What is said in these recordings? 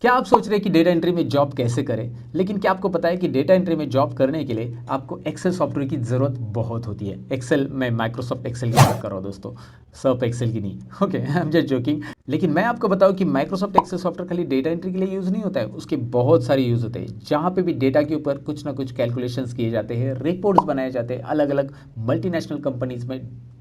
क्या आप सोच रहे हैं कि डेटा एंट्री में जॉब कैसे करें? लेकिन क्या आपको पता है कि डेटा एंट्री में जॉब करने के लिए आपको एक्सेल सॉफ्टवेयर की ज़रूरत बहुत होती है। एक्सेल में माइक्रोसॉफ्ट एक्सेल की बात कर रहा हूँ दोस्तों, सर्फ एक्सेल की नहीं। Okay, I am just joking. लेकिन मैं आपको बताऊं कि माइक्रोसॉफ्ट एक्सेल सॉफ्टवेयर खाली डेटा एंट्री के लिए यूज़ नहीं होता है, उसके बहुत सारे यूज़ होते हैं। जहाँ पे भी डेटा के ऊपर कुछ ना कुछ कैलकुलेशंस किए जाते हैं, रिपोर्ट्स बनाए जाते हैं, अलग अलग मल्टीनेशनल कंपनीज में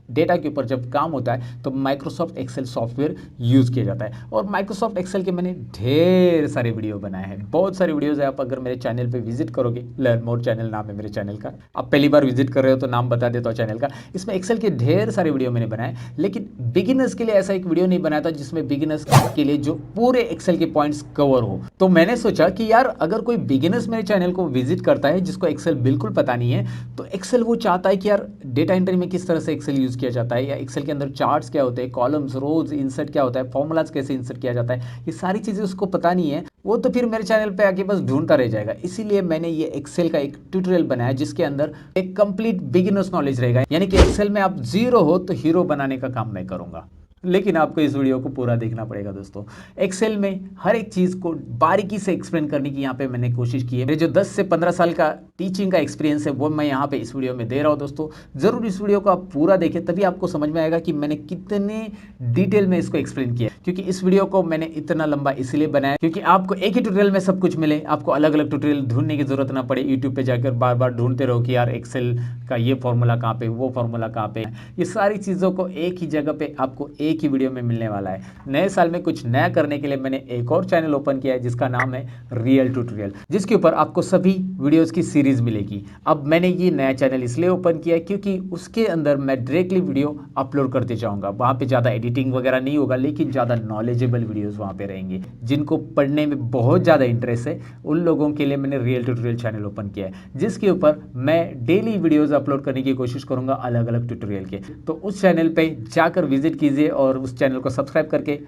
डेटा के ऊपर जब काम होता है तो माइक्रोसॉफ्ट एक्सेल सॉफ्टवेयर यूज़ किया जाता है। और माइक्रोसॉफ्ट एक्सेल के मैंने ढेर सारे वीडियो बनाए हैं, बहुत सारे वीडियोज़ है। आप अगर मेरे चैनल पे विजिट करोगे, लर्न मोर चैनल नाम है मेरे चैनल का, आप पहली बार विजिट कर रहे हो तो नाम बता देता हूँ चैनल का। इसमें एक्सेल के ढेर सारे वीडियो मैंने बनाए, लेकिन बिगिनर्स के लिए ऐसा एक वीडियो नहीं बनाया था जिसमें बिगिनर्स के लिए जो पूरे एक्सेल के पॉइंट्स कवर हो। तो मैंने सोचा कि यार अगर कोई बिगिनर्स मेरे चैनल को विजिट करता है जिसको एक्सेल बिल्कुल पता नहीं है, तो एक्सेल वो चाहता है कि यार डेटा एंट्री में किस तरह से एक्सेल यूज़ किया जाता है, या एक्सेल के अंदर चार्ट्स क्या होते हैं, कॉलम्स, रोज, इंसर्ट क्या होता है, फॉर्मूलाज कैसे इंसर्ट किया जाता है, ये सारी चीज़ें उसको पता नहीं है। वो तो फिर मेरे चैनल पे आके बस ढूंढता रह जाएगा। इसीलिए मैंने ये एक्सेल का एक ट्यूटोरियल बनाया जिसके अंदर एक कंप्लीट बिगिनर्स नॉलेज रहेगा, यानी कि एक्सेल में आप जीरो हो तो हीरो बनाने का काम मैं करूंगा। लेकिन आपको इस वीडियो को पूरा देखना पड़ेगा दोस्तों। एक्सेल में हर एक चीज़ को बारीकी से एक्सप्लेन करने की यहाँ पे मैंने कोशिश की है। मेरे जो 10 से 15 साल का टीचिंग का एक्सपीरियंस है वो मैं यहाँ पे इस वीडियो में दे रहा हूँ दोस्तों। ज़रूर इस वीडियो को आप पूरा देखें, तभी आपको समझ में आएगा कि मैंने कितने डिटेल में इसको एक्सप्लेन किया। क्योंकि इस वीडियो को मैंने इतना लंबा इसलिए बनाया क्योंकि आपको एक ही ट्यूटोरियल में सब कुछ मिले, आपको अलग अलग ट्यूटोरियल ढूंढने की जरूरत ना पड़े, यूट्यूब पे जाकर बार बार ढूंढते रहो कि यार एक्सेल का ये फॉर्मूला कहाँ पे, वो फॉर्मूला कहाँ पे। ये सारी चीज़ों को एक ही जगह पे आपको एक ही वीडियो में मिलने वाला है। नए साल में कुछ नया करने के लिए मैंने एक और चैनल ओपन किया है जिसका नाम है रियल ट्यूटोरियल, जिसके ऊपर आपको सभी वीडियोस की सीरीज मिलेगी। अब मैंने ये नया चैनल इसलिए ओपन किया है क्योंकि उसके अंदर मैं डायरेक्टली वीडियो अपलोड करते जाऊंगा। वहाँ पे ज़्यादा एडिटिंग वगैरह नहीं होगा, लेकिन ज़्यादा नॉलेजेबल वीडियोज़ वहाँ पे रहेंगे। जिनको पढ़ने में बहुत ज़्यादा इंटरेस्ट है उन लोगों के लिए मैंने रियल ट्यूटोरियल चैनल ओपन किया है, जिसके ऊपर मैं डेली वीडियोज़ अपलोड करने की कोशिश करूँगा अलग अलग ट्यूटोरियल के। तो उस चैनल पर जाकर विजिट कीजिए और उस चैनल को सब्सक्राइब करके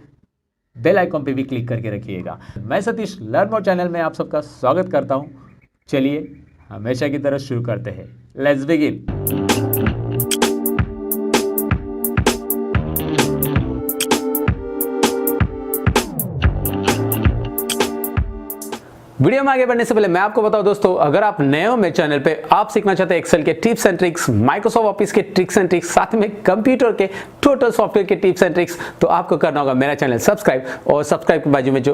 बेल आइकॉन पे भी क्लिक करके रखिएगा। मैं सतीश लर्न मोर चैनल में आप सबका स्वागत करता हूं। चलिए हमेशा की तरह शुरू करते हैं। Let's begin. वीडियो में आगे बढ़ने से पहले मैं आपको बताऊं दोस्तों, अगर आप नए हो मेरे चैनल पे, आप सीखना चाहते हैं एक्सेल के tips and tricks, Microsoft office के ट्रिक्स एंड ट्रिक्स, साथ में कंप्यूटर के टोटल सॉफ्टवेयर के टिप्स एंड ट्रिक्स, तो आपको करना होगा मेरा चैनल सब्सक्राइब, और सब्सक्राइब के बाजू में जो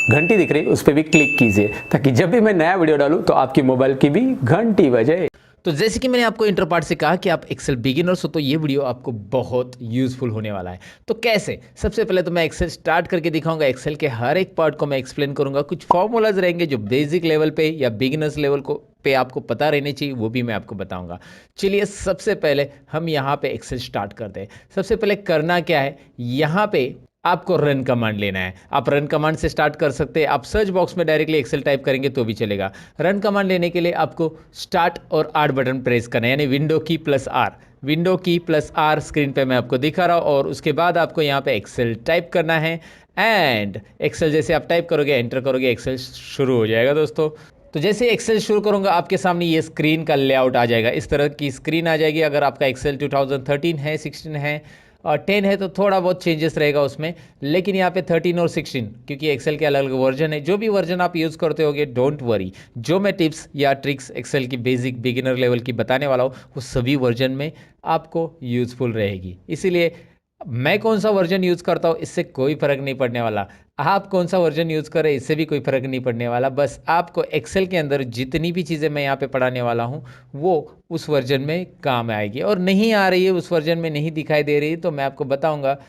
घंटी दिख रही है उस पर भी क्लिक कीजिए, ताकि जब भी मैं नया वीडियो डालूं तो आपकी मोबाइल की भी घंटी बजे। तो जैसे कि मैंने आपको इंटर पार्ट से कहा कि आप एक्सेल बिगिनर्स हो, तो ये वीडियो आपको बहुत यूजफुल होने वाला है। तो कैसे? सबसे पहले तो मैं एक्सेल स्टार्ट करके दिखाऊंगा। एक्सेल के हर एक पार्ट को मैं एक्सप्लेन करूंगा। कुछ फॉर्मूलाज रहेंगे जो बेसिक लेवल पे या बिगिनर्स लेवल को पे आपको पता रहने चाहिए, वो भी मैं आपको बताऊंगा। चलिए सबसे पहले हम यहाँ पे एक्सेल स्टार्ट करते हैं। सबसे पहले करना क्या है, यहाँ पे आपको रन कमांड लेना है। आप रन कमांड से स्टार्ट कर सकते हैं। आप सर्च बॉक्स में डायरेक्टली एक्सेल टाइप करेंगे तो भी चलेगा। रन कमांड लेने के लिए आपको स्टार्ट और आर बटन प्रेस करना है, यानी विंडो की प्लस आर। विंडो की प्लस आर स्क्रीन पे मैं आपको दिखा रहा हूँ, और उसके बाद आपको यहाँ पे एक्सेल टाइप करना है। एंड एक्सेल जैसे आप टाइप करोगे, एंटर करोगे, एक्सेल शुरू हो जाएगा दोस्तों। तो जैसे एक्सेल शुरू करूंगा आपके सामने ये स्क्रीन का लेआउट आ जाएगा। इस तरह की स्क्रीन आ जाएगी। अगर आपका एक्सेल 2013 है, 16 है और 10 है तो थोड़ा बहुत चेंजेस रहेगा उसमें, लेकिन यहाँ पे 13 और 16 क्योंकि एक्सेल के अलग अलग वर्जन है। जो भी वर्जन आप यूज़ करते होगे, डोंट वरी, जो मैं टिप्स या ट्रिक्स एक्सेल की बेसिक बिगिनर लेवल की बताने वाला हूँ वो सभी वर्जन में आपको यूज़फुल रहेगी। इसीलिए मैं कौन सा वर्जन यूज़ करता हूँ इससे कोई फ़र्क नहीं पड़ने वाला, आप कौन सा वर्जन यूज़ करें इससे भी कोई फ़र्क नहीं पड़ने वाला। बस आपको एक्सेल के अंदर जितनी भी चीज़ें मैं यहाँ पे पढ़ाने वाला हूँ वो उस वर्जन में काम आएगी, और नहीं आ रही है, उस वर्जन में नहीं दिखाई दे रही है, तो मैं आपको बताऊँगा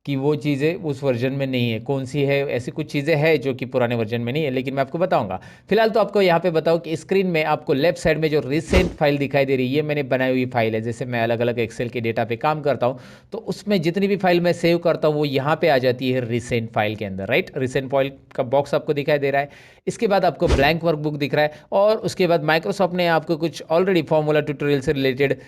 कि वो चीज़ें उस वर्जन में नहीं है। कौन सी है? ऐसी कुछ चीज़ें हैं जो कि पुराने वर्जन में नहीं है, लेकिन मैं आपको बताऊंगा। फिलहाल तो आपको यहाँ पे बताऊँ कि स्क्रीन में आपको लेफ्ट साइड में जो रिसेंट फाइल दिखाई दे रही है, ये मैंने बनाई हुई फाइल है। जैसे मैं अलग अलग एक्सेल के डेटा पे काम करता हूँ तो उसमें जितनी भी फाइल मैं सेव करता हूँ वो यहाँ पे आ जाती है रिसेंट फाइल के अंदर, राइट। रिसेंट फाइल का बॉक्स आपको दिखाई दे रहा है। इसके बाद आपको ब्लैंक वर्कबुक दिख रहा है, और उसके बाद माइक्रोसॉफ्ट ने आपको कुछ ऑलरेडी फॉर्मूला ट्यूटोरियल से रिलेटेड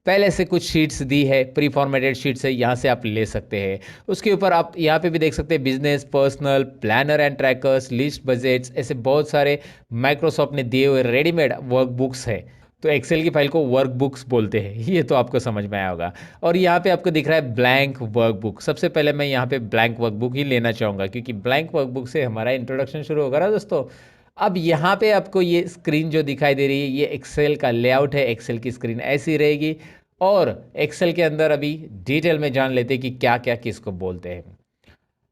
पहले से कुछ शीट्स दी है, प्री फॉर्मेटेड शीट्स है, यहाँ से आप ले सकते हैं। उसके ऊपर आप यहाँ पे भी देख सकते हैं business, personal, planner and trackers, list, budgets, ऐसे बहुत सारे माइक्रोसॉफ्ट ने दिए हुए रेडीमेड वर्कबुक्स है। तो एक्सेल की फाइल को वर्कबुक्स बोलते हैं, ये तो आपको समझ में आया होगा। और यहाँ पे आपको दिख रहा है ब्लैंक वर्कबुक। सबसे पहले मैं यहाँ पे ब्लैंक वर्कबुक ही लेना चाहूँगा, क्योंकि ब्लैंक वर्कबुक से हमारा इंट्रोडक्शन शुरू होगा ना दोस्तों। अब यहाँ पे आपको ये स्क्रीन जो दिखाई दे रही है, ये एक्सेल का लेआउट है। एक्सेल की स्क्रीन ऐसी रहेगी, और एक्सेल के अंदर अभी डिटेल में जान लेते हैं कि क्या क्या किसको बोलते हैं।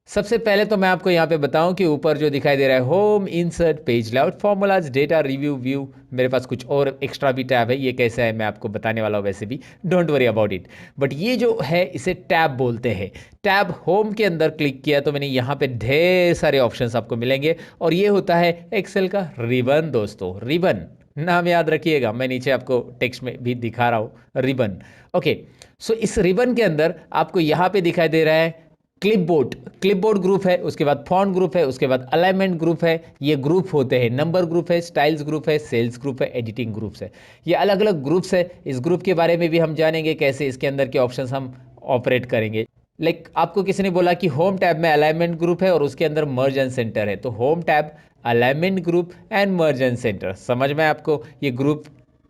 सबसे पहले तो मैं आपको यहाँ पे बताऊं कि ऊपर जो दिखाई दे रहा है home, insert, page layout, formulas, data, review, view, मेरे पास कुछ और एक्स्ट्रा भी टैब है। ये कैसा है मैं आपको बताने वाला हूँ, वैसे भी don't worry about it. But ये जो है इसे टैब बोलते हैं। टैब होम के अंदर क्लिक किया तो मैंने यहाँ पे ढेर सारे ऑप्शंस आपको मिलेंगे, और ये होता है एक्सेल का रिबन दोस्तों। रिबन नाम याद रखिएगा, मैं नीचे आपको टेक्स्ट में भी दिखा रहा हूँ, रिबन। ओके, सो इस रिबन के अंदर आपको यहाँ पे दिखाई दे रहा है क्लिपबोर्ड। क्लिपबोर्ड ग्रुप है, उसके बाद फॉन्ट ग्रुप है, उसके बाद अलाइनमेंट ग्रुप है। ये ग्रुप होते हैं। नंबर ग्रुप है, स्टाइल्स ग्रुप है, सेल्स ग्रुप है, एडिटिंग ग्रुप्स है। ये अलग अलग ग्रुप्स है। इस ग्रुप के बारे में भी हम जानेंगे, कैसे इसके अंदर के ऑप्शंस हम ऑपरेट करेंगे। आपको किसी ने बोला कि होम टैब में अलाइनमेंट ग्रुप है और उसके अंदर मर्ज एंड सेंटर है, तो home tab, alignment group and merge and centre. समझ में आपको ये ग्रुप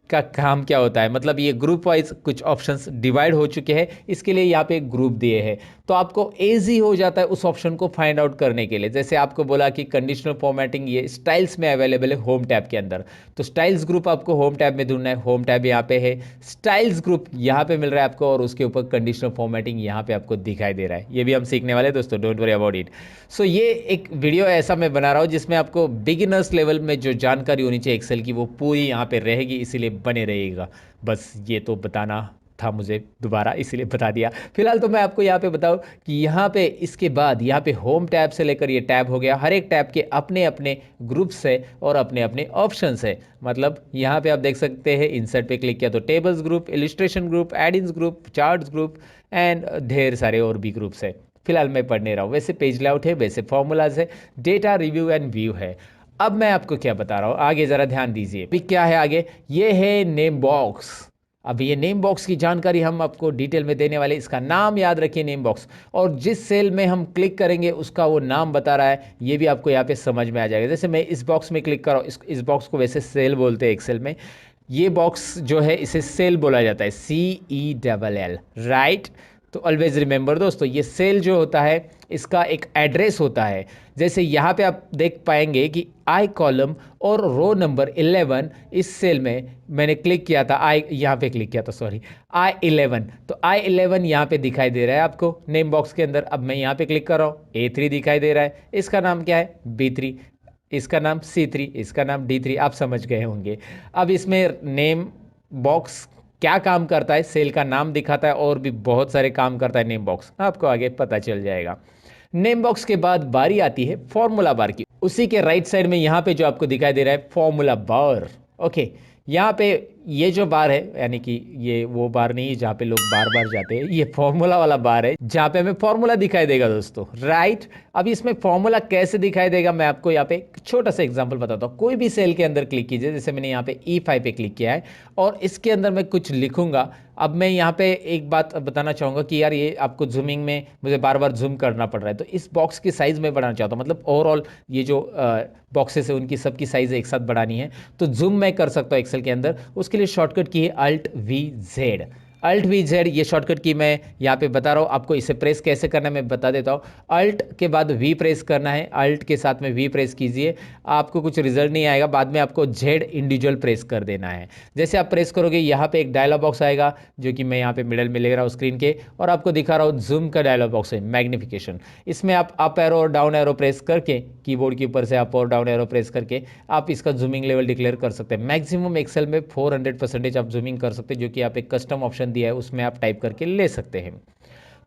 का काम क्या होता है? मतलब ये ग्रुप वाइज कुछ ऑप्शंस डिवाइड हो चुके हैं, इसके लिए यहाँ पे एक ग्रुप दिए हैं, तो आपको ईजी हो जाता है उस ऑप्शन को फाइंड आउट करने के लिए। जैसे आपको बोला कि कंडीशनल फॉर्मेटिंग ये स्टाइल्स में अवेलेबल है होम टैब के अंदर, तो स्टाइल्स ग्रुप आपको होम टैब में ढूंढना है। होम टैब यहाँ पे है, स्टाइल्स ग्रुप यहाँ पे मिल रहा है आपको, और उसके ऊपर कंडीशनल फॉर्मेटिंग यहाँ पे आपको दिखाई दे रहा है। ये भी हम सीखने वाले हैं दोस्तों, डोंट वरी अबाउट इट। सो ये एक वीडियो ऐसा मैं बना रहा हूँ जिसमें आपको बिगिनर्स लेवल में जो जानकारी होनी चाहिए एक्सेल की, वो पूरी यहाँ पे रहेगी, इसीलिए बने रहिएगा। बस ये तो बताना था मुझे दोबारा, इसीलिए बता दिया। फिलहाल तो मैं आपको यहाँ पे बताऊँ कि यहाँ पे इसके बाद यहाँ पे होम टैब से लेकर ये टैब हो गया, हर एक टैब के अपने अपने ग्रुप्स है और अपने अपने ऑप्शंस है। मतलब यहाँ पे आप देख सकते हैं, इंसर्ट पे क्लिक किया तो tables group, illustration group, add ins group, charts group and ढेर सारे और भी ग्रुप्स है। फिलहाल मैं पढ़ नहीं रहा हूँ। वैसे पेज लेआउट है, वैसे फॉर्मूलाज है, डेटा, रिव्यू एंड व्यू है। अब मैं आपको क्या बता रहा हूँ, आगे ज़रा ध्यान दीजिए। अभी क्या है आगे, ये है नेम बॉक्स। अब ये नेम बॉक्स की जानकारी हम आपको डिटेल में देने वाले। इसका नाम याद रखिए, नेम बॉक्स, और जिस सेल में हम क्लिक करेंगे उसका वो नाम बता रहा है, ये भी आपको यहाँ पे समझ में आ जाएगा। जैसे मैं इस बॉक्स में क्लिक कर रहा हूँ, इस बॉक्स को वैसे सेल बोलते हैं एक्सेल में। ये बॉक्स जो है इसे सेल बोला जाता है, CELL, राइट। तो ऑलवेज रिमेंबर दोस्तों, ये सेल जो होता है इसका एक एड्रेस होता है। जैसे यहाँ पे आप देख पाएंगे कि आई कॉलम और रो नंबर 11, इस सेल में मैंने क्लिक किया था, आई यहाँ पे क्लिक किया था, सॉरी, I11, तो I11 यहाँ पे दिखाई दे रहा है आपको नेम बॉक्स के अंदर। अब मैं यहाँ पे क्लिक कर रहा हूँ, A3 दिखाई दे रहा है, इसका नाम क्या है, B3, इसका नाम C3, इसका नाम D3, आप समझ गए होंगे। अब इसमें नेम बॉक्स क्या काम करता है, सेल का नाम दिखाता है, और भी बहुत सारे काम करता है नेम बॉक्स, आपको आगे पता चल जाएगा। नेम बॉक्स के बाद बारी आती है फॉर्मूला बार की। उसी के राइट साइड में यहाँ पे जो आपको दिखाई दे रहा है फॉर्मूला बार, ओके। यहाँ पे ये जो बार है, यानी कि ये वो बार नहीं है जहाँ पे लोग बार बार जाते हैं, ये फॉर्मूला वाला बार है जहाँ पे हमें फॉर्मूला दिखाई देगा दोस्तों, राइट। अब इसमें फॉर्मूला कैसे दिखाई देगा मैं आपको यहाँ पे एक छोटा सा एग्जांपल बताता हूँ। कोई भी सेल के अंदर क्लिक कीजिए, जैसे मैंने यहाँ पे E5 पे क्लिक किया है और इसके अंदर मैं कुछ लिखूंगा। अब मैं यहाँ पे एक बात बताना चाहूँगा कि यार ये आपको जूमिंग में मुझे बार बार जूम करना पड़ रहा है, तो इस बॉक्स की साइज़ में बढ़ाना चाहता हूँ, मतलब ओवरऑल ये जो बॉक्सेस है उनकी सबकी साइज़ एक साथ बढ़ानी है, तो जूम मैं कर सकता हूँ एक्सेल के अंदर। उसके लिए शॉर्टकट की है Alt+V+Z। Alt+V+Z ये शॉर्टकट की मैं यहाँ पे बता रहा हूँ आपको। इसे प्रेस कैसे करना है मैं बता देता हूँ। Alt के बाद V प्रेस करना है, Alt के साथ में V प्रेस कीजिए, आपको कुछ रिजल्ट नहीं आएगा, बाद में आपको Z इंडिविजुअल प्रेस कर देना है। जैसे आप प्रेस करोगे यहाँ पे एक डायलॉग बॉक्स आएगा, जो कि मैं यहाँ पे मिडल में ले रहा हूँ स्क्रीन के, और आपको दिखा रहा हूँ जूम का डायलॉग बॉक्स है, मैग्निफिकेशन। इसमें आप अप एरो और डाउन एरो प्रेस करके, कीबोर्ड के ऊपर से अप और डाउन एरो प्रेस करके आप इसका जूमिंग लेवल डिक्लेयर कर सकते हैं। मैक्सिमम एक्सेल में 400% आप जूमिंग कर सकते हैं, जो कि आप एक कस्टम ऑप्शन दिया है उसमें आप टाइप करके ले सकते हैं।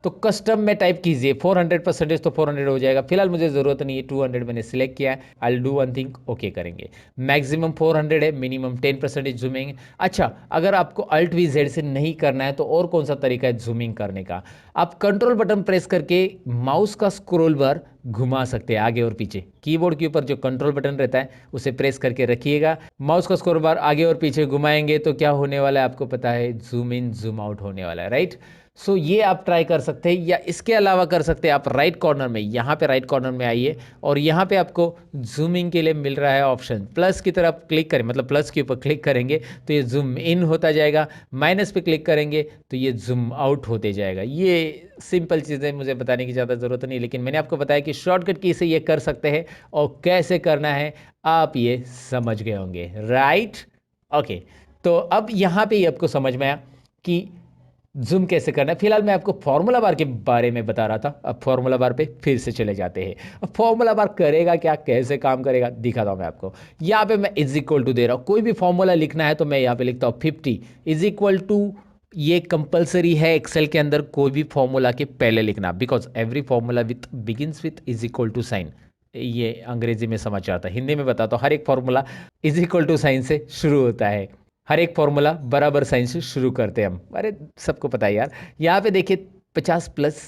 तो कस्टम में टाइप कीजिए 400%, तो 400 हो जाएगा। फिलहाल मुझे ज़रूरत नहीं है, 200 मैंने सिलेक्ट किया है। I will do one thing, okay करेंगे। मैक्सिमम 400 है, मिनिमम 10% जूमिंग। अच्छा, अगर आपको Alt+V+Z से नहीं करना है तो और कौन सा तरीका है जूमिंग करने का, आप कंट्रोल बटन प्रेस करके माउस का स्क्रॉल बार घुमा सकते हैं आगे और पीछे। कीबोर्ड के ऊपर जो कंट्रोल बटन रहता है उसे प्रेस करके रखिएगा, माउस का स्क्रॉल बार आगे और पीछे घुमाएंगे तो क्या होने वाला है आपको पता है, जूम इन जूम आउट होने वाला है, राइट। सो ये आप ट्राई कर सकते हैं, या इसके अलावा कर सकते हैं आप राइट कॉर्नर में, यहाँ पे राइट कॉर्नर में आइए और यहाँ पे आपको जूमिंग के लिए मिल रहा है ऑप्शन, प्लस की तरफ क्लिक करें, मतलब प्लस के ऊपर क्लिक करेंगे तो ये जूम इन होता जाएगा, माइनस पे क्लिक करेंगे तो ये जूम आउट होते जाएगा। ये सिंपल चीज़ें मुझे बताने की ज़्यादा ज़रूरत नहीं, लेकिन मैंने आपको बताया कि शॉर्टकट की से ये कर सकते हैं और कैसे करना है आप ये समझ गए होंगे, राइट। ओके, तो अब यहाँ पे ही आपको समझ में आया कि जूम कैसे करना है। फिलहाल मैं आपको फॉर्मूला बार के बारे में बता रहा था, अब फॉर्मूला बार पे फिर से चले जाते हैं। अब फॉर्मूला बार करेगा क्या, कैसे काम करेगा दिखाता हूँ मैं आपको। यहाँ पे मैं इज इक्वल टू दे रहा हूँ, कोई भी फॉर्मूला लिखना है तो मैं यहाँ पे लिखता हूँ 50 इज इक्वल टू, ये कंपलसरी है एक्सेल के अंदर कोई भी फॉर्मूला के पहले लिखना, because every formula with begins with is equal to sign. ये अंग्रेजी में समझ आता है, हिंदी में बताता हूँ, हर एक formula is equal to sign से शुरू होता है, हर एक फॉर्मूला बराबर साइन से शुरू करते हैं हम, अरे सबको पता है यार। यहाँ पे देखिए 50 प्लस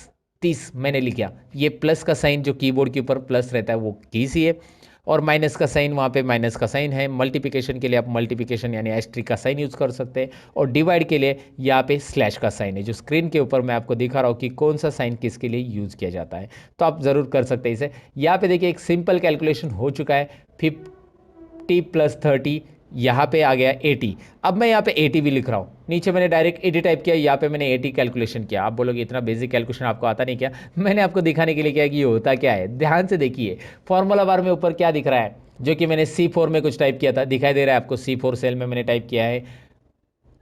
30 मैंने लिखा, ये प्लस का साइन जो कीबोर्ड के ऊपर प्लस रहता है वो की सी है, और माइनस का साइन वहाँ पे माइनस का साइन है। मल्टीप्लिकेशन के लिए आप मल्टीप्लिकेशन यानी एस्ट्रिक का साइन यूज़ कर सकते हैं, और डिवाइड के लिए यहाँ पे स्लैश का साइन है, जो स्क्रीन के ऊपर मैं आपको दिखा रहा हूँ कि कौन सा साइन किसके लिए यूज़ किया जाता है, तो आप ज़रूर कर सकते हैं इसे। यहाँ पे देखिए एक सिंपल कैलकुलेशन हो चुका है, 50 प्लस 30 यहाँ पे आ गया 80। अब मैं यहाँ पे 80 भी लिख रहा हूँ, नीचे मैंने डायरेक्ट 80 टाइप किया, यहाँ पे मैंने 80 कैलकुलेशन किया। आप बोलोगे इतना बेसिक कैलकुलेशन आपको आता नहीं क्या? मैंने आपको दिखाने के लिए किया कि ये होता क्या है। ध्यान से देखिए, फॉर्मूला बार में ऊपर क्या दिख रहा है, जो कि मैंने C4 में कुछ टाइप किया था, दिखाई दे रहा है आपको, C4 सेल में मैंने टाइप किया है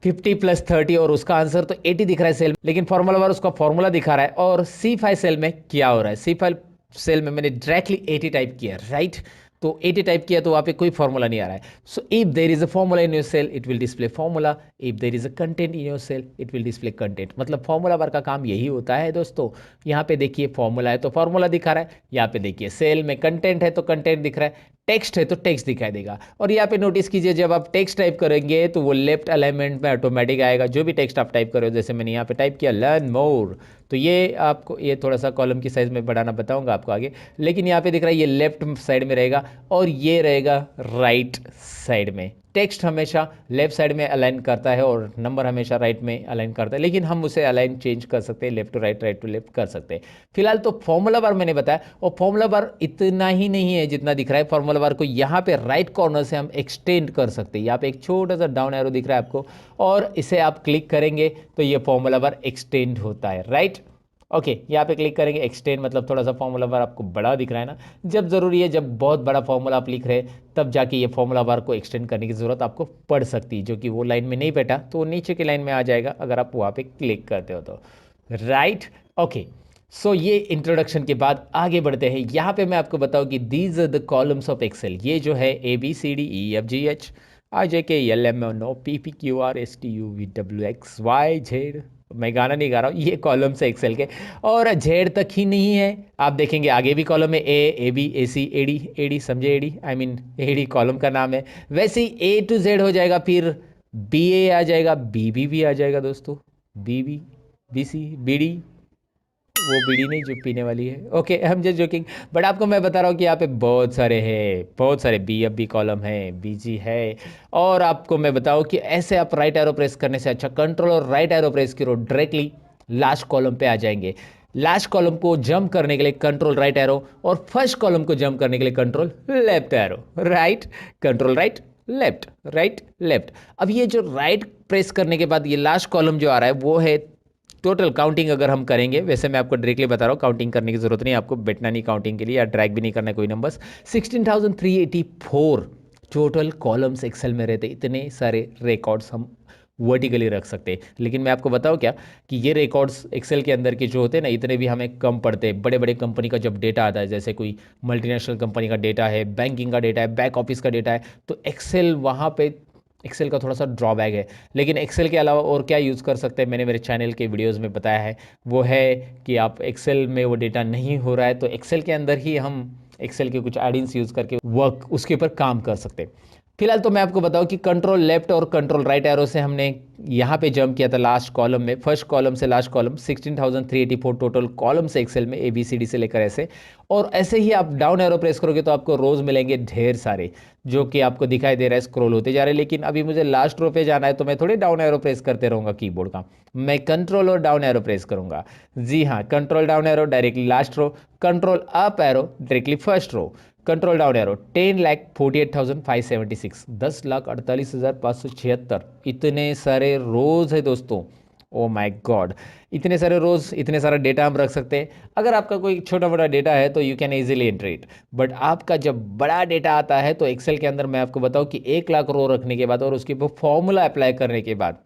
50 प्लस 30, और उसका आंसर तो 80 दिख रहा है सेल में, लेकिन फॉर्मूला बार उसका फॉर्मूला दिखा रहा है। और C5 सेल में क्या हो रहा है, C5 सेल में मैंने डायरेक्टली 80 टाइप किया, राइट। तो 80 टाइप किया तो वहाँ पे कोई फॉर्मूला नहीं आ रहा है। So if there is a formula in your cell it will display formula, if there is a content in your cell it will display content. मतलब फॉर्मूला बार का काम यही होता है दोस्तों। यहाँ पे देखिए फॉर्मूला है तो फॉर्मूला दिखा रहा है, यहाँ पे देखिए सेल में कंटेंट है तो कंटेंट दिख रहा है, टेक्स्ट है तो टेक्स्ट दिखाई देगा। और यहाँ पे नोटिस कीजिए, जब आप टेक्स्ट टाइप करेंगे तो वो लेफ्ट अलाइनमेंट में ऑटोमेटिक आएगा, जो भी टेक्स्ट आप टाइप करो, जैसे मैंने यहाँ पे टाइप किया लर्न मोर, तो ये आपको, ये थोड़ा सा कॉलम की साइज में बढ़ाना बताऊंगा आपको आगे, लेकिन यहाँ पे दिख रहा है ये लेफ्ट साइड में रहेगा और ये रहेगा राइट साइड में। टेक्स्ट हमेशा लेफ्ट साइड में अलाइन करता है और नंबर हमेशा राइट में अलाइन करता है, लेकिन हम उसे अलाइन चेंज कर सकते हैं, left to right, right to left कर सकते हैं। फिलहाल तो फॉर्मूला बार मैंने बताया, और फॉर्मूला बार इतना ही नहीं है जितना दिख रहा है, फॉर्मूला बार को यहाँ पे राइट कॉर्नर से हम एक्सटेंड कर सकते हैं। यहाँ पे एक छोटा सा डाउन एरो दिख रहा है आपको, और इसे आप क्लिक करेंगे तो ये फॉर्मूला बार एक्सटेंड होता है, राइट। ओके, यहाँ पे क्लिक करेंगे, एक्सटेंड मतलब थोड़ा सा फॉर्मूला बार आपको बड़ा दिख रहा है ना, जब ज़रूरी है, जब बहुत बड़ा फॉर्मूला आप लिख रहे हैं तब जाके ये फॉर्मूला बार को एक्सटेंड करने की ज़रूरत आपको पड़ सकती है, जो कि वो लाइन में नहीं बैठा तो वो नीचे की लाइन में आ जाएगा अगर आप वहाँ पे क्लिक करते हो तो, राइट। ओके, सो ये इंट्रोडक्शन के बाद आगे बढ़ते हैं। यहाँ पे मैं आपको बताऊँ कि these are the columns of Excel, ये जो है ABCDEFGHIJKLMNOPPQRSTUVWXYZ, मैं गाना नहीं गा रहा हूँ, ये कॉलम से एक्सेल के, और जेड तक ही नहीं है, आप देखेंगे आगे भी कॉलम है, AB AC AD समझे, AD I mean AD column का नाम है, वैसे ही A to Z हो जाएगा, फिर BA आ जाएगा, BB भी आ जाएगा दोस्तों, BB BC BD, वो बीड़ी नहीं जो पीने वाली है, okay I am just joking, but आपको मैं बता रहा हूँ कि यहाँ पे बहुत सारे हैं, बहुत सारे BF भी कॉलम है, BG है। और आपको मैं बताऊँ कि ऐसे आप राइट एरो प्रेस करने से अच्छा कंट्रोल और राइट एरो प्रेस करो, डायरेक्टली लास्ट कॉलम पे आ जाएंगे। लास्ट कॉलम को जंप करने के लिए कंट्रोल राइट एरो, और फर्स्ट कॉलम को जंप करने के लिए control left arrow, right, control right left, right left. अब ये जो राइट प्रेस करने के बाद ये लास्ट कॉलम जो आ रहा है वो है टोटल काउंटिंग। अगर हम करेंगे, वैसे मैं आपको डायरेक्टली बता रहा हूँ, काउंटिंग करने की जरूरत नहीं, आपको बैठना नहीं काउंटिंग के लिए, या ड्रैग भी नहीं करना कोई नंबर्स। 16,384 टोटल कॉलम्स एक्सेल में रहते, इतने सारे रिकॉर्ड्स हम वर्टिकली रख सकते हैं। लेकिन मैं आपको बताऊँ क्या कि ये रिकॉर्ड्स एक्सेल के अंदर के जो होते हैं ना, इतने भी हमें कम पड़ते हैं। बड़े बड़े कंपनी का जब डेटा आता है, जैसे कोई मल्टीनेशनल कंपनी का डेटा है, बैंकिंग का डेटा है, बैक ऑफिस का डेटा है, तो एक्सेल वहाँ पे, एक्सेल का थोड़ा सा ड्रॉबैक है। लेकिन एक्सेल के अलावा और क्या यूज़ कर सकते हैं, मैंने मेरे चैनल के वीडियोस में बताया है, वो है कि आप एक्सेल में वो डेटा नहीं हो रहा है तो एक्सेल के अंदर ही हम एक्सेल के कुछ एडिंग्स यूज़ करके वर्क उसके ऊपर काम कर सकते हैं। फिलहाल तो मैं आपको बताऊं कि कंट्रोल लेफ्ट और कंट्रोल राइट एरो से हमने यहाँ पे जंप किया था लास्ट कॉलम में, फर्स्ट कॉलम से लास्ट कॉलम 16,384 टोटल कॉलम से एक्सेल में ABCD से लेकर ऐसे। और ऐसे ही आप डाउन एरो प्रेस करोगे तो आपको रोज मिलेंगे ढेर सारे, जो कि आपको दिखाई दे रहा है स्क्रॉल होते जा रहे हैं। लेकिन अभी मुझे लास्ट रो पे जाना है तो मैं थोड़ी डाउन एरो प्रेस करते रहूंगा कीबोर्ड का, मैं कंट्रोल और डाउन एरो प्रेस करूंगा। जी हाँ, control down arrow directly last row, control up arrow directly first row, control down arrow 10,48,576, 10,48,576। इतने सारे रोज है दोस्तों, ओ माय गॉड, इतने सारे रोज, इतने सारा डेटा हम रख सकते हैं। अगर आपका कोई छोटा मोटा डेटा है तो you can easily enter it, but आपका जब बड़ा डेटा आता है तो एक्सेल के अंदर मैं आपको बताऊं कि 1 लाख रो रखने के बाद और उसके ऊपर फॉर्मूला अप्लाई करने के बाद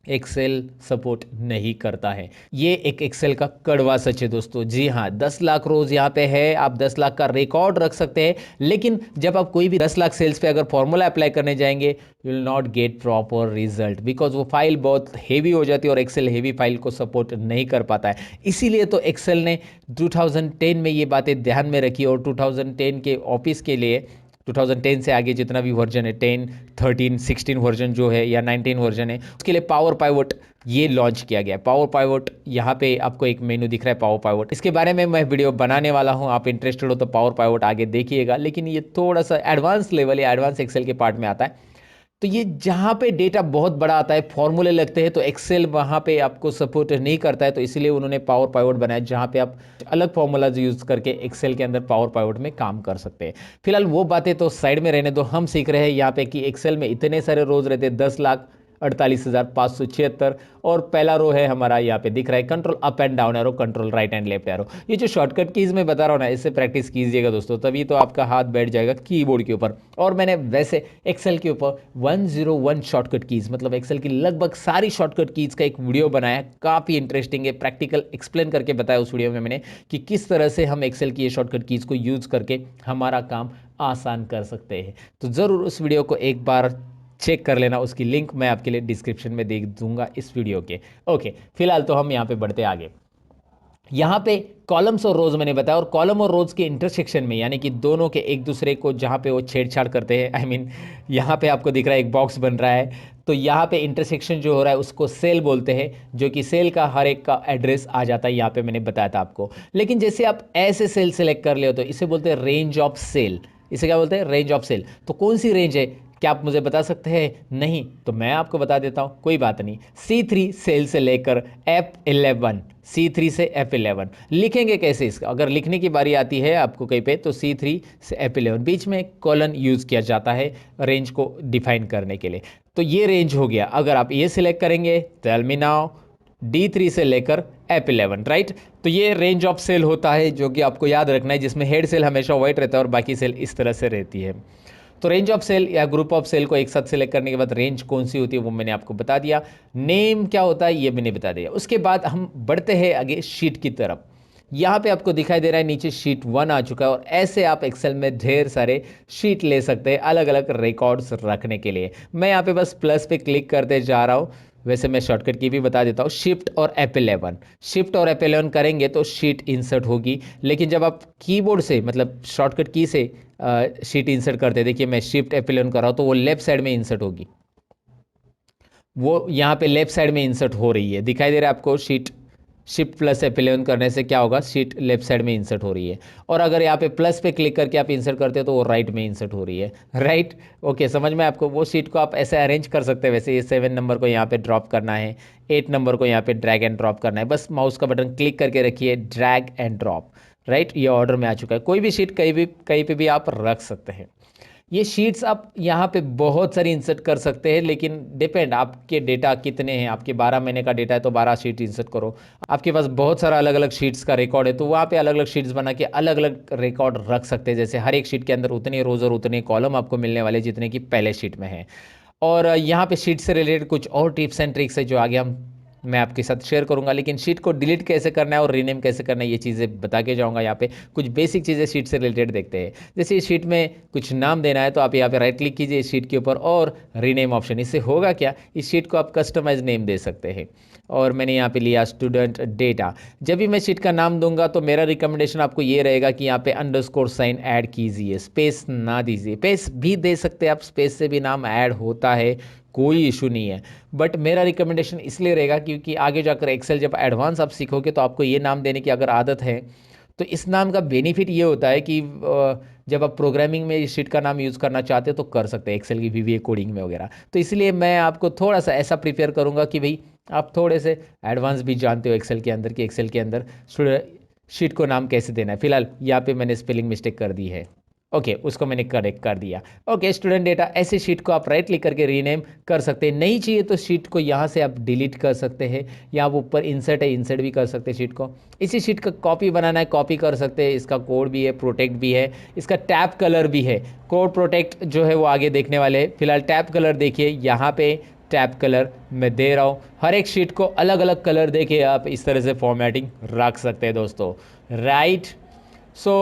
एक्सेल सपोर्ट नहीं करता है। ये एक एक्सेल का कड़वा सच है दोस्तों। जी हाँ, 10 लाख रोज यहाँ पे है, आप 10 लाख का रिकॉर्ड रख सकते हैं, लेकिन जब आप कोई भी 10 लाख सेल्स पे अगर फॉर्मूला अप्लाई करने जाएंगे you will not get proper result, because वो फाइल बहुत हेवी हो जाती है और एक्सेल हेवी फाइल को सपोर्ट नहीं कर पाता है। इसीलिए तो एक्सेल ने 2010 में ये बातें ध्यान में रखी और 2010 के ऑफिस के लिए 2010 से आगे जितना भी वर्जन है, 10, 13, 16 वर्जन जो है या 19 वर्जन है, उसके लिए पावर पाइवट ये लॉन्च किया गया है। पावर पाइवट यहाँ पे आपको एक मेनू दिख रहा है, पावर पाइवट, इसके बारे में मैं वीडियो बनाने वाला हूँ, आप इंटरेस्टेड हो तो पावर पाइवट आगे देखिएगा। लेकिन ये थोड़ा सा एडवांस लेवल या एडवांस एक्सेल के पार्ट में आता है। तो ये जहाँ पे डेटा बहुत बड़ा आता है, फॉर्मूले लगते हैं, तो एक्सेल वहाँ पे आपको सपोर्ट नहीं करता है, तो इसीलिए उन्होंने पावर पाइवट बनाया जहाँ पे आप अलग फॉर्मूलाज यूज करके एक्सेल के अंदर पावर पाइवट में काम कर सकते हैं। फिलहाल वो बातें तो साइड में रहने दो, हम सीख रहे हैं यहाँ पे कि एक्सेल में इतने सारे रोज रहते हैं, 10,48,576, और पहला रो है हमारा यहाँ पे दिख रहा है control up and down arrow, control right and left arrow. ये जो शॉर्टकट कीज मैं बता रहा हूँ ना, इससे प्रैक्टिस कीजिएगा दोस्तों, तभी तो आपका हाथ बैठ जाएगा कीबोर्ड के ऊपर। और मैंने वैसे एक्सेल के ऊपर 101 शॉर्टकट कीज, मतलब एक्सेल की लगभग सारी शॉर्टकट कीज का एक वीडियो बनाया, काफ़ी इंटरेस्टिंग है, प्रैक्टिकल एक्सप्लेन करके बताया उस वीडियो में मैंने कि किस तरह से हम एक्सेल की ये शॉर्टकट कीज को यूज करके हमारा काम आसान कर सकते हैं। तो ज़रूर उस वीडियो को एक बार चेक कर लेना, उसकी लिंक मैं आपके लिए डिस्क्रिप्शन में दे दूंगा इस वीडियो के। ओके, फिलहाल तो हम यहाँ पे बढ़ते आगे। यहाँ पे कॉलम्स और रोज मैंने बताया, और कॉलम और रोज के इंटरसेक्शन में, यानी कि दोनों के एक दूसरे को जहाँ पे वो छेड़छाड़ करते हैं, आई मीन यहाँ पे आपको दिख रहा है एक बॉक्स बन रहा है, तो यहाँ पे इंटरसेक्शन जो हो रहा है उसको सेल बोलते हैं, जो कि सेल का हर एक का एड्रेस आ जाता है, यहाँ पे मैंने बताया था आपको। लेकिन जैसे आप ऐसे सेल सेलेक्ट कर ले हो तो इसे बोलते हैं रेंज ऑफ सेल। इसे क्या बोलते हैं? Range of cell. तो कौन सी रेंज है, क्या आप मुझे बता सकते हैं? नहीं, तो मैं आपको बता देता हूं, कोई बात नहीं। C3 सेल से लेकर F11, C3 से F11 लिखेंगे कैसे इसका? अगर लिखने की बारी आती है आपको कहीं पे, तो C3 से F11 बीच में कॉलन यूज किया जाता है रेंज को डिफाइन करने के लिए। तो ये रेंज हो गया। अगर आप ये सिलेक्ट करेंगे, टेल मी नाउ, D3 से लेकर F11, राइट? तो ये रेंज ऑफ सेल होता है, जो कि आपको याद रखना है, जिसमें हेड सेल हमेशा वाइट रहता है और बाकी सेल इस तरह से रहती है। तो रेंज ऑफ सेल या ग्रुप ऑफ सेल को एक साथ सेलेक्ट करने के बाद रेंज कौन सी होती है वो मैंने आपको बता दिया। नेम क्या होता है ये मैंने बता दिया। उसके बाद हम बढ़ते हैं आगे शीट की तरफ। यहाँ पे आपको दिखाई दे रहा है नीचे शीट 1 आ चुका है, और ऐसे आप एक्सेल में ढेर सारे शीट ले सकते हैं अलग अलग रिकॉर्ड्स रखने के लिए। मैं यहाँ पे बस प्लस पे क्लिक करते जा रहा हूँ। वैसे मैं शॉर्टकट की भी बता देता हूँ, शिफ्ट और F11, शिफ्ट और F11 करेंगे तो शीट इंसर्ट होगी। लेकिन जब आप कीबोर्ड से, मतलब शॉर्टकट की से शीट इंसर्ट करते, देखिए मैं शिफ्ट F11 कर रहा हूँ तो वो लेफ्ट साइड में इंसर्ट होगी, वो यहाँ पे लेफ्ट साइड में इंसर्ट हो रही है, दिखाई दे रहा है आपको? शीट शिफ्ट प्लस F11 करने से क्या होगा? शीट लेफ्ट साइड में इंसर्ट हो रही है। और अगर यहाँ पे प्लस पे क्लिक करके आप इंसर्ट करते हो तो वो राइट में इंसर्ट हो रही है, राइट? ओके, समझ में आपको? वो शीट को आप ऐसे अरेंज कर सकते हैं। वैसे ये 7 नंबर को यहाँ पे ड्रॉप करना है, 8 नंबर को यहाँ पे ड्रैग एंड ड्रॉप करना है, बस माउस का बटन क्लिक करके रखिए, ड्रैग एंड ड्रॉप, राइट? ये ऑर्डर में आ चुका है। कोई भी शीट कहीं पे भी आप रख सकते हैं। ये शीट्स आप यहाँ पे बहुत सारी इंसर्ट कर सकते हैं, लेकिन डिपेंड आपके डेटा कितने हैं। आपके 12 महीने का डेटा है तो 12 शीट इंसर्ट करो। आपके पास बहुत सारा अलग अलग शीट्स का रिकॉर्ड है तो वहाँ पे अलग अलग शीट्स बना के अलग अलग रिकॉर्ड रख सकते हैं। जैसे हर एक शीट के अंदर उतने रोज और उतने कॉलम आपको मिलने वाले जितने की पहले शीट में है। और यहाँ पे शीट से रिलेटेड कुछ और टिप्स एंड ट्रिक्स है जो आगे हम मैं आपके साथ शेयर करूंगा, लेकिन शीट को डिलीट कैसे करना है और रीनेम कैसे करना है ये चीज़ें बता के जाऊंगा। यहाँ पे कुछ बेसिक चीज़ें शीट से रिलेटेड देखते हैं। जैसे इस शीट में कुछ नाम देना है तो आप यहाँ पे राइट क्लिक कीजिए इस शीट के ऊपर और रीनेम ऑप्शन। इससे होगा क्या, इस शीट को आप कस्टमाइज नेम दे सकते हैं। और मैंने यहाँ पे लिया स्टूडेंट डेटा। जब भी मैं शीट का नाम दूंगा तो मेरा रिकमेंडेशन आपको ये रहेगा कि यहाँ पे अंडरस्कोर साइन ऐड कीजिए, स्पेस ना दीजिए। स्पेस भी दे सकते हैं आप, स्पेस से भी नाम ऐड होता है, कोई इशू नहीं है। बट मेरा रिकमेंडेशन इसलिए रहेगा क्योंकि आगे जाकर एक्सेल जब एडवांस आप सीखोगे तो आपको ये नाम देने की अगर आदत है तो इस नाम का बेनिफिट ये होता है कि जब आप प्रोग्रामिंग में इस शीट का नाम यूज़ करना चाहते हो तो कर सकते हैं, एक्सेल की VBA कोडिंग में वगैरह। तो इसलिए मैं आपको थोड़ा सा ऐसा प्रिपेयर करूंगा कि भाई आप थोड़े से एडवांस भी जानते हो एक्सेल के अंदर कि एक्सेल के अंदर शीट को नाम कैसे देना है। फिलहाल यहाँ पे मैंने स्पेलिंग मिस्टेक कर दी है, ओके उसको मैंने करेक्ट कर दिया। ओके स्टूडेंट डेटा, ऐसे शीट को आप राइट क्लिक करके रीनेम कर सकते हैं। नहीं चाहिए तो शीट को यहाँ से आप डिलीट कर सकते हैं, या आप ऊपर इंसर्ट है इंसर्ट भी कर सकते हैं शीट को। इसी शीट का कॉपी बनाना है कॉपी कर सकते हैं, इसका कोड भी है, प्रोटेक्ट भी है, इसका टैब कलर भी है। कोड प्रोटेक्ट जो है वो आगे देखने वाले हैं। फिलहाल टैब कलर देखिए, यहाँ पे टैब कलर मैं दे रहा हूँ। हर एक शीट को अलग अलग कलर देके आप इस तरह से फॉर्मेटिंग रख सकते हैं दोस्तों, राइट। सो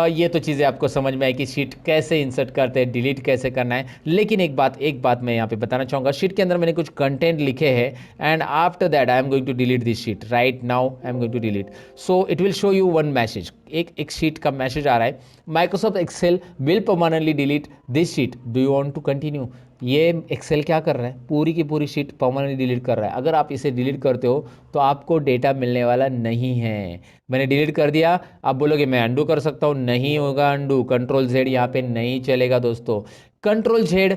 ये तो चीज़ें आपको समझ में आई कि शीट कैसे इंसर्ट करते हैं, डिलीट कैसे करना है। लेकिन एक बात मैं यहाँ पे बताना चाहूँगा, शीट के अंदर मैंने कुछ कंटेंट लिखे हैं and after that I am going to delete this sheet. Right now I am going to delete, so it will show you one message. एक शीट का मैसेज आ रहा है, Microsoft Excel will permanently delete this sheet, do you want to continue. ये Excel क्या कर रहा है, पूरी की पूरी शीट परमानेंटली डिलीट कर रहा है। अगर आप इसे डिलीट करते हो तो आपको डेटा मिलने वाला नहीं है। मैंने डिलीट कर दिया, आप बोलोगे मैं अंडू कर सकता हूँ, नहीं होगा अंडू। कंट्रोल Z यहाँ पे नहीं चलेगा दोस्तों, कंट्रोल Z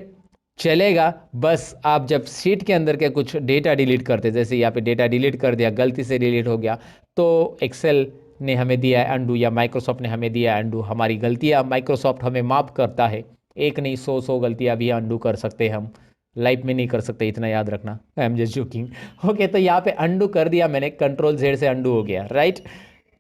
चलेगा बस आप जब शीट के अंदर के कुछ डेटा डिलीट करते, जैसे यहाँ पे डेटा डिलीट कर दिया, गलती से डिलीट हो गया, तो एक्सेल ने हमें दिया है अंडू या माइक्रोसॉफ्ट ने हमें दिया है अंडू। हमारी गलतियाँ माइक्रोसॉफ्ट हमें माफ़ करता है, एक नहीं 100 गलतियाँ भी अंडू कर सकते हैं हम, लाइफ में नहीं कर सकते, इतना याद रखना। I am just joking. Okay तो यहाँ पे अंडू कर दिया मैंने, कंट्रोल Z से अंडू हो गया, राइट।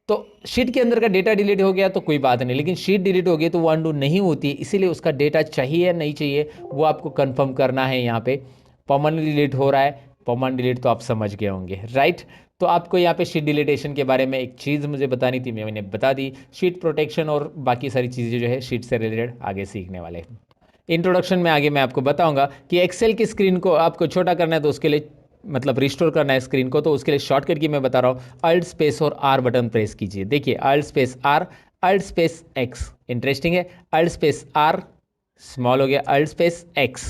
तो शीट के अंदर का डेटा डिलीट हो गया तो कोई बात नहीं, लेकिन शीट डिलीट हो गई तो वो अंडू नहीं होती, इसीलिए उसका डेटा चाहिए या नहीं चाहिए वो आपको कंफर्म करना है। यहाँ पे परमानेंट डिलीट हो रहा है, परमानेंट डिलीट तो आप समझ गए होंगे, राइट। तो आपको यहाँ पे शीट डिलीटेशन के बारे में एक चीज़ मुझे बतानी थी, मैंने बता दी। शीट प्रोटेक्शन और बाकी सारी चीज़ें जो है शीट से रिलेटेड आगे सीखने वाले हैं। इंट्रोडक्शन में आगे मैं आपको बताऊंगा कि एक्सेल की स्क्रीन को आपको छोटा करना है तो उसके लिए मतलब रिस्टोर करना है स्क्रीन को, तो उसके लिए शॉर्टकट की मैं बता रहा हूँ, अल्ट स्पेस और R बटन प्रेस कीजिए। देखिए alt space R, alt space X, interesting है, अल्ट स्पेस R स्मॉल हो गया, अल्ट स्पेस X।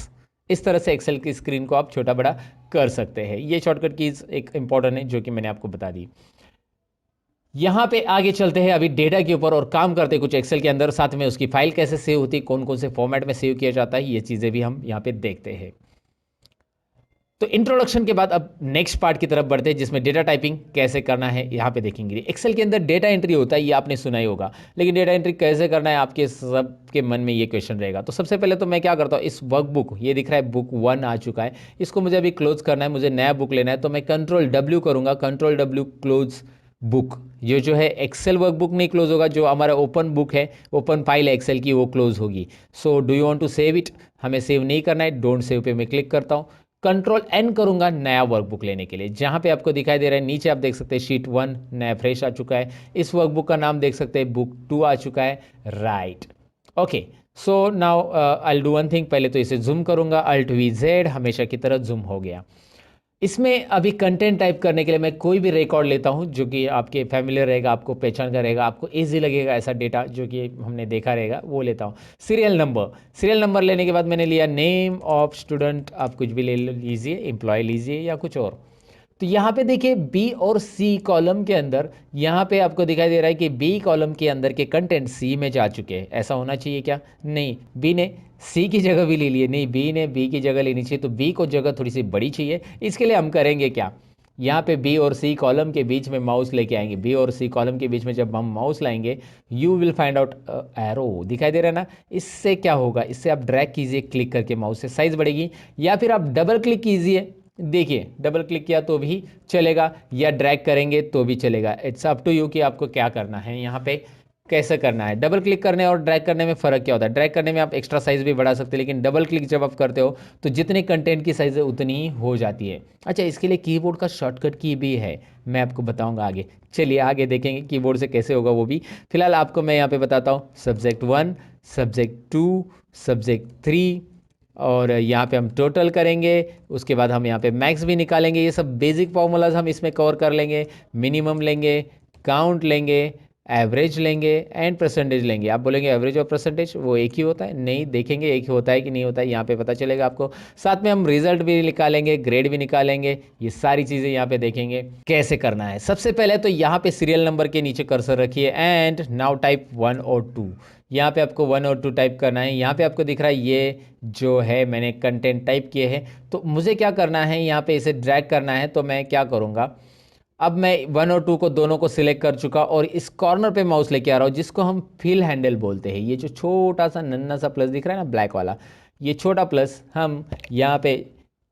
इस तरह से एक्सेल की स्क्रीन को आप छोटा बड़ा कर सकते हैं। ये शॉर्टकट कीज एक इंपॉर्टेंट है जो कि मैंने आपको बता दी। यहाँ पे आगे चलते हैं अभी डेटा के ऊपर और काम करते हैं कुछ एक्सेल के अंदर, साथ में उसकी फाइल कैसे सेव होती है, कौन कौन से फॉर्मेट में सेव किया जाता है, ये चीज़ें भी हम यहाँ पे देखते हैं। तो इंट्रोडक्शन के बाद अब नेक्स्ट पार्ट की तरफ बढ़ते हैं जिसमें डेटा टाइपिंग कैसे करना है यहाँ पे देखेंगे। एक्सेल के अंदर डेटा एंट्री होता है, ये आपने सुना ही होगा, लेकिन डेटा एंट्री कैसे करना है आपके सबके मन में ये क्वेश्चन रहेगा। तो सबसे पहले तो मैं क्या करता हूँ, इस वर्कबुक, ये दिख रहा है बुक 1 आ चुका है, इसको मुझे अभी क्लोज करना है, मुझे नया बुक लेना है, तो मैं कंट्रोल W करूँगा, कंट्रोल W क्लोज बुक। ये जो है एक्सेल वर्कबुक नहीं क्लोज होगा, जो हमारा ओपन बुक है, ओपन फाइल है एक्सेल की, वो क्लोज होगी। So do you want to save it, हमें सेव नहीं करना है, डोंट सेव पे मैं क्लिक करता हूँ। कंट्रोल N करूंगा नया वर्कबुक लेने के लिए, जहां पे आपको दिखाई दे रहा है नीचे आप देख सकते हैं शीट 1 नया फ्रेश आ चुका है, इस वर्कबुक का नाम देख सकते हैं बुक 2 आ चुका है, right. Okay so now I will do one thing, पहले तो इसे जूम करूंगा, अल्ट V Z, हमेशा की तरह जूम हो गया। इसमें अभी कंटेंट टाइप करने के लिए मैं कोई भी रिकॉर्ड लेता हूं जो कि आपके फैमिलियर रहेगा, आपको पहचान का रहेगा, आपको इजी लगेगा, ऐसा डेटा जो कि हमने देखा रहेगा वो लेता हूं। सीरियल नंबर लेने के बाद मैंने लिया नेम ऑफ स्टूडेंट, आप कुछ भी ले लीजिए, एम्प्लॉय लीजिए या कुछ और। तो यहाँ पे देखिए बी और सी कॉलम के अंदर, यहाँ पे आपको दिखाई दे रहा है कि बी कॉलम के अंदर के कंटेंट सी में जा चुके हैं। ऐसा होना चाहिए क्या? नहीं, बी ने सी की जगह भी ले लिए, नहीं बी ने बी की जगह लेनी चाहिए, तो बी को जगह थोड़ी सी बड़ी चाहिए। इसके लिए हम करेंगे क्या, यहाँ पे बी और सी कॉलम के बीच में माउस लेके आएंगे, बी और सी कॉलम के बीच में जब हम माउस लाएंगे you will find out arrow, दिखाई दे रहा है ना। इससे क्या होगा, इससे आप ड्रैग कीजिए क्लिक करके, माउस से साइज बढ़ेगी, या फिर आप डबल क्लिक कीजिए, देखिए डबल क्लिक किया तो भी चलेगा, या ड्रैग करेंगे तो भी चलेगा, इट्स अप टू यू कि आपको क्या करना है। यहाँ पे कैसे करना है। डबल क्लिक करने और ड्रैग करने में फ़र्क क्या होता है? ड्रैग करने में आप एक्स्ट्रा साइज़ भी बढ़ा सकते हैं, लेकिन डबल क्लिक जब आप करते हो तो जितने कंटेंट की साइज़ है उतनी ही हो जाती है। अच्छा, इसके लिए कीबोर्ड का शॉर्टकट की भी है, मैं आपको बताऊंगा आगे। चलिए आगे देखेंगे कीबोर्ड से कैसे होगा वो भी। फिलहाल आपको मैं यहाँ पे बताता हूँ सब्जेक्ट 1, सब्जेक्ट 2, सब्जेक्ट 3, और यहाँ पे हम टोटल करेंगे। उसके बाद हम यहाँ पे मैक्स भी निकालेंगे। ये सब बेसिक फार्मूलाज हम इसमें कवर कर लेंगे। मिनिमम लेंगे, काउंट लेंगे, एवरेज लेंगे एंड परसेंटेज लेंगे। आप बोलेंगे एवरेज और परसेंटेज वो एक ही होता है? नहीं, देखेंगे एक ही होता है कि नहीं होता है, यहाँ पे पता चलेगा आपको। साथ में हम रिजल्ट भी निकालेंगे, ग्रेड भी निकालेंगे। ये सारी चीज़ें यहाँ पे देखेंगे कैसे करना है। सबसे पहले तो यहाँ पे सीरियल नंबर के नीचे कर्सर रखिए एंड नाउ टाइप 1 और 2। यहाँ पे आपको 1 और 2 टाइप करना है। यहाँ पे आपको दिख रहा है ये जो है मैंने कंटेंट टाइप किए हैं। तो मुझे क्या करना है, यहाँ पे इसे ड्रैग करना है। तो मैं क्या करूँगा, अब मैं 1 और 2 को दोनों को सिलेक्ट कर चुका और इस कॉर्नर पे माउस लेके आ रहा हूँ, जिसको हम फिल हैंडल बोलते हैं। ये जो छोटा सा नन्ना सा प्लस दिख रहा है ना, ब्लैक वाला, ये छोटा प्लस हम यहाँ पे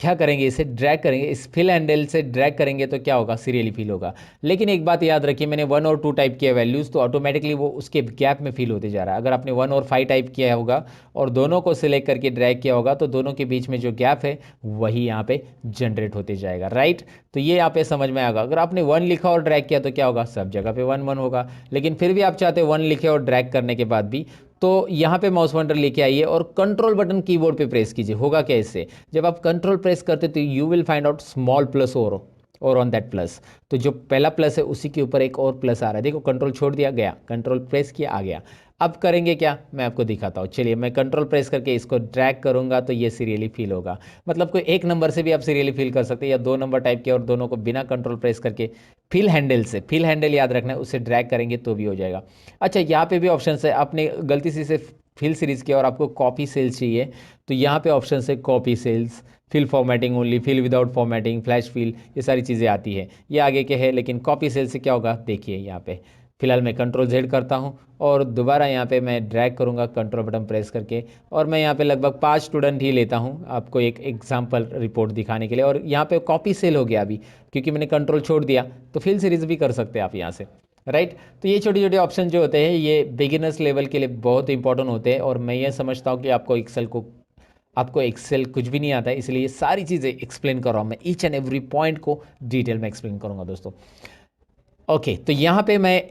क्या करेंगे, इसे ड्रैग करेंगे। इस फिल हैंडल से ड्रैग करेंगे तो क्या होगा, सीरियली फिल होगा। लेकिन एक बात याद रखिए, मैंने 1 और 2 टाइप किया वैल्यूज़, तो ऑटोमेटिकली वो उसके गैप में फिल होते जा रहा है। अगर आपने 1 और 5 टाइप किया होगा और दोनों को सिलेक्ट करके ड्रैग किया होगा तो दोनों के बीच में जो गैप है वही यहाँ पे जनरेट होते जाएगा, राइट। तो ये यहाँ पे समझ में आएगा। अगर आपने 1 लिखा और ड्रैग किया तो क्या होगा, सब जगह पे 1 1 होगा। लेकिन फिर भी आप चाहते 1 लिखे और ड्रैग करने के बाद भी, तो यहाँ पे माउस पॉइंटर लेके आइए और कंट्रोल बटन कीबोर्ड पे प्रेस कीजिए। होगा क्या इससे, जब आप कंट्रोल प्रेस करते तो you will find out small plus और ऑन दैट प्लस। तो जो पहला प्लस है उसी के ऊपर एक और प्लस आ रहा है। देखो कंट्रोल छोड़ दिया, गया, कंट्रोल प्रेस किया, आ गया। अब करेंगे क्या, मैं आपको दिखाता हूँ। चलिए मैं कंट्रोल प्रेस करके इसको ड्रैग करूँगा तो ये सीरियली फिल होगा। मतलब कोई एक नंबर से भी आप सीरियली फिल कर सकते हैं, या 2 नंबर टाइप किया और दोनों को बिना कंट्रोल प्रेस करके फिल हैंडल से, फिल हैंडल याद रखना है, उससे ड्रैग करेंगे तो भी हो जाएगा। अच्छा, यहाँ पे भी ऑप्शन है। आपने गलती से इसे फिल सीरीज किया और आपको कॉपी सेल्स चाहिए, तो यहाँ पे ऑप्शन है copy cells, fill formatting only, fill without formatting, flash fill, ये सारी चीज़ें आती है। ये आगे के है, लेकिन कॉपी सेल से क्या होगा देखिए यहाँ पे। फिलहाल मैं कंट्रोल जेड करता हूँ और दोबारा यहाँ पे मैं ड्रैग करूँगा कंट्रोल बटन प्रेस करके, और मैं यहाँ पे लगभग 5 स्टूडेंट ही लेता हूँ आपको एक एग्जाम्पल रिपोर्ट दिखाने के लिए। और यहाँ पे कॉपी सेल हो गया अभी, क्योंकि मैंने कंट्रोल छोड़ दिया। तो फिल सीरीज भी कर सकते हैं आप यहाँ से, राइट। तो ये छोटे छोटे ऑप्शन जो होते हैं ये बिगिनर्स लेवल के लिए बहुत इंपॉर्टेंट होते हैं। और मैं ये समझता हूँ कि आपको एक्सेल कुछ भी नहीं आता है, इसलिए ये सारी चीज़ें एक्सप्लेन कर रहा हूँ मैं। ईच एंड एवरी पॉइंट को डिटेल में एक्सप्लेन करूँगा दोस्तों। ओके, तो यहाँ पे मैं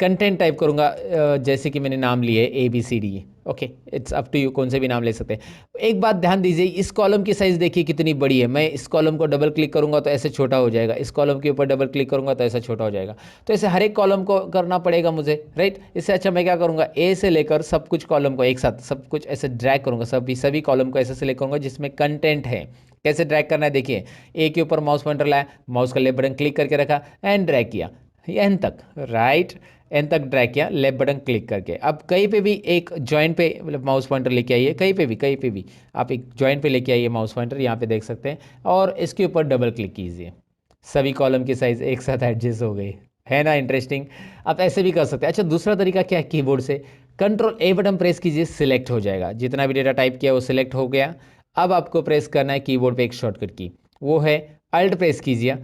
कंटेंट टाइप करूँगा, जैसे कि मैंने नाम लिए ABCD। Okay, it's up to you, कौन से भी नाम ले सकते हैं। एक बात ध्यान दीजिए, इस कॉलम की साइज़ देखिए कितनी बड़ी है। मैं इस कॉलम को डबल क्लिक करूँगा तो ऐसे छोटा हो जाएगा, इस कॉलम के ऊपर डबल क्लिक करूँगा तो ऐसा छोटा हो जाएगा। तो ऐसे हर एक कॉलम को करना पड़ेगा मुझे, राइट। इससे अच्छा मैं क्या करूँगा, ए से लेकर सब कुछ कॉलम को एक साथ सब कुछ ऐसे ड्रैग करूँगा, सभी कॉलम को ऐसे सेलेक्ट करूँगा जिसमें कंटेंट है। कैसे ड्रैग करना है देखिए, ए के ऊपर माउस पॉइंटर लाया, माउस का लेफ्ट बटन क्लिक करके रखा एंड ड्रैग किया एन तक, राइट, एन तक ड्रैग किया लेफ्ट बटन क्लिक करके। अब कहीं पे भी एक जॉइंट पे मतलब माउस पॉइंटर लेके आइए, कहीं पे भी आप एक जॉइंट पे लेके आइए माउस पॉइंटर, यहाँ पे देख सकते हैं, और इसके ऊपर डबल क्लिक कीजिए। सभी कॉलम की साइज़ एक साथ एडजस्ट हो गई, है ना इंटरेस्टिंग। आप ऐसे भी कर सकते हैं। अच्छा, दूसरा तरीका क्या है, कीबोर्ड से कंट्रोल A बटन प्रेस कीजिए, सिलेक्ट हो जाएगा। जितना भी डेटा टाइप किया वो सिलेक्ट हो गया। अब आपको प्रेस करना है कीबोर्ड पे एक शॉर्टकट की, वो है अल्ट प्रेस कीजिए,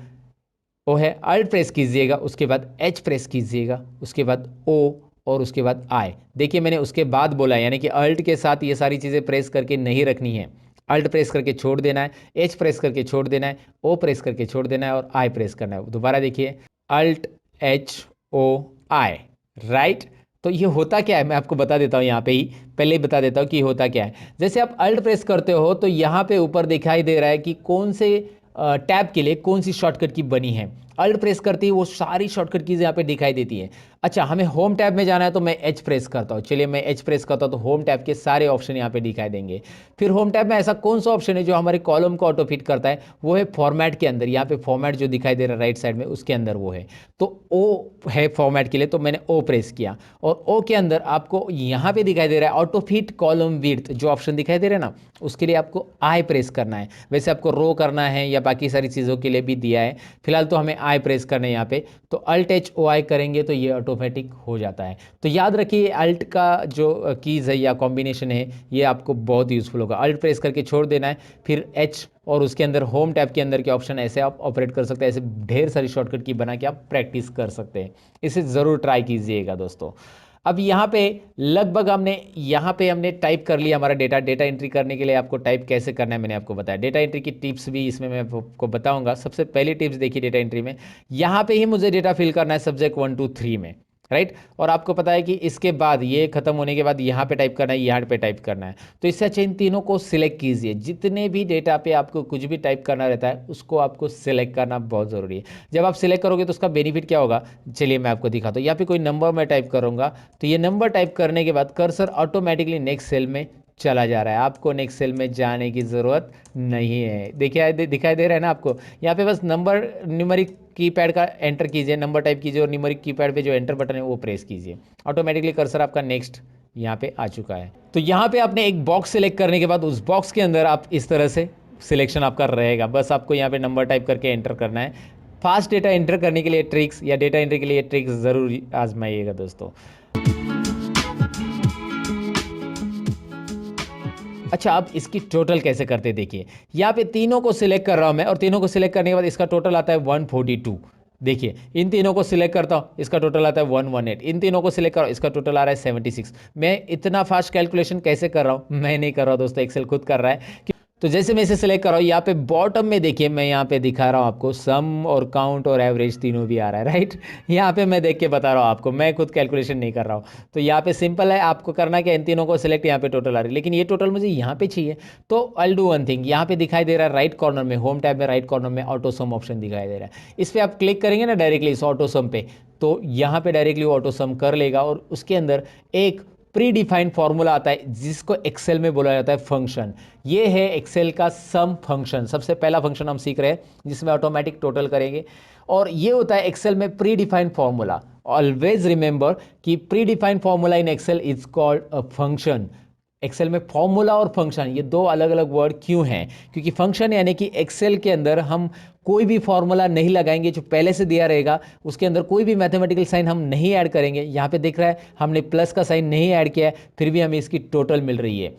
वो है अल्ट प्रेस कीजिएगा, उसके बाद H प्रेस कीजिएगा, उसके बाद O, और उसके बाद I। देखिए मैंने उसके बाद बोला, यानी कि अल्ट के साथ ये सारी चीज़ें प्रेस करके नहीं रखनी है। अल्ट प्रेस करके छोड़ देना है, H प्रेस करके छोड़ देना है, O प्रेस करके छोड़ देना है और I प्रेस करना है। दोबारा देखिए, अल्ट HOI, राइट। तो ये होता क्या है मैं आपको बता देता हूँ, यहाँ पे ही पहले ही बता देता हूँ कि ये होता क्या है। जैसे आप अल्ट प्रेस करते हो तो यहाँ पे ऊपर दिखाई दे रहा है कि कौन से टैब के लिए कौन सी शॉर्टकट की बनी है। अल्ट प्रेस करते ही वो सारी शॉर्टकट कीज़ यहाँ पे दिखाई देती है। अच्छा, हमें होम टैब में जाना है तो मैं H प्रेस करता हूँ। चलिए मैं H प्रेस करता हूँ तो होम टैब के सारे ऑप्शन यहाँ पे दिखाई देंगे। फिर होम टैब में ऐसा कौन सा ऑप्शन है जो हमारे कॉलम को ऑटो फिट करता है, वो है फॉर्मेट के अंदर। यहाँ पे फॉर्मेट जो दिखाई दे रहा है राइट साइड में, उसके अंदर वो है। तो O है फॉर्मेट के लिए, तो मैंने O प्रेस किया, और O के अंदर आपको यहाँ पे दिखाई दे रहा है ऑटो फिट कॉलम विड्थ, जो ऑप्शन दिखाई दे रहा है ना, उसके लिए आपको I प्रेस करना है। वैसे आपको रो करना है या बाकी सारी चीज़ों के लिए भी दिया है, फिलहाल तो हमें I प्रेस करना है यहाँ पे। तो अल्ट HOI करेंगे तो ये ऑटोमेटिक हो जाता है। तो याद रखिए अल्ट का जो कीज़ है या कॉम्बिनेशन है ये आपको बहुत यूज़फुल होगा। अल्ट प्रेस करके छोड़ देना है, फिर H, और उसके अंदर होम टैब के अंदर के ऑप्शन, ऐसे आप ऑपरेट कर सकते हैं। ऐसे ढेर सारी शॉर्टकट की बना के आप प्रैक्टिस कर सकते हैं। इसे ज़रूर ट्राई कीजिएगा दोस्तों। अब यहाँ पे लगभग हमने टाइप कर लिया हमारा डेटा एंट्री करने के लिए आपको टाइप कैसे करना है मैंने आपको बताया। डेटा एंट्री की टिप्स भी इसमें मैं आपको बताऊंगा। सबसे पहली टिप्स देखिए डेटा एंट्री में, यहाँ पे ही मुझे डेटा फिल करना है सब्जेक्ट 1 2 3 में, राइट। और आपको पता है कि इसके बाद ये खत्म होने के बाद यहाँ पे टाइप करना है, यहाँ पे टाइप करना है। तो इससे अच्छा इन तीनों को सिलेक्ट कीजिए। जितने भी डेटा पे आपको कुछ भी टाइप करना रहता है उसको आपको सिलेक्ट करना बहुत ज़रूरी है। जब आप सिलेक्ट करोगे तो उसका बेनिफिट क्या होगा, चलिए मैं आपको दिखाता हूँ। यहाँ पे कोई नंबर मैं टाइप करूँगा तो ये नंबर टाइप करने के बाद कर्सर ऑटोमेटिकली नेक्स्ट सेल में चला जा रहा है। आपको नेक्स्ट सेल में जाने की ज़रूरत नहीं है। देखिए दिखाई दे रहा है ना आपको, यहाँ पे बस नंबर न्यूमेरिक कीपैड का एंटर कीजिए, नंबर टाइप कीजिए और न्यूमेरिक कीपैड पे जो एंटर बटन है वो प्रेस कीजिए। ऑटोमेटिकली कर्सर आपका नेक्स्ट यहाँ पे आ चुका है। तो यहाँ पे आपने एक बॉक्स सेलेक्ट करने के बाद उस बॉक्स के अंदर आप इस तरह से सिलेक्शन आपका रहेगा। बस आपको यहाँ पे नंबर टाइप करके एंटर करना है। फास्ट डेटा एंटर करने के लिए ट्रिक्स या डेटा एंट्री के लिए ट्रिक्स ज़रूर आजमाइएगा दोस्तों। अच्छा, अब इसकी टोटल कैसे करते देखिए। यहाँ पे तीनों को सिलेक्ट कर रहा हूँ मैं और तीनों को सिलेक्ट करने के बाद इसका टोटल आता है 142। देखिए इन तीनों को सिलेक्ट करता हूँ, इसका टोटल आता है 118। इन तीनों को सिलेक्ट करो, इसका टोटल आ रहा है 76। मैं इतना फास्ट कैलकुलेशन कैसे कर रहा हूँ, मैं नहीं कर रहा हूँ दोस्तों, एक्सेल खुद कर रहा है। तो जैसे मैं इसे सिलेक्ट कर रहा हूँ, यहाँ पे बॉटम में देखिए मैं यहाँ पे दिखा रहा हूँ आपको सम और काउंट और एवरेज तीनों भी आ रहा है, राइट। यहाँ पे मैं देख के बता रहा हूँ आपको, मैं खुद कैलकुलेशन नहीं कर रहा हूँ। तो यहाँ पे सिंपल है, आपको करना क्या, इन तीनों को सिलेक्ट, यहाँ पे टोटल आ रही है, लेकिन ये टोटल मुझे यहाँ पे चाहिए। तो आई डू वन थिंग, यहाँ पे दिखाई दे रहा है राइट कॉर्नर में, होम टैब में राइट कॉर्नर में ऑटो सम ऑप्शन दिखाई दे रहा है। इस पर आप क्लिक करेंगे ना डायरेक्टली इस ऑटो सम पे, तो यहाँ पे डायरेक्टली ऑटो सम कर लेगा और उसके अंदर एक प्री डिफाइंड फॉर्मूला आता है जिसको एक्सेल में बोला जाता है फंक्शन। ये है एक्सेल का सम फंक्शन। सबसे पहला फंक्शन हम सीख रहे हैं जिसमें ऑटोमेटिक टोटल करेंगे, और ये होता है एक्सेल में pre defined formula. Always remember कि pre defined formula in excel is called a function. Excel में फॉर्मूला और फंक्शन ये दो अलग अलग वर्ड क्यों हैं, क्योंकि फंक्शन यानी कि एक्सेल के अंदर हम कोई भी फॉर्मूला नहीं लगाएंगे, जो पहले से दिया रहेगा उसके अंदर कोई भी मैथमेटिकल साइन हम नहीं ऐड करेंगे। यहाँ पे दिख रहा है हमने प्लस का साइन नहीं ऐड किया है, फिर भी हमें इसकी टोटल मिल रही है।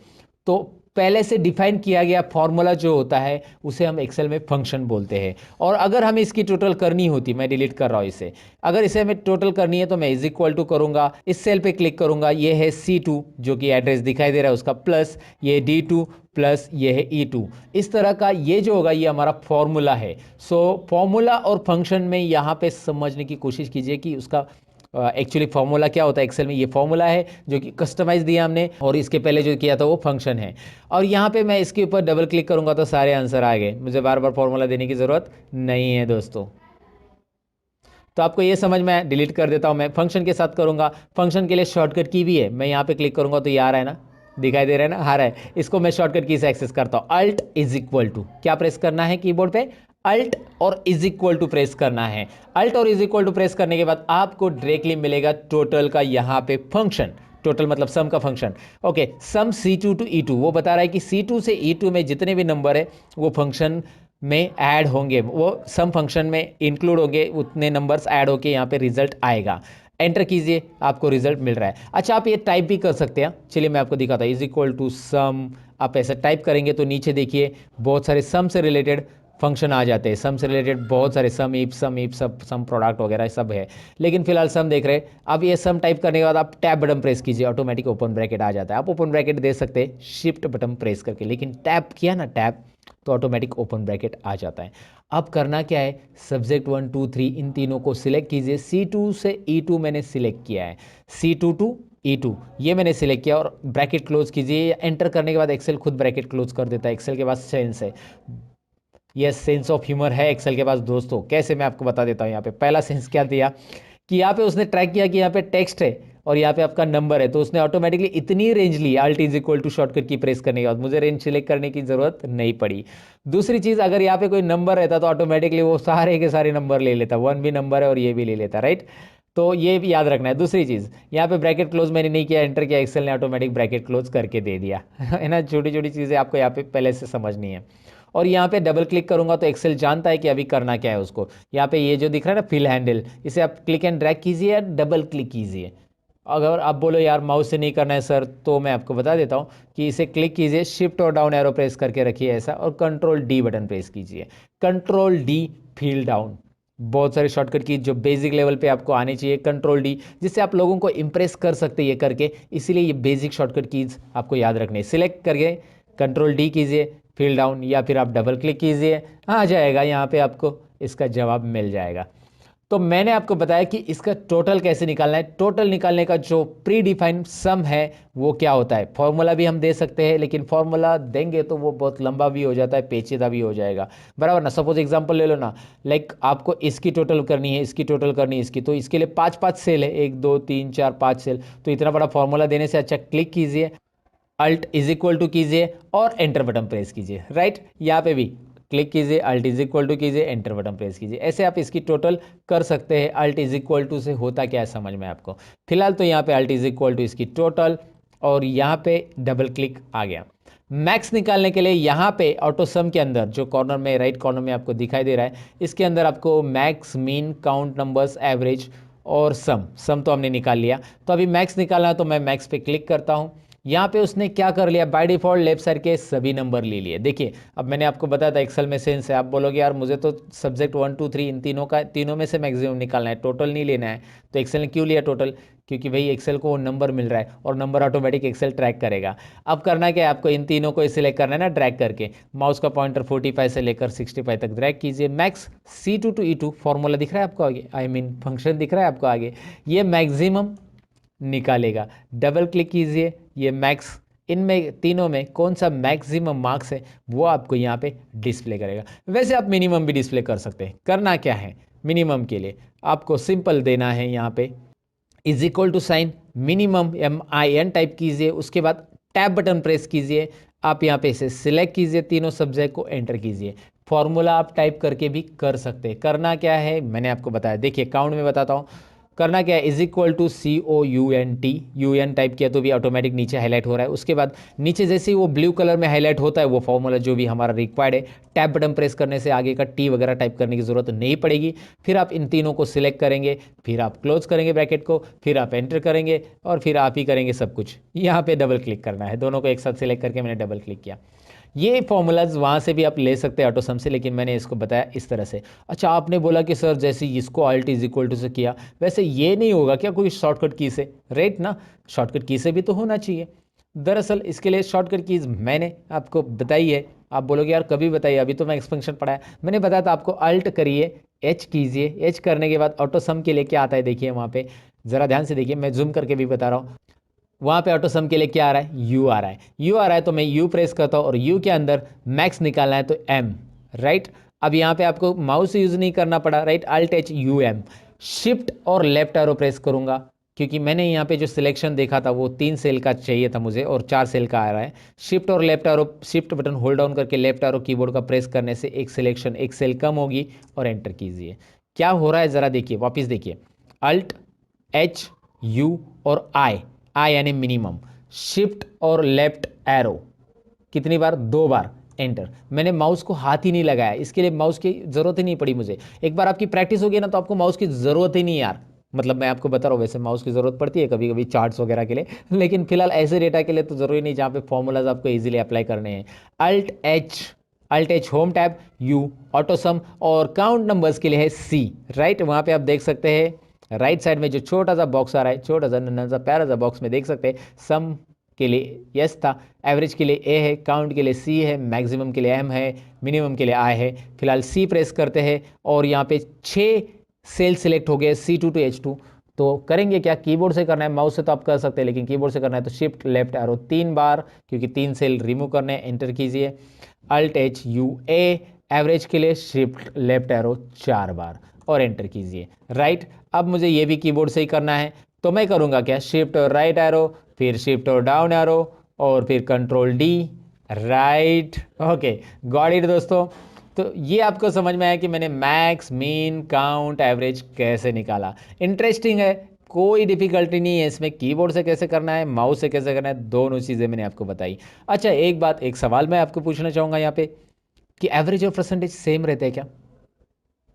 तो पहले से डिफाइन किया गया फॉर्मूला जो होता है उसे हम एक्सेल में फंक्शन बोलते हैं। और अगर हमें इसकी टोटल करनी होती, मैं डिलीट कर रहा हूँ इसे, अगर इसे हमें टोटल करनी है तो मैं इज इक्वल टू करूँगा, इस सेल पे क्लिक करूँगा, ये है C2 जो कि एड्रेस दिखाई दे रहा है उसका, प्लस ये D2 प्लस ये है E2। इस तरह का ये जो होगा ये हमारा फॉर्मूला है। सो फॉर्मूला और फंक्शन में यहाँ पे समझने की कोशिश कीजिए कि उसका एक्चुअली फॉर्मूला क्या होता है। एक्सेल में ये फॉर्मूला है जो कि कस्टमाइज दिया हमने, और इसके पहले जो किया था वो फंक्शन है। और यहाँ पे मैं इसके ऊपर डबल क्लिक करूँगा तो सारे आंसर आ गए, मुझे बार बार फॉर्मूला देने की ज़रूरत नहीं है दोस्तों। तो आपको ये समझ में, डिलीट कर देता हूँ मैं, फंक्शन के साथ करूँगा। फंक्शन के लिए शॉर्टकट की भी है, मैं यहाँ पे क्लिक करूँगा तो ये आ रहा है ना, दिखाई दे रहा है ना, आ रहा है। इसको मैं शॉर्टकट की से एक्सेस करता हूँ। अल्ट इज इक्वल टू क्या प्रेस करना है कीबोर्ड पे, अल्ट और इज इक्वल टू प्रेस करना है। अल्ट और इज इक्वल टू प्रेस करने के बाद आपको डायरेक्टली मिलेगा टोटल का यहाँ पे फंक्शन। टोटल मतलब सम का function. Okay, some C2 to E2, वो बता रहा है कि C2 से E2 में जितने भी नंबर है वो फंक्शन में ऐड होंगे, वो सम फंक्शन में इंक्लूड होंगे, उतने नंबर्स ऐड होके यहाँ पे रिजल्ट आएगा। एंटर कीजिए, आपको रिजल्ट मिल रहा है। अच्छा, आप ये टाइप भी कर सकते हैं, चलिए मैं आपको दिखाता हूँ। इज इक्वल टू सम, आप ऐसा टाइप करेंगे तो नीचे देखिए बहुत सारे सम से रिलेटेड फंक्शन आ जाते हैं। सम से रिलेटेड बहुत सारे सम इफ सब सम प्रोडक्ट वगैरह सब है, लेकिन फिलहाल सम देख रहे हैं। अब ये सम टाइप करने के बाद आप टैब बटन प्रेस कीजिए, ऑटोमेटिक ओपन ब्रैकेट आ जाता है। आप ओपन ब्रैकेट दे सकते हैं शिफ्ट बटन प्रेस करके, लेकिन टैप किया ना टैप तो ऑटोमेटिक ओपन ब्रैकेट आ जाता है। अब करना क्या है, सब्जेक्ट 1 2 3 इन तीनों को सिलेक्ट कीजिए। C2 से E2 मैंने सिलेक्ट किया है, C2 टू E2 ये मैंने सिलेक्ट किया, और ब्रैकेट क्लोज कीजिए। एंटर करने के बाद एक्सेल खुद ब्रैकेट क्लोज कर देता है। एक्सेल के पास सेंस है, यस सेंस ऑफ ह्यूमर है एक्सेल के पास दोस्तों। कैसे, मैं आपको बता देता हूँ। यहाँ पे पहला सेंस क्या दिया कि यहाँ पे उसने ट्रैक किया कि यहाँ पे टेक्स्ट है और यहाँ पे आपका नंबर है, तो उसने ऑटोमेटिकली इतनी रेंज ली। Alt is equal to shortcut की प्रेस करने के बाद मुझे रेंज सिलेक्ट करने की जरूरत नहीं पड़ी। दूसरी चीज़, अगर यहाँ पे कोई नंबर रहता तो ऑटोमेटिकली वो सारे के सारे नंबर ले लेता, 1 भी नंबर है और ये भी ले लेता, राइट। तो ये भी याद रखना है। दूसरी चीज़, यहाँ पे ब्रैकेट क्लोज मैंने नहीं किया, एंटर किया, एक्सेल ने ऑटोमेटिक ब्रैकेट क्लोज करके दे दिया है ना। छोटी छोटी चीज़ें आपको यहाँ पे पहले से समझनी है। और यहाँ पे डबल क्लिक करूंगा तो एक्सेल जानता है कि अभी करना क्या है उसको। यहाँ पे ये जो दिख रहा है ना फिल हैंडल, इसे आप क्लिक एंड ड्रैग कीजिए या डबल क्लिक कीजिए। अगर आप बोलो यार माउस से नहीं करना है सर, तो मैं आपको बता देता हूँ कि इसे क्लिक कीजिए, शिफ्ट और डाउन एरो प्रेस करके रखिए ऐसा, और कंट्रोल D बटन प्रेस कीजिए। कंट्रोल D फील डाउन, बहुत सारे शॉर्टकट की जो बेसिक लेवल पे आपको आनी चाहिए, कंट्रोल डी, जिससे आप लोगों को इंप्रेस कर सकते हैं ये करके, इसीलिए ये बेसिक शॉर्टकट कीज आपको याद रखने। सिलेक्ट करके कंट्रोल डी कीजिए, फिल डाउन, या फिर आप डबल क्लिक कीजिए, आ जाएगा यहाँ पे आपको इसका जवाब मिल जाएगा। तो मैंने आपको बताया कि इसका टोटल कैसे निकालना है। टोटल निकालने का जो प्री डिफाइंड सम है वो क्या होता है, फॉर्मूला भी हम दे सकते हैं, लेकिन फॉर्मूला देंगे तो वो बहुत लंबा भी हो जाता है, पेचीदा भी हो जाएगा, बराबर ना। सपोज एग्जांपल ले लो ना, लाइक आपको इसकी टोटल करनी है, इसकी टोटल करनी है, इसकी, तो इसके लिए 5 सेल है, 1 2 3 4 5 सेल, तो इतना बड़ा फॉर्मूला देने से अच्छा क्लिक कीजिए, अल्ट इज इक्वल टू कीजिए और एंटर बटन प्रेस कीजिए, राइट। यहाँ पे भी क्लिक कीजिए, अल्ट इज इक्वल टू कीजिए, एंटर बटन प्रेस कीजिए, ऐसे आप इसकी टोटल कर सकते हैं। अल्ट इज इक्वल टू से होता क्या है समझ में आपको। फिलहाल तो यहाँ पे अल्ट इज इक्वल टू इसकी टोटल, और यहाँ पे डबल क्लिक आ गया। मैक्स निकालने के लिए यहाँ पे ऑटो सम के अंदर जो कॉर्नर में, राइट कॉर्नर में आपको दिखाई दे रहा है, इसके अंदर आपको max, mean, count numbers, average और सम तो हमने निकाल लिया। तो अभी मैक्स निकालना है, तो मैं मैक्स पे क्लिक करता हूँ। यहाँ पे उसने क्या कर लिया, बाय डिफॉल्ट लेफ्ट साइड के सभी नंबर ले लिए। देखिए अब मैंने आपको बताया था एक्सेल में सेंस है, आप बोलोगे यार मुझे तो सब्जेक्ट 1 2 3 इन तीनों में से मैक्सिमम निकालना है, टोटल नहीं लेना है। तो एक्सेल ने क्यों लिया टोटल, क्योंकि भाई एक्सेल को नंबर मिल रहा है और नंबर ऑटोमेटिक एक्सेल ट्रैक करेगा। अब करना क्या है, आपको इन तीनों को सिलेक्ट करना है ना, ड्रैग करके माउस का पॉइंटर 45 से लेकर 65 तक ड्रैग कीजिए। Max C2 to E2 formula दिख रहा है आपको आगे, आई मीन फंक्शन दिख रहा है आपको आगे, ये मैक्सिमम निकालेगा। डबल क्लिक कीजिए, ये मैक्स, इनमें तीनों में कौन सा मैक्सिमम मार्क्स है वो आपको यहाँ पे डिस्प्ले करेगा। वैसे आप मिनिमम भी डिस्प्ले कर सकते हैं। करना क्या है, मिनिमम के लिए आपको सिंपल देना है, यहाँ पे is equal to sign minimum MIN type कीजिए, उसके बाद टैब बटन प्रेस कीजिए, आप यहाँ पे इसे सिलेक्ट कीजिए, तीनों सब्जेक्ट को एंटर कीजिए। फॉर्मूला आप टाइप करके भी कर सकते हैं। करना क्या है मैंने आपको बताया, देखिए काउंट में बताता हूँ। करना क्या है, is equal to COUNT, UN type किया तो भी ऑटोमेटिक नीचे हाईलाइट हो रहा है। उसके बाद नीचे जैसे ही वो ब्लू कलर में हाईलाइट होता है वो फॉर्मूला जो भी हमारा रिक्वायर्ड है, टैब बटन प्रेस करने से आगे का T वगैरह टाइप करने की जरूरत नहीं पड़ेगी। फिर आप इन तीनों को सिलेक्ट करेंगे, फिर आप क्लोज करेंगे ब्रैकेट को, फिर आप एंटर करेंगे और फिर आप ही करेंगे सब कुछ। यहाँ पे डबल क्लिक करना है, दोनों को एक साथ सिलेक्ट करके मैंने डबल क्लिक किया। ये फॉर्मूलाज वहाँ से भी आप ले सकते हैं ऑटो सम से, लेकिन मैंने इसको बताया इस तरह से। अच्छा आपने बोला कि सर जैसे इसको अल्ट इज इक्वल टू से किया, वैसे ये नहीं होगा क्या कोई शॉर्टकट की से, राइट ना, शॉर्टकट की से भी तो होना चाहिए। दरअसल इसके लिए शॉर्टकट कीज मैंने आपको बताई है। आप बोलोगे यार कभी बताइए, अभी तो मैं एक्सपेंशन पढ़ाया, मैंने बताया था आपको अल्ट करिए, H कीजिए, H करने के बाद ऑटो सम के लिए क्या आता है देखिए वहाँ पे, ज़रा ध्यान से देखिए, मैं जूम करके भी बता रहा हूँ। वहाँ पे ऑटो सम के लिए क्या आ रहा है, U आ रहा है, U आ रहा है तो मैं U प्रेस करता हूँ और U के अंदर मैक्स निकालना है तो M, राइट। अब यहाँ पे आपको माउस यूज़ नहीं करना पड़ा, right, alt H U M, shift और लेफ्ट एरो प्रेस करूँगा क्योंकि मैंने यहाँ पे जो सिलेक्शन देखा था वो 3 सेल का चाहिए था मुझे और 4 सेल का आ रहा है। शिफ्ट और left arrow, shift button hold down करके लेफ्ट एरो कीबोर्ड का प्रेस करने से एक सिलेक्शन, एक सेल कम होगी और एंटर कीजिए। क्या हो रहा है ज़रा देखिए, वापस देखिए, अल्ट H U और I यानी मिनिमम, शिफ्ट और लेफ्ट एरो कितनी बार, 2 बार, एंटर। मैंने माउस को हाथ ही नहीं लगाया, इसके लिए माउस की ज़रूरत ही नहीं पड़ी मुझे। एक बार आपकी प्रैक्टिस होगी ना तो आपको माउस की ज़रूरत ही नहीं यार, मतलब मैं आपको बता रहा हूँ, वैसे माउस की ज़रूरत पड़ती है कभी कभी चार्ट्स वगैरह के लिए, लेकिन फिलहाल ऐसे डेटा के लिए तो ज़रूरी नहीं जहाँ पे फॉर्मूलाज आपको ईजिली अप्लाई करने हैं। Alt H home tab, U auto sum और काउंट नंबर्स के लिए है C, राइट। वहाँ पे आप देख सकते हैं राइट साइड में जो छोटा सा बॉक्स आ रहा है, छोटा सा नन्हा सा प्यारा सा बॉक्स में देख सकते हैं, सम के लिए यस था, एवरेज के लिए A है, काउंट के लिए C है, मैक्सिमम के लिए M है, मिनिमम के लिए I है। फिलहाल C प्रेस करते हैं और यहाँ पे 6 सेल सिलेक्ट हो गए C2 to H2। तो करेंगे क्या, कीबोर्ड से करना है, माउस से तो आप कर सकते हैं लेकिन कीबोर्ड से करना है तो शिफ्ट लेफ्ट एरो 3 बार, क्योंकि 3 सेल रिमूव करने हैं, एंटर कीजिए। Alt H U A, average के लिए शिफ्ट लेफ्ट एरो 4 बार और एंटर कीजिए, राइट। अब मुझे ये भी कीबोर्ड से ही करना है तो मैं करूँगा क्या, शिफ्ट और राइट एरो, फिर शिफ्ट और डाउन एरो और फिर control D, right. Okay, got it दोस्तों। तो ये आपको समझ में आया कि मैंने मैक्स, मीन, काउंट, एवरेज कैसे निकाला। इंटरेस्टिंग है, कोई डिफिकल्टी नहीं है इसमें, कीबोर्ड से कैसे करना है, माउस से कैसे करना है, दोनों चीज़ें मैंने आपको बताई। अच्छा एक बात, एक सवाल मैं आपको पूछना चाहूँगा यहाँ पे कि एवरेज और परसेंटेज सेम रहते हैं क्या?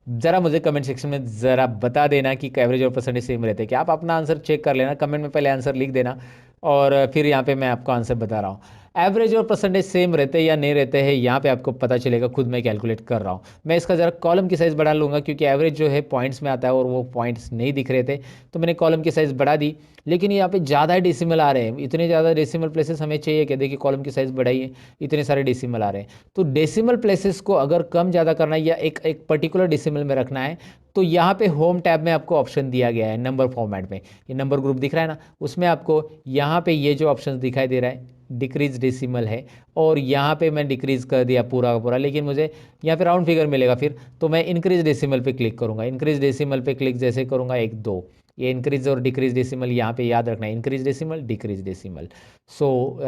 ज़रा मुझे कमेंट सेक्शन में ज़रा बता देना कि एवरेज और परसेंटेज सेम रहते हैं क्या। आप अपना आंसर चेक कर लेना, कमेंट में पहले आंसर लिख देना और फिर यहाँ पे मैं आपको आंसर बता रहा हूँ। एवरेज और परसेंटेज सेम रहते हैं या नहीं रहते हैं, यहाँ पे आपको पता चलेगा, खुद मैं कैलकुलेट कर रहा हूँ। मैं इसका ज़रा कॉलम की साइज़ बढ़ा लूँगा क्योंकि एवरेज जो है पॉइंट्स में आता है और वो पॉइंट्स नहीं दिख रहे थे, तो मैंने कॉलम की साइज़ बढ़ा दी। लेकिन यहाँ पे ज़्यादा डेसिमल आ रहे हैं, इतने ज़्यादा डेसिमल प्लेसेस हमें चाहिए क्या? देखिए कॉलम की साइज़ बढ़ाइए, इतने सारे डेसिमल आ रहे हैं। तो डेसिमल प्लेसेस को अगर कम ज़्यादा करना है या एक एक पर्टिकुलर डेसिमल में रखना है, तो यहाँ पे होम टैब में आपको ऑप्शन दिया गया है नंबर फॉर्मेट में, ये नंबर ग्रुप दिख रहा है ना, उसमें आपको यहाँ पे ये जो ऑप्शन दिखाई दे रहा है डिक्रीज डेसिमल है, और यहाँ पे मैं डिक्रीज कर दिया पूरा का पूरा, लेकिन मुझे यहाँ पे राउंड फिगर मिलेगा फिर, तो मैं इंक्रीज डेसिमल पे क्लिक करूँगा। इंक्रीज डेसिमल पे क्लिक जैसे करूँगा, 1 2, ये इंक्रीज और डिक्रीज डेसिमल यहाँ पे याद रखना है, इंक्रीज डेसिमल डिक्रीज डेसिमल। सो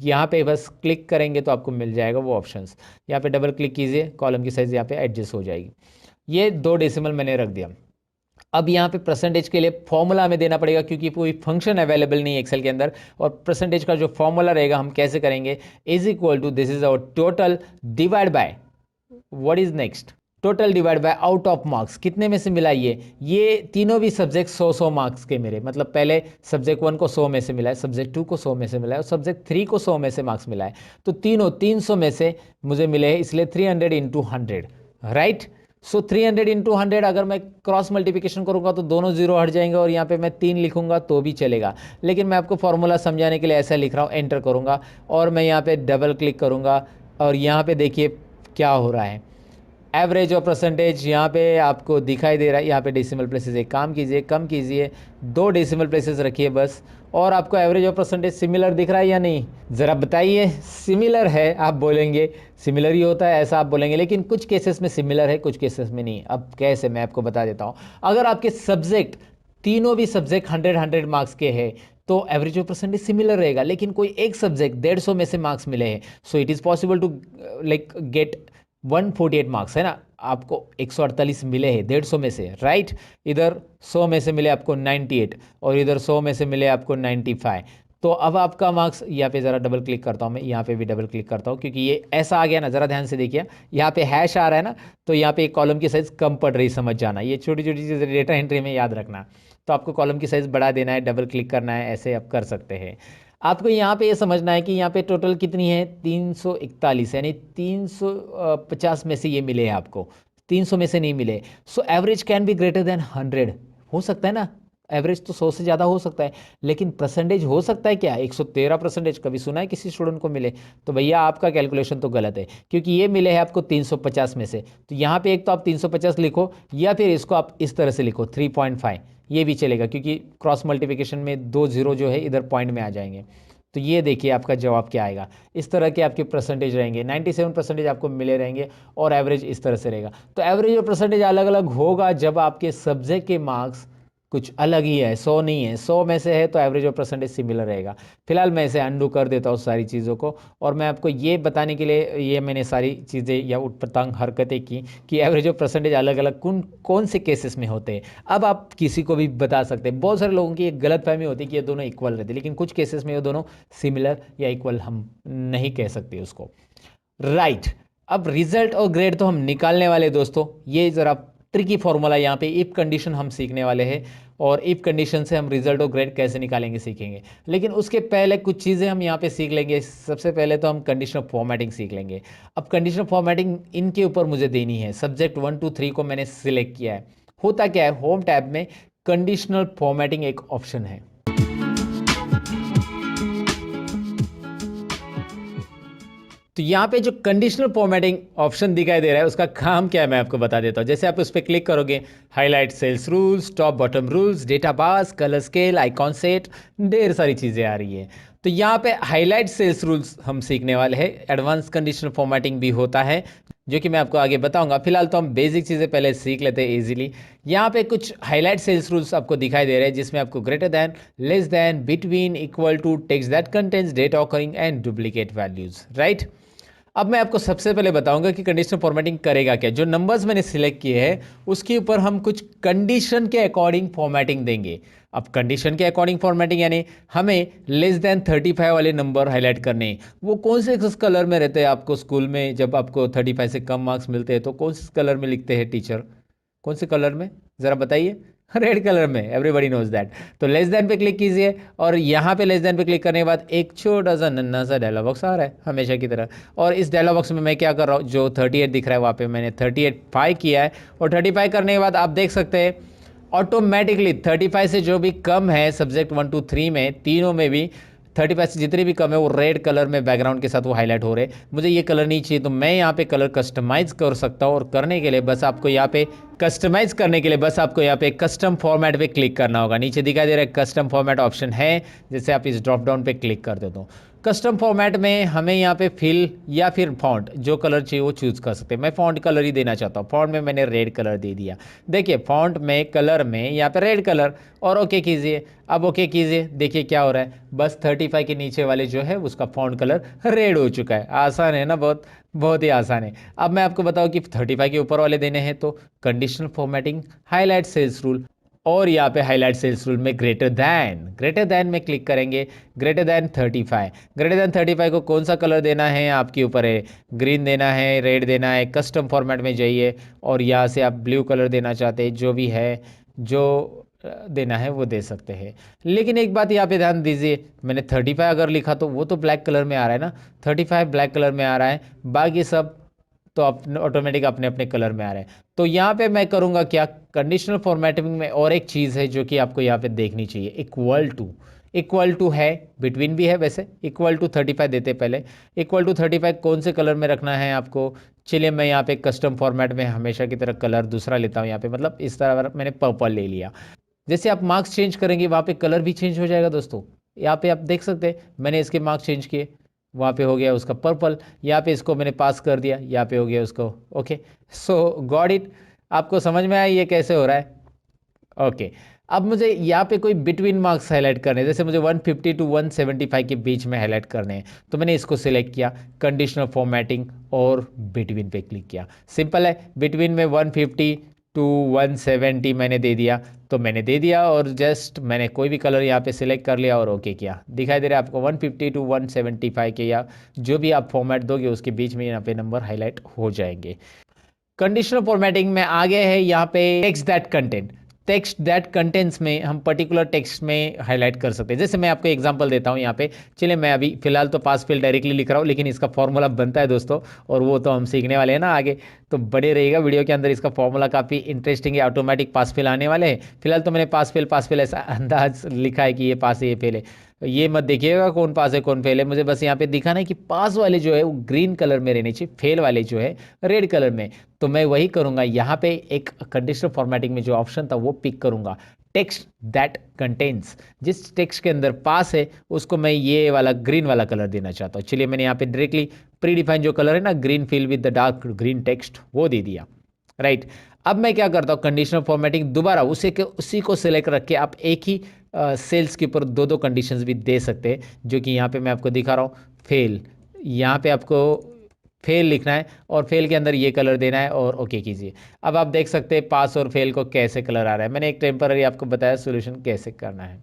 यहाँ पे बस क्लिक करेंगे तो आपको मिल जाएगा वो ऑप्शंस। यहाँ पे डबल क्लिक कीजिए, कॉलम की साइज़ यहाँ पे एडजस्ट हो जाएगी। ये 2 डेसिमल मैंने रख दिया। अब यहाँ पे परसेंटेज के लिए फॉर्मूला हमें देना पड़ेगा क्योंकि कोई फंक्शन अवेलेबल नहीं है एक्सेल के अंदर, और परसेंटेज का जो फॉर्मूला रहेगा हम कैसे करेंगे, is equal to this is our total divide by what is next, total divide by out of marks, कितने में से मिला ये तीनों भी सब्जेक्ट 100 मार्क्स के मेरे, मतलब पहले सब्जेक्ट 1 को 100 में से मिला है, सब्जेक्ट 2 को 100 में से मिला है और सब्जेक्ट 3 को 100 में से मार्क्स मिला है, तो तीनों 300 में से मुझे मिले हैं, इसलिए 300 इंटू 100, राइट। सो 300 इंटू 100 अगर मैं क्रॉस मल्टीप्लिकेशन करूंगा तो दोनों जीरो हट जाएंगे और यहाँ पे मैं 3 लिखूंगा तो भी चलेगा, लेकिन मैं आपको फॉर्मूला समझाने के लिए ऐसा लिख रहा हूँ, एंटर करूंगा और मैं यहाँ पे डबल क्लिक करूंगा और यहाँ पे देखिए क्या हो रहा है, एवरेज और परसेंटेज यहाँ पे आपको दिखाई दे रहा है। यहाँ पे डेसिमल प्लेसेस एक काम कीजिए, कम कीजिए, 2 डेसिमल प्लेसेस रखिए बस, और आपको एवरेज और परसेंटेज सिमिलर दिख रहा है या नहीं, ज़रा बताइए। सिमिलर है आप बोलेंगे, सिमिलर ही होता है ऐसा आप बोलेंगे, लेकिन कुछ केसेस में सिमिलर है, कुछ केसेस में नहीं। अब कैसे, मैं आपको बता देता हूँ। अगर आपके सब्जेक्ट तीनों भी सब्जेक्ट 100 मार्क्स के हैं तो एवरेज और परसेंटेज सिमिलर रहेगा, लेकिन कोई एक सब्जेक्ट 150 में से मार्क्स मिले हैं, so it is possible to like get 148 marks, है ना, आपको 148 मिले हैं 150 में से, राइट। इधर 100 में से मिले आपको 98 और इधर 100 में से मिले आपको 95। तो अब आपका मार्क्स, यहाँ पे ज़रा डबल क्लिक करता हूँ मैं, यहाँ पे भी डबल क्लिक करता हूँ क्योंकि ये ऐसा आ गया ना, ज़रा ध्यान से देखिए, यहाँ पे हैश आ रहा है ना, तो यहाँ पे एक कॉलम की साइज़ कम पड़ रही, समझ जाना, ये छोटी छोटी चीज़ें डेटा एंट्री में याद रखना। तो आपको कॉलम की साइज़ बढ़ा देना है, डबल क्लिक करना है, ऐसे आप कर सकते हैं। आपको यहाँ पे ये समझना है कि यहाँ पे टोटल कितनी है, 341, यानी 350 में से ये मिले हैं आपको, 300 में से नहीं मिले। So average can be greater then 100, हो सकता है ना, एवरेज तो 100 से ज़्यादा हो सकता है, लेकिन परसेंटेज हो सकता है क्या, 113%, कभी सुना है किसी स्टूडेंट को मिले? तो भैया आपका कैलकुलेशन तो गलत है, क्योंकि ये मिले हैं आपको 350 में से, तो यहाँ पे एक तो आप 350 लिखो या फिर इसको आप इस तरह से लिखो 3.5, ये भी चलेगा क्योंकि क्रॉस मल्टीप्लिकेशन में 2 जीरो जो है इधर पॉइंट में आ जाएंगे। तो ये देखिए आपका जवाब क्या आएगा, इस तरह के आपके परसेंटेज रहेंगे, 97% आपको मिले रहेंगे और एवरेज इस तरह से रहेगा। तो एवरेज और परसेंटेज अलग अलग होगा जब आपके सब्जेक्ट के मार्क्स कुछ अलग ही है, 100 नहीं है, 100 में से है तो एवरेज और परसेंटेज सिमिलर रहेगा। फिलहाल मैं इसे अंडू कर देता हूँ सारी चीज़ों को, और मैं आपको ये बताने के लिए ये मैंने सारी चीज़ें या उटपटांग हरकतें की कि एवरेज और परसेंटेज अलग अलग कौन से केसेस में होते हैं। अब आप किसी को भी बता सकते हैं, बहुत सारे लोगों की एक गलतफहमी होती है कि ये दोनों इक्वल रहते हैं, लेकिन कुछ केसेस में ये दोनों सिमिलर या इक्वल हम नहीं कह सकते उसको, राइट। अब रिजल्ट और ग्रेड तो हम निकालने वाले दोस्तों, ये ज़रा ट्रिकी फॉर्मूला, यहाँ पे इफ कंडीशन हम सीखने वाले हैं और इफ कंडीशन से हम रिजल्ट और ग्रेड कैसे निकालेंगे सीखेंगे। लेकिन उसके पहले कुछ चीज़ें हम यहाँ पे सीख लेंगे। सबसे पहले तो हम कंडीशनल फॉर्मेटिंग सीख लेंगे। अब कंडीशनल फॉर्मेटिंग इनके ऊपर मुझे देनी है, सब्जेक्ट 1 2 3 को मैंने सिलेक्ट किया है। होता क्या है, होम टैब में कंडीशनल फॉर्मेटिंग एक ऑप्शन है। तो यहाँ पे जो कंडीशनल फॉर्मेटिंग ऑप्शन दिखाई दे रहा है उसका काम क्या है मैं आपको बता देता हूँ। जैसे आप उस पर क्लिक करोगे, highlight cells rules, top bottom rules, data bars, colour scale, icon set, ढेर सारी चीज़ें आ रही है। तो यहाँ पे हाईलाइट सेल्स रूल्स हम सीखने वाले हैं। एडवांस कंडीशनल फॉर्मेटिंग भी होता है जो कि मैं आपको आगे बताऊंगा। फिलहाल तो हम बेसिक चीज़ें पहले सीख लेते हैं इजीली। यहाँ पे कुछ हाईलाइट सेल्स रूल्स आपको दिखाई दे रहे हैं जिसमें आपको greater than, less than, between, equal to, text that contains data occurring and duplicate values, right. अब मैं आपको सबसे पहले बताऊंगा कि कंडीशनल फॉर्मेटिंग करेगा क्या। जो नंबर्स मैंने सिलेक्ट किए हैं उसके ऊपर हम कुछ कंडीशन के अकॉर्डिंग फॉर्मेटिंग देंगे। अब कंडीशन के अकॉर्डिंग फॉर्मेटिंग यानी हमें लेस देन 35 वाले नंबर हाईलाइट करने हैं। वो कौन से कलर में रहते हैं आपको स्कूल में, जब आपको 35 से कम मार्क्स मिलते हैं तो कौन से कलर में लिखते हैं टीचर, कौन से कलर में, ज़रा बताइए। रेड कलर में, एवरीबडी नोज दैट। तो लेस देन पे क्लिक कीजिए और यहाँ पे लेस देन पे क्लिक करने के बाद एक छोटा सा नन्ना सा डायलॉग बॉक्स आ रहा है हमेशा की तरह। और इस डायलॉग बॉक्स में मैं क्या कर रहा हूँ, जो 38 दिख रहा है वहाँ पे मैंने 38 किया है। और 35 करने के बाद आप देख सकते हैं ऑटोमेटिकली 35 से जो भी कम है सब्जेक्ट 1 2 3 में, तीनों में भी 35 से जितने भी कम है वो रेड कलर में बैकग्राउंड के साथ वो हाईलाइट हो रहे हैं। मुझे ये कलर नहीं चाहिए तो मैं यहाँ पे कलर कस्टमाइज कर सकता हूँ। और करने के लिए बस आपको यहाँ पे कस्टमाइज करने के लिए बस आपको यहाँ पे कस्टम फॉर्मेट पे क्लिक करना होगा। नीचे दिखाई दे रहा है कस्टम फॉर्मेट ऑप्शन है, जैसे आप इस ड्रॉप डाउन पे क्लिक कर देते हो। कस्टम फॉर्मेट में हमें यहाँ पे फिल या फिर फॉन्ट जो कलर चाहिए वो चूज़ कर सकते हैं। मैं फॉन्ट कलर ही देना चाहता हूँ, फॉन्ट में मैंने रेड कलर दे दिया। देखिए फॉन्ट में कलर में यहाँ पे रेड कलर, और ओके कीजिए। अब ओके कीजिए, देखिए क्या हो रहा है, बस 35 के नीचे वाले जो है उसका फॉन्ट कलर रेड हो चुका है। आसान है ना, बहुत बहुत ही आसान है। अब मैं आपको बताऊं कि 35 के ऊपर वाले देने हैं तो conditional formatting, highlight cells rule, और यहाँ पे हाईलाइट सेल्स रूल में ग्रेटर दैन में क्लिक करेंगे। ग्रेटर दैन 35 को कौन सा कलर देना है आपके ऊपर है, ग्रीन देना है, रेड देना है। कस्टम फॉर्मेट में जाइए और यहाँ से आप ब्लू कलर देना चाहते हैं, जो भी है जो देना है वो दे सकते हैं। लेकिन एक बात यहाँ पे ध्यान दीजिए, मैंने 35 अगर लिखा तो वो तो ब्लैक कलर में आ रहा है ना, 35 ब्लैक कलर में आ रहा है, बाकी सब तो अपने ऑटोमेटिक अपने अपने कलर में आ रहे हैं। तो यहाँ पे मैं करूँगा क्या, कंडीशनल फॉर्मेटिंग में और एक चीज़ है जो कि आपको यहाँ पे देखनी चाहिए, इक्वल टू है, बिटवीन भी है वैसे। इक्वल टू 35 देते पहले, इक्वल टू 35 कौन से कलर में रखना है आपको। चलिए मैं यहाँ पे कस्टम फॉर्मेट में हमेशा की तरह कलर दूसरा लेता हूँ। यहाँ पे मतलब इस तरह मैंने पर्पल ले लिया। जैसे आप मार्क्स चेंज करेंगे वहाँ पे कलर भी चेंज हो जाएगा दोस्तों। यहाँ पे आप देख सकते हैं मैंने इसके मार्क्स चेंज किए, वहाँ पे हो गया उसका पर्पल। यहाँ पे इसको मैंने पास कर दिया, यहाँ पे हो गया उसको ओके। सो गॉट इट, आपको समझ में आया ये कैसे हो रहा है। ओके अब मुझे यहाँ पे कोई बिटवीन मार्क्स हाईलाइट करने हैं, जैसे मुझे 150 टू 175 के बीच में हाईलाइट करने हैं, तो मैंने इसको सिलेक्ट किया, कंडीशनल फॉर्मेटिंग और बिटवीन पे क्लिक किया। सिंपल है, बिटवीन में 150 टू 170 मैंने दे दिया, तो मैंने दे दिया और जस्ट मैंने कोई भी कलर यहाँ पे सिलेक्ट कर लिया और ओके किया। दिखाई दे रहा है आपको 150 टू 175 के या जो भी आप फॉर्मेट दोगे उसके बीच में यहाँ पे नंबर हाईलाइट हो जाएंगे। कंडीशनल फॉर्मेटिंग में आगे है यहाँ पे टेक्स्ट दैट कंटेंट्स में हम पर्टिकुलर टेक्स्ट में हाईलाइट कर सकते हैं। जैसे मैं आपको एग्जांपल देता हूँ यहाँ पे, चलिए मैं अभी फिलहाल तो पास फेल डायरेक्टली लिख रहा हूँ, लेकिन इसका फॉर्मूला बनता है दोस्तों, और वो तो हम सीखने वाले हैं ना आगे, तो बड़े रहेगा वीडियो के अंदर। इसका फॉर्मूला काफ़ी इंटरेस्टिंग है, ऑटोमेटिक पास फेल आने वाले हैं। फिलहाल तो मैंने पास फेल ऐसा अंदाज लिखा है कि ये पास है ये फेल है, ये मत देखिएगा कौन पास है कौन फेल है। मुझे बस यहाँ पे दिखाना है कि पास वाले जो है वो ग्रीन कलर में रहने चाहिए, फेल वाले जो है रेड कलर में। तो मैं वही करूँगा, यहाँ पे एक कंडीशनल फॉर्मेटिंग में जो ऑप्शन था वो पिक करूँगा, टेक्स्ट दैट कंटेन्स। जिस टेक्स्ट के अंदर पास है उसको मैं ये वाला ग्रीन वाला कलर देना चाहता हूँ। चलिए मैंने यहाँ पे डायरेक्टली प्री डिफाइन जो कलर है ना, green fill with the dark green text, वो दे दिया। राइट, अब मैं क्या करता हूँ, कंडीशनल फॉर्मेटिंग दोबारा उसी को सिलेक्ट रख के आप एक ही सेल्स के ऊपर दो कंडीशंस भी दे सकते हैं, जो कि यहाँ पे मैं आपको दिखा रहा हूँ। फेल, यहाँ पे आपको फेल लिखना है और फेल के अंदर ये कलर देना है और ओके कीजिए। अब आप देख सकते हैं पास और फेल को कैसे कलर आ रहा है। मैंने एक टेम्पररी आपको बताया सोल्यूशन कैसे करना है।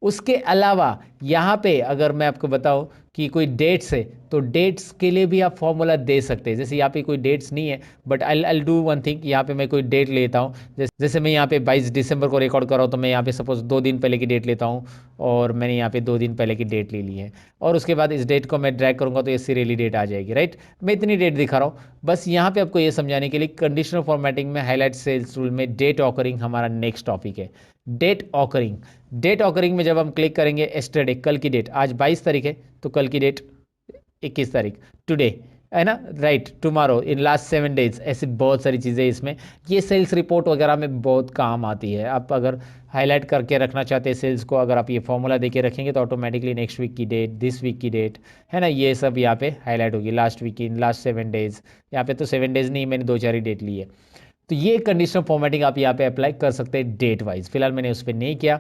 उसके अलावा यहाँ पे अगर मैं आपको बताऊं कि कोई डेट्स है तो डेट्स के लिए भी आप फॉर्मूला दे सकते हैं। जैसे यहाँ पे कोई डेट्स नहीं है, but I do one thing, यहाँ पे मैं कोई डेट लेता हूँ। जैसे मैं यहाँ पे 22 दिसंबर को रिकॉर्ड कर रहा हूँ, तो मैं यहाँ पे सपोज 2 दिन पहले की डेट लेता हूँ और मैंने यहाँ पे 2 दिन पहले की डेट ले ली है, और उसके बाद इस डेट को मैं ड्रैग करूँगा तो ये सीरियली डेट आ जाएगी। राइट, मैं इतनी डेट दिखा रहा हूँ बस यहाँ पे आपको ये समझाने के लिए। कंडीशनल फॉर्मेटिंग में हाईलाइट सेल्स रूल में डेट ऑकरिंग हमारा नेक्स्ट टॉपिक है। डेट ऑकरिंग में जब हम क्लिक करेंगे, एस्टरडे कल की डेट, आज 22 तारीख है तो कल की डेट 21 तारीख, टुडे है ना, right, tomorrow, in last 7 days, ऐसे बहुत सारी चीज़ें इसमें। ये सेल्स रिपोर्ट वगैरह में बहुत काम आती है। आप अगर हाईलाइट करके रखना चाहते हैं सेल्स को, अगर आप ये फॉर्मूला देके रखेंगे तो ऑटोमेटिकली नेक्स्ट वीक की डेट, दिस वीक की डेट है ना, ये सब यहाँ पे हाईलाइट होगी। लास्ट वीक की, लास्ट 7 डेज, यहाँ पे तो 7 डेज नहीं, मैंने 2-4 ही डेट ली है। तो ये कंडीशनल फॉर्मेटिंग आप यहाँ पे अप्लाई कर सकते हैं डेट वाइज। फिलहाल मैंने उस पर नहीं किया,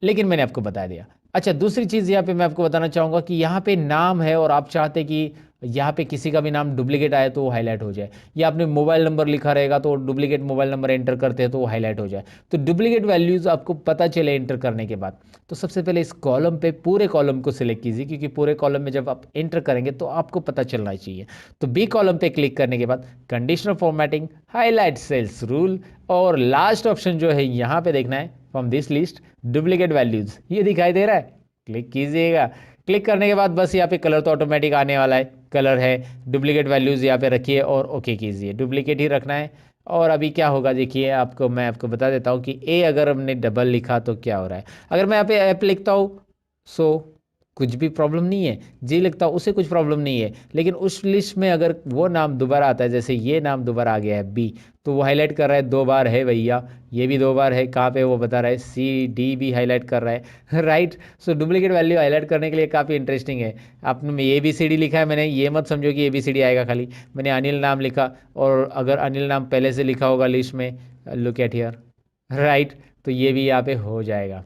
लेकिन मैंने आपको बता दिया। अच्छा, दूसरी चीज़ यहाँ पे मैं आपको बताना चाहूँगा कि यहाँ पे नाम है और आप चाहते कि यहाँ पे किसी का भी नाम डुप्लीकेट आए तो वो हाईलाइट हो जाए, या आपने मोबाइल नंबर लिखा रहेगा तो डुप्लीकेट मोबाइल नंबर एंटर करते हैं तो वो हाईलाइट हो जाए। तो डुप्लीकेट वैल्यूज़ आपको पता चले एंटर करने के बाद, तो सबसे पहले इस कॉलम पे पूरे कॉलम को सिलेक्ट कीजिए, क्योंकि पूरे कॉलम में जब आप एंटर करेंगे तो आपको पता चलना चाहिए। तो बी कॉलम पे क्लिक करने के बाद conditional formatting, highlight cells rule, और लास्ट ऑप्शन जो है यहाँ पे देखना है from this list duplicate values, ये दिखाई दे रहा है, क्लिक कीजिएगा। क्लिक करने के बाद बस यहाँ पे कलर तो ऑटोमेटिक आने वाला है, कलर है, डुप्लीकेट वैल्यूज यहाँ पे रखिए और ओके कीजिए, डुप्लीकेट ही रखना है। और अभी क्या होगा देखिए, मैं आपको बता देता हूँ कि ए अगर हमने डबल लिखा तो क्या हो रहा है। अगर मैं यहाँ पे ऐप लिखता हूँ सो कुछ भी प्रॉब्लम नहीं है, जी लिखता हूँ उसे कुछ प्रॉब्लम नहीं है, लेकिन उस लिस्ट में अगर वो नाम दोबारा आता है, जैसे ये नाम दोबारा आ गया है बी, तो वो हाईलाइट कर रहा है 2 बार है भैया, ये भी 2 बार है, कहाँ पे वो बता रहा है, सी डी भी हाईलाइट कर रहा है राइट। सो डुप्लीकेट वैल्यू हाईलाइट करने के लिए काफ़ी इंटरेस्टिंग है। आपने ए बी सी डी लिखा है, मैंने ये मत समझो कि ए बी सी डी आएगा खाली, मैंने अनिल नाम लिखा, और अगर अनिल नाम पहले से लिखा होगा लिस्ट में, लुक एट हियर राइट, तो ये भी यहाँ पे हो जाएगा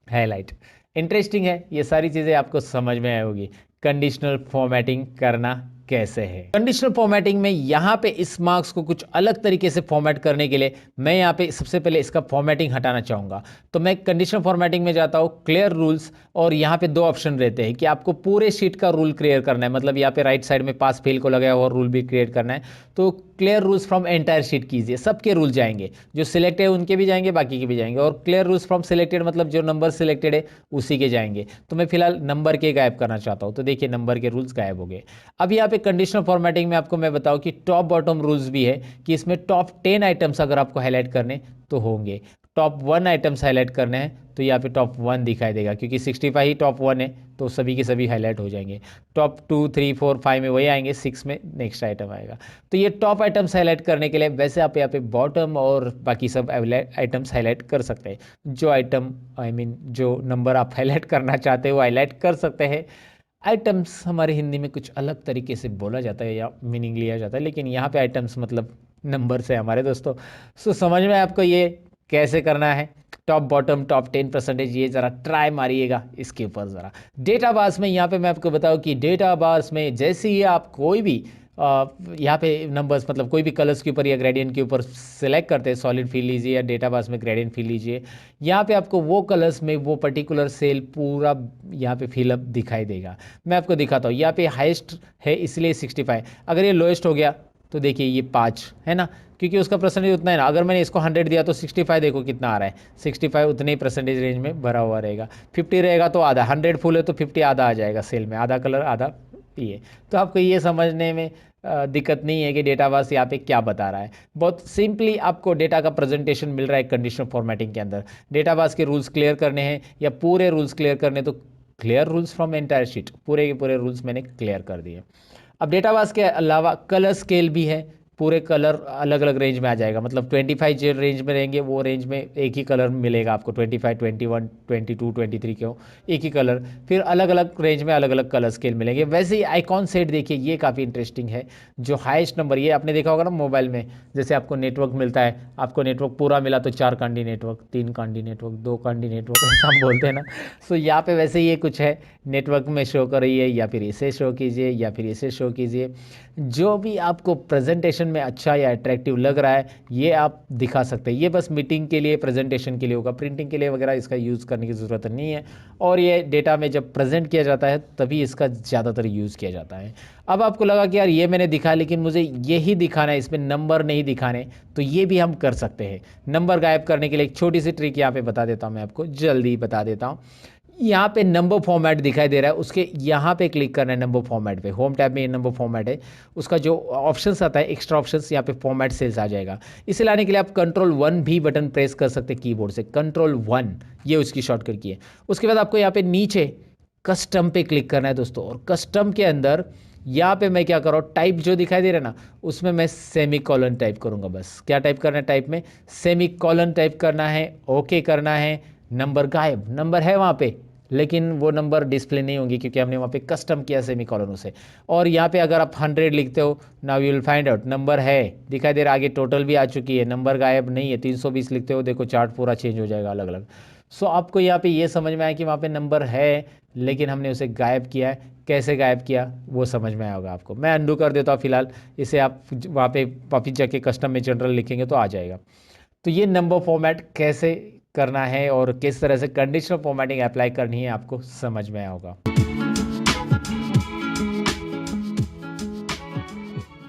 हाईलाइट। इंटरेस्टिंग है, ये सारी चीज़ें आपको समझ में आई होगी। कंडीशनल फॉर्मेटिंग करना कैसे है। कंडीशनल फॉर्मेटिंग में यहाँ पे इस मार्क्स को कुछ अलग तरीके से फॉर्मेट करने के लिए मैं यहाँ पे सबसे पहले इसका फॉर्मेटिंग हटाना चाहूँगा। तो मैं कंडीशनल फॉर्मेटिंग में जाता हूँ, क्लियर रूल्स, और यहाँ पे 2 ऑप्शन रहते हैं कि आपको पूरे शीट का रूल क्लियर करना है, मतलब यहाँ पे राइट साइड में पास फेल को लगाया हुआ रूल भी क्रिएट करना है। तो clear rules from entire sheet कीजिए, सबके रूल जाएंगे, जो सिलेक्टेड है उनके भी जाएंगे, बाकी के भी जाएंगे, और क्लियर रूल्स फ्रॉम सिलेक्टेड मतलब जो नंबर सिलेक्टेड है उसी के जाएंगे। तो मैं फिलहाल नंबर के गायब करना चाहता हूँ, तो देखिए नंबर के रूल्स गायब हो गए। अब यहाँ पे कंडीशनल फॉर्मेटिंग में आपको मैं बताऊँ कि टॉप बॉटम रूल्स भी है, कि इसमें टॉप 10 आइटम्स अगर आपको हाईलाइट करने तो होंगे, टॉप 1 आइटम्स हाईलाइट करने हैं तो यहाँ पे टॉप 1 दिखाई देगा, क्योंकि 65 ही टॉप 1 है तो सभी के सभी हाईलाइट हो जाएंगे। टॉप 2 3 4 5 में वही आएंगे, 6 में नेक्स्ट आइटम आएगा। तो ये टॉप आइटम्स हाईलाइट करने के लिए वैसे आप यहाँ पे बॉटम और बाकी सब आइटम्स हाईलाइट कर सकते हैं। जो आइटम जो नंबर आप हाईलाइट करना चाहते हो वो हाईलाइट कर सकते हैं। आइटम्स हमारे हिंदी में कुछ अलग तरीके से बोला जाता है या मीनिंग लिया जाता है, लेकिन यहाँ पे आइटम्स मतलब नंबर से हमारे दोस्तों। सो समझ में आपको ये कैसे करना है, टॉप बॉटम टॉप 10%, ये ज़रा ट्राई मारिएगा इसके ऊपर ज़रा। डेटा बार्स में यहाँ पे मैं आपको बताऊँ कि डेटा बार्स में जैसे ही आप कोई भी यहाँ पे नंबर्स मतलब कोई भी कलर्स के ऊपर या ग्रेडियंट के ऊपर सेलेक्ट करते हैं, सॉलिड फिल लीजिए या डेटा बार्स में ग्रेडियंट फिल लीजिए, यहाँ पे आपको वो कलर्स में वो पर्टिकुलर सेल पूरा यहाँ पे फिलअप दिखाई देगा। मैं आपको दिखाता हूँ, यहाँ पे हाईएस्ट है इसलिए 65, अगर ये लोएस्ट हो गया तो देखिए ये 5 है ना, क्योंकि उसका परसेंटेज उतना है ना। अगर मैंने इसको 100 दिया तो 65 देखो कितना आ रहा है, 65 उतने ही परसेंटेज रेंज में भरा हुआ रहेगा। 50 रहेगा तो आधा, 100 फुल है तो 50 आधा आ जाएगा सेल में, आधा कलर आधा ये। तो आपको ये समझने में दिक्कत नहीं है कि डेटाबेस यहाँ पे क्या बता रहा है। बहुत सिंपली आपको डेटा का प्रेजेंटेशन मिल रहा है कंडीशनल फॉर्मेटिंग के अंदर। डेटाबेस के रूल्स क्लियर करने हैं या पूरे रूल्स क्लियर करने, तो clear rules from entire sheet, पूरे के पूरे रूल्स मैंने क्लियर कर दिए। अब डेटाबेस के अलावा कलर स्केल भी है, पूरे कलर अलग अलग रेंज में आ जाएगा, मतलब 25 जो रेंज में रहेंगे वो रेंज में एक ही कलर मिलेगा आपको, 25 21 22 23 क्यों एक ही कलर, फिर अलग अलग रेंज में अलग अलग कलर स्केल मिलेंगे। वैसे ही आइकॉन सेट देखिए, ये काफ़ी इंटरेस्टिंग है। जो हाईएस्ट नंबर, ये आपने देखा होगा ना मोबाइल में, जैसे आपको नेटवर्क मिलता है, आपको नेटवर्क पूरा मिला तो 4 Kandi network, 3 Kandi network, 2 Kandi network, ऐसा हम बोलते हैं ना। सो यहाँ पे वैसे ये कुछ है, नेटवर्क में शो करिए या फिर इसे शो कीजिए या फिर इसे शो कीजिए, जो भी आपको प्रेजेंटेशन में अच्छा या अट्रैक्टिव लग रहा है ये आप दिखा सकते हैं। ये बस मीटिंग के लिए प्रेजेंटेशन के लिए होगा, प्रिंटिंग के लिए वगैरह इसका यूज़ करने की ज़रूरत नहीं है। और ये डेटा में जब प्रेजेंट किया जाता है तभी इसका ज़्यादातर यूज़ किया जाता है। अब आपको लगा कि यार ये मैंने दिखा लेकिन मुझे यही दिखाना है, इसमें नंबर नहीं दिखाने, तो ये भी हम कर सकते हैं। नंबर गायब करने के लिए एक छोटी सी ट्रिक यहाँ पे बता देता हूँ, मैं आपको जल्दी बता देता हूँ। यहाँ पे नंबर फॉर्मेट दिखाई दे रहा है, उसके यहाँ पे क्लिक करना है नंबर फॉर्मेट पे, होम टैब में ये नंबर फॉर्मेट है, उसका जो ऑप्शंस आता है एक्स्ट्रा ऑप्शंस, यहाँ पे फॉर्मेट सेल्स आ जाएगा। इसे लाने के लिए आप Ctrl+1 भी बटन प्रेस कर सकते हैं कीबोर्ड से, Ctrl+1 ये उसकी शॉर्टकट की है। उसके बाद आपको यहाँ पे नीचे कस्टम पे क्लिक करना है दोस्तों, और कस्टम के अंदर यहाँ पे मैं क्या कर रहा हूँ, टाइप जो दिखाई दे रहा है ना, उसमें मैं सेमीकोलन टाइप करूँगा। बस क्या टाइप करना है, टाइप में सेमीकोलन टाइप करना है, ओके करना है। नंबर गायब, नंबर है वहाँ पे लेकिन वो नंबर डिस्प्ले नहीं होंगी क्योंकि हमने वहाँ पे कस्टम किया सेमीकोलन से। और यहाँ पे अगर आप 100 लिखते हो, now you will find out number है दिखाई दे रहा, आगे टोटल भी आ चुकी है, नंबर गायब नहीं है। 320 लिखते हो, देखो चार्ट पूरा चेंज हो जाएगा अलग अलग। सो आपको यहाँ पे ये समझ में आया कि वहाँ पे नंबर है लेकिन हमने उसे गायब किया है। कैसे गायब किया वो समझ में आया होगा आपको। मैं अंडू कर देता हूँ फिलहाल, इसे आप वहाँ पे वापिस जाके कस्टम में जनरल लिखेंगे तो आ जाएगा। तो ये नंबर फॉर्मेट कैसे करना है और किस तरह से कंडीशनल फॉर्मेटिंग अप्लाई करनी है आपको समझ में आया होगा।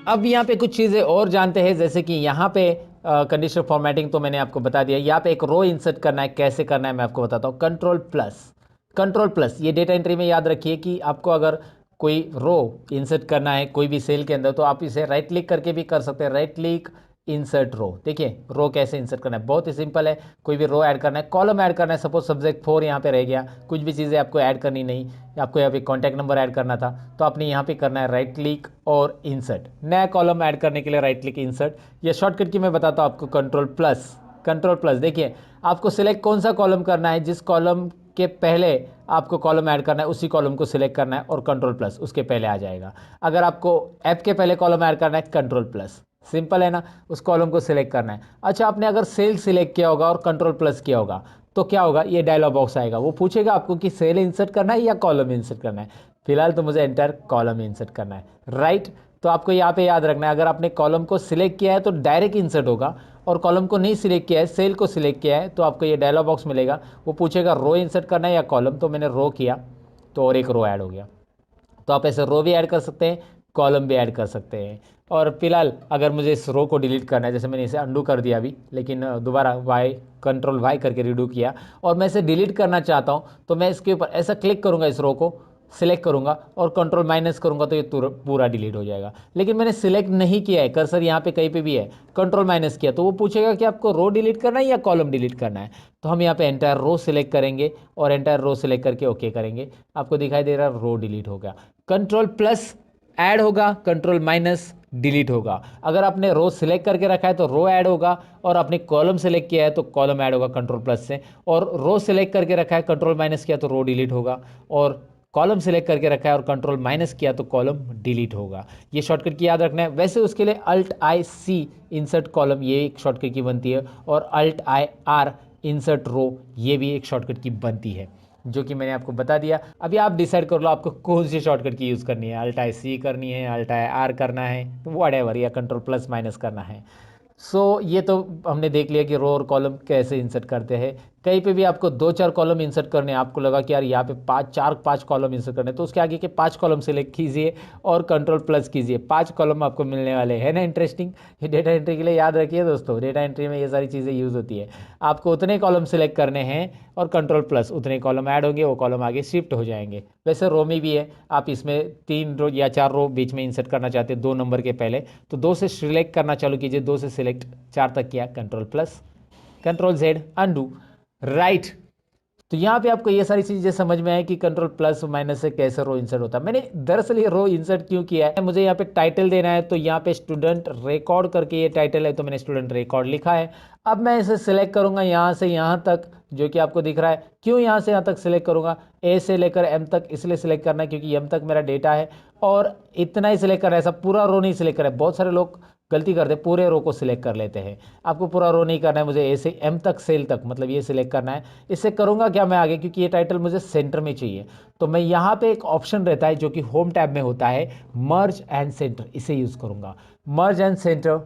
अब यहाँ पे कुछ चीज़ें और जानते हैं, जैसे कि यहाँ पे कंडीशनल फॉर्मेटिंग तो मैंने आपको बता दिया। यहाँ पे एक रो इंसर्ट करना है, कैसे करना है मैं आपको बताता हूँ। कंट्रोल प्लस ये डेटा एंट्री में याद रखिए कि आपको अगर कोई रो इंसर्ट करना है कोई भी सेल के अंदर तो आप इसे राइट क्लिक करके भी कर सकते हैं। राइट क्लिक इंसर्ट रो, देखिए रो कैसे इंसर्ट करना है, बहुत ही सिंपल है। कोई भी रो ऐड करना है, कॉलम ऐड करना है, सपोज सब्जेक्ट 4 यहाँ पे रह गया, कुछ भी चीज़ें आपको ऐड करनी नहीं, आपको यहाँ पे कॉन्टैक्ट नंबर ऐड करना था तो आपने यहाँ पे करना है राइट क्लिक और इंसर्ट। नया कॉलम ऐड करने के लिए राइट क्लिक इंसर्ट, या शॉर्टकट की मैं बताता हूँ आपको कंट्रोल प्लस। देखिए आपको सिलेक्ट कौन सा कॉलम करना है, जिस कॉलम के पहले आपको कॉलम ऐड करना है उसी कॉलम को सिलेक्ट करना है और कंट्रोल प्लस उसके पहले आ जाएगा। अगर आपको ऐप के पहले कॉलम ऐड करना है कंट्रोल प्लस, सिंपल है ना, उस कॉलम को सिलेक्ट करना है। अच्छा, आपने अगर सेल सिलेक्ट किया होगा और कंट्रोल प्लस किया होगा तो क्या होगा, ये डायलॉग बॉक्स आएगा, वो पूछेगा आपको कि सेल इंसर्ट करना है या कॉलम इंसर्ट करना है। फिलहाल तो मुझे एंटायर कॉलम इंसर्ट करना है, राइट। तो आपको यहाँ पे याद रखना है, अगर आपने कॉलम को सिलेक्ट किया है तो डायरेक्ट इंसर्ट होगा, और कॉलम को नहीं सिलेक्ट किया है, सेल को सिलेक्ट किया है, तो आपको ये डायलॉग बॉक्स मिलेगा, वो पूछेगा रो इंसर्ट करना है या कॉलम। तो मैंने रो किया तो और एक रो ऐड हो गया। तो आप ऐसे रो भी ऐड कर सकते हैं, कॉलम भी ऐड कर सकते हैं। और फिलहाल अगर मुझे इस रो को डिलीट करना है, जैसे मैंने इसे अंडू कर दिया अभी, लेकिन दोबारा कंट्रोल वाई करके रिडू किया और मैं इसे डिलीट करना चाहता हूँ, तो मैं इसके ऊपर ऐसा क्लिक करूँगा, इस रो को सिलेक्ट करूँगा और कंट्रोल माइनस करूँगा तो ये पूरा डिलीट हो जाएगा। लेकिन मैंने सिलेक्ट नहीं किया है, कर्सर यहाँ पे कहीं पे भी है, कंट्रोल माइनस किया तो वो पूछेगा कि आपको रो डिलीट करना है या कॉलम डिलीट करना है। तो हम यहाँ पे एंटायर रो सिलेक्ट करेंगे और एंटायर रो सिलेक्ट करके ओके करेंगे। आपको दिखाई दे रहा है रो डिलीट हो गया। कंट्रोल प्लस ऐड होगा, कंट्रोल माइनस डिलीट होगा। अगर आपने रो सिलेक्ट करके रखा है तो रो ऐड होगा, और आपने कॉलम सेलेक्ट किया है तो कॉलम ऐड होगा कंट्रोल प्लस से, और रो सिलेक्ट करके रखा है कंट्रोल माइनस किया तो रो डिलीट होगा, और कॉलम सिलेक्ट करके रखा है और कंट्रोल माइनस किया तो कॉलम डिलीट होगा। ये शॉर्टकट की याद रखना है। वैसे उसके लिए alt I C insert column ये एक शॉर्टकट की बनती है, और alt I R insert row ये भी एक शॉर्टकट की बनती है, जो कि मैंने आपको बता दिया। अभी आप डिसाइड कर लो आपको कौन सी शॉर्टकट की यूज़ करनी है, अल्ट आई सी करनी है, अल्ट आई आर करना है, व्हाटएवर, या कंट्रोल प्लस माइनस करना है। ये तो हमने देख लिया कि रो और कॉलम कैसे इंसर्ट करते हैं। कहीं पे भी आपको 2-4 कॉलम इंसर्ट करने हैं, आपको लगा कि यार यहाँ पे 5 कॉलम इंसर्ट करने, तो उसके आगे के 5 कॉलम सेलेक्ट कीजिए और कंट्रोल प्लस कीजिए, 5 कॉलम आपको मिलने वाले हैं ना। इंटरेस्टिंग, ये डेटा एंट्री के लिए याद रखिए दोस्तों, डेटा एंट्री में ये सारी चीज़ें यूज़ होती है। आपको उतने कॉलम सेलेक्ट करने हैं और कंट्रोल प्लस, उतने कॉलम ऐड होंगे, वो कॉलम आगे शिफ्ट हो जाएंगे। वैसे रो में भी है, आप इसमें 3 रो या 4 रो बीच में इंसर्ट करना चाहते हैं 2 नंबर के पहले, तो 2 से सिलेक्ट करना चालू कीजिए, 2 से सिलेक्ट 4 तक किया, control plus, control Z undo, right. तो यहाँ पे आपको ये सारी चीज़ें समझ में आए कि कंट्रोल प्लस माइनस से कैसे रो इंसर्ट होता है। मैंने दरअसल ये रो इंसर्ट क्यों किया है, मुझे यहाँ पे टाइटल देना है, तो यहाँ पे स्टूडेंट रिकॉर्ड करके ये टाइटल है, तो मैंने स्टूडेंट रिकॉर्ड लिखा है। अब मैं इसे सिलेक्ट करूँगा यहाँ से यहाँ तक, जो कि आपको दिख रहा है। क्यों यहाँ से यहाँ तक सिलेक्ट करूँगा, ए से लेकर एम तक इसलिए सिलेक्ट करना है क्योंकि एम तक मेरा डेटा है, और इतना ही सिलेक्ट करना है, ऐसा पूरा रो नहीं सिलेक्ट करना है। बहुत सारे लोग गलती करते हैं, पूरे रो को सिलेक्ट कर लेते हैं। आपको पूरा रो नहीं करना है, मुझे ए से एम तक सेल तक मतलब ये सिलेक्ट करना है। इससे करूँगा क्या मैं आगे, क्योंकि ये टाइटल मुझे सेंटर में चाहिए, तो मैं यहाँ पे एक ऑप्शन रहता है जो कि होम टैब में होता है, मर्ज एंड सेंटर, इसे यूज़ करूँगा। मर्ज एंड सेंटर,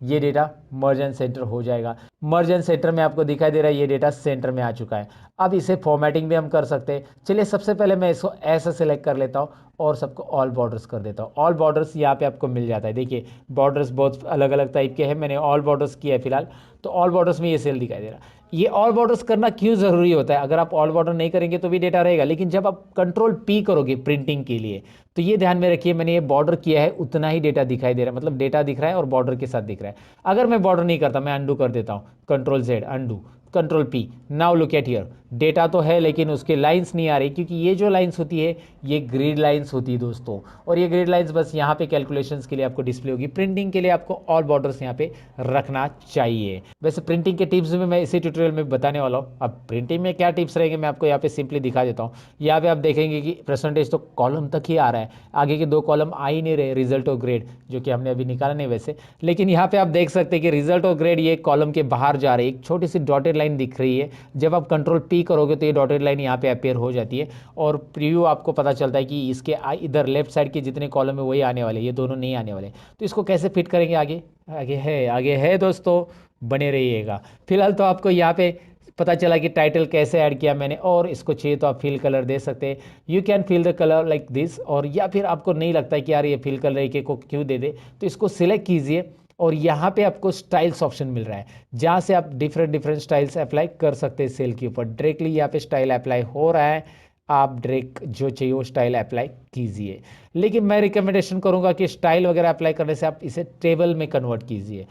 ये डेटा मर्ज एंड सेंटर हो जाएगा। मर्ज एंड सेंटर में आपको दिखाई दे रहा है ये डेटा सेंटर में आ चुका है। अब इसे फॉर्मेटिंग भी हम कर सकते हैं। चलिए सबसे पहले मैं इसको ऐसा सेलेक्ट कर लेता हूँ और सबको ऑल बॉर्डर्स कर देता हूँ। ऑल बॉर्डर्स यहाँ पे आपको मिल जाता है, देखिए बॉर्डर्स बहुत अलग अलग टाइप के हैं, मैंने ऑल बॉर्डर्स किया है फिलहाल। तो ऑल बॉर्डर्स में ये सेल दिखाई दे रहा है। ये ऑल बॉर्डर्स करना क्यों ज़रूरी होता है, अगर आप ऑल बॉर्डर नहीं करेंगे तो भी डेटा रहेगा, लेकिन जब आप कंट्रोल पी करोगे प्रिंटिंग के लिए तो ये ध्यान में रखिए, मैंने ये बॉर्डर किया है उतना ही डेटा दिखाई दे रहा है, मतलब डेटा दिख रहा है और बॉर्डर के साथ दिख रहा है। अगर मैं बॉर्डर नहीं करता, मैं अंडू कर देता हूँ, control Z undo, control P, now look at here, data तो है लेकिन उसके लाइंस नहीं आ रही, क्योंकि ये जो लाइंस होती है ये ग्रिड लाइंस होती है दोस्तों, और ये ग्रिड लाइंस बस यहाँ पे कैलकुलेशंस के लिए आपको डिस्प्ले होगी। प्रिंटिंग के लिए आपको ऑल बॉर्डर्स यहाँ पे रखना चाहिए। वैसे प्रिंटिंग के टिप्स में मैं इसी ट्यूटोरियल में बताने वाला हूँ। अब प्रिंटिंग में क्या टिप्स रहेंगे मैं आपको यहाँ पे सिंपली दिखा देता हूँ। यहाँ पे आप देखेंगे कि परसेंटेज तो कॉलम तक ही आ रहा है, आगे के 2 कॉलम आ ही नहीं रहे, रिजल्ट और ग्रेड, जो कि हमने अभी निकाला नहीं वैसे, लेकिन यहाँ पे आप देख सकते हैं कि रिजल्ट और ग्रेड ये कॉलम के बाहर जा रहे हैं, एक छोटी सी डॉटेड लाइन दिख रही है। जब आप कंट्रोल पी करोगे तो ये डॉटेड लाइन यहाँ पे अपेयर हो जाती है और प्रीव्यू आपको पता चलता है कि इसके इधर लेफ्ट साइड के जितने कॉलम है वही आने वाले, ये दोनों नहीं आने वाले। तो इसको कैसे फिट करेंगे आगे, आगे है दोस्तों, बने रहिएगा। फिलहाल तो आपको यहाँ पे पता चला कि टाइटल कैसे ऐड किया मैंने, और इसको चाहिए तो आप फिल कलर दे सकते हैं। You can fill the colour like this, और या फिर आपको नहीं लगता है कि यार ये फिल कलर एक एक को क्यों दे दे, तो इसको सिलेक्ट कीजिए और यहाँ पे आपको स्टाइल्स ऑप्शन मिल रहा है, जहाँ से आप डिफरेंट स्टाइल्स अप्लाई कर सकते हैं सेल के ऊपर। डायरेक्टली यहाँ पे स्टाइल अप्लाई हो रहा है, आप डायरेक्ट जो चाहिए वो स्टाइल अप्लाई कीजिए। लेकिन मैं रिकमेंडेशन करूँगा कि स्टाइल वगैरह अप्लाई करने से आप इसे टेबल में कन्वर्ट कीजिए।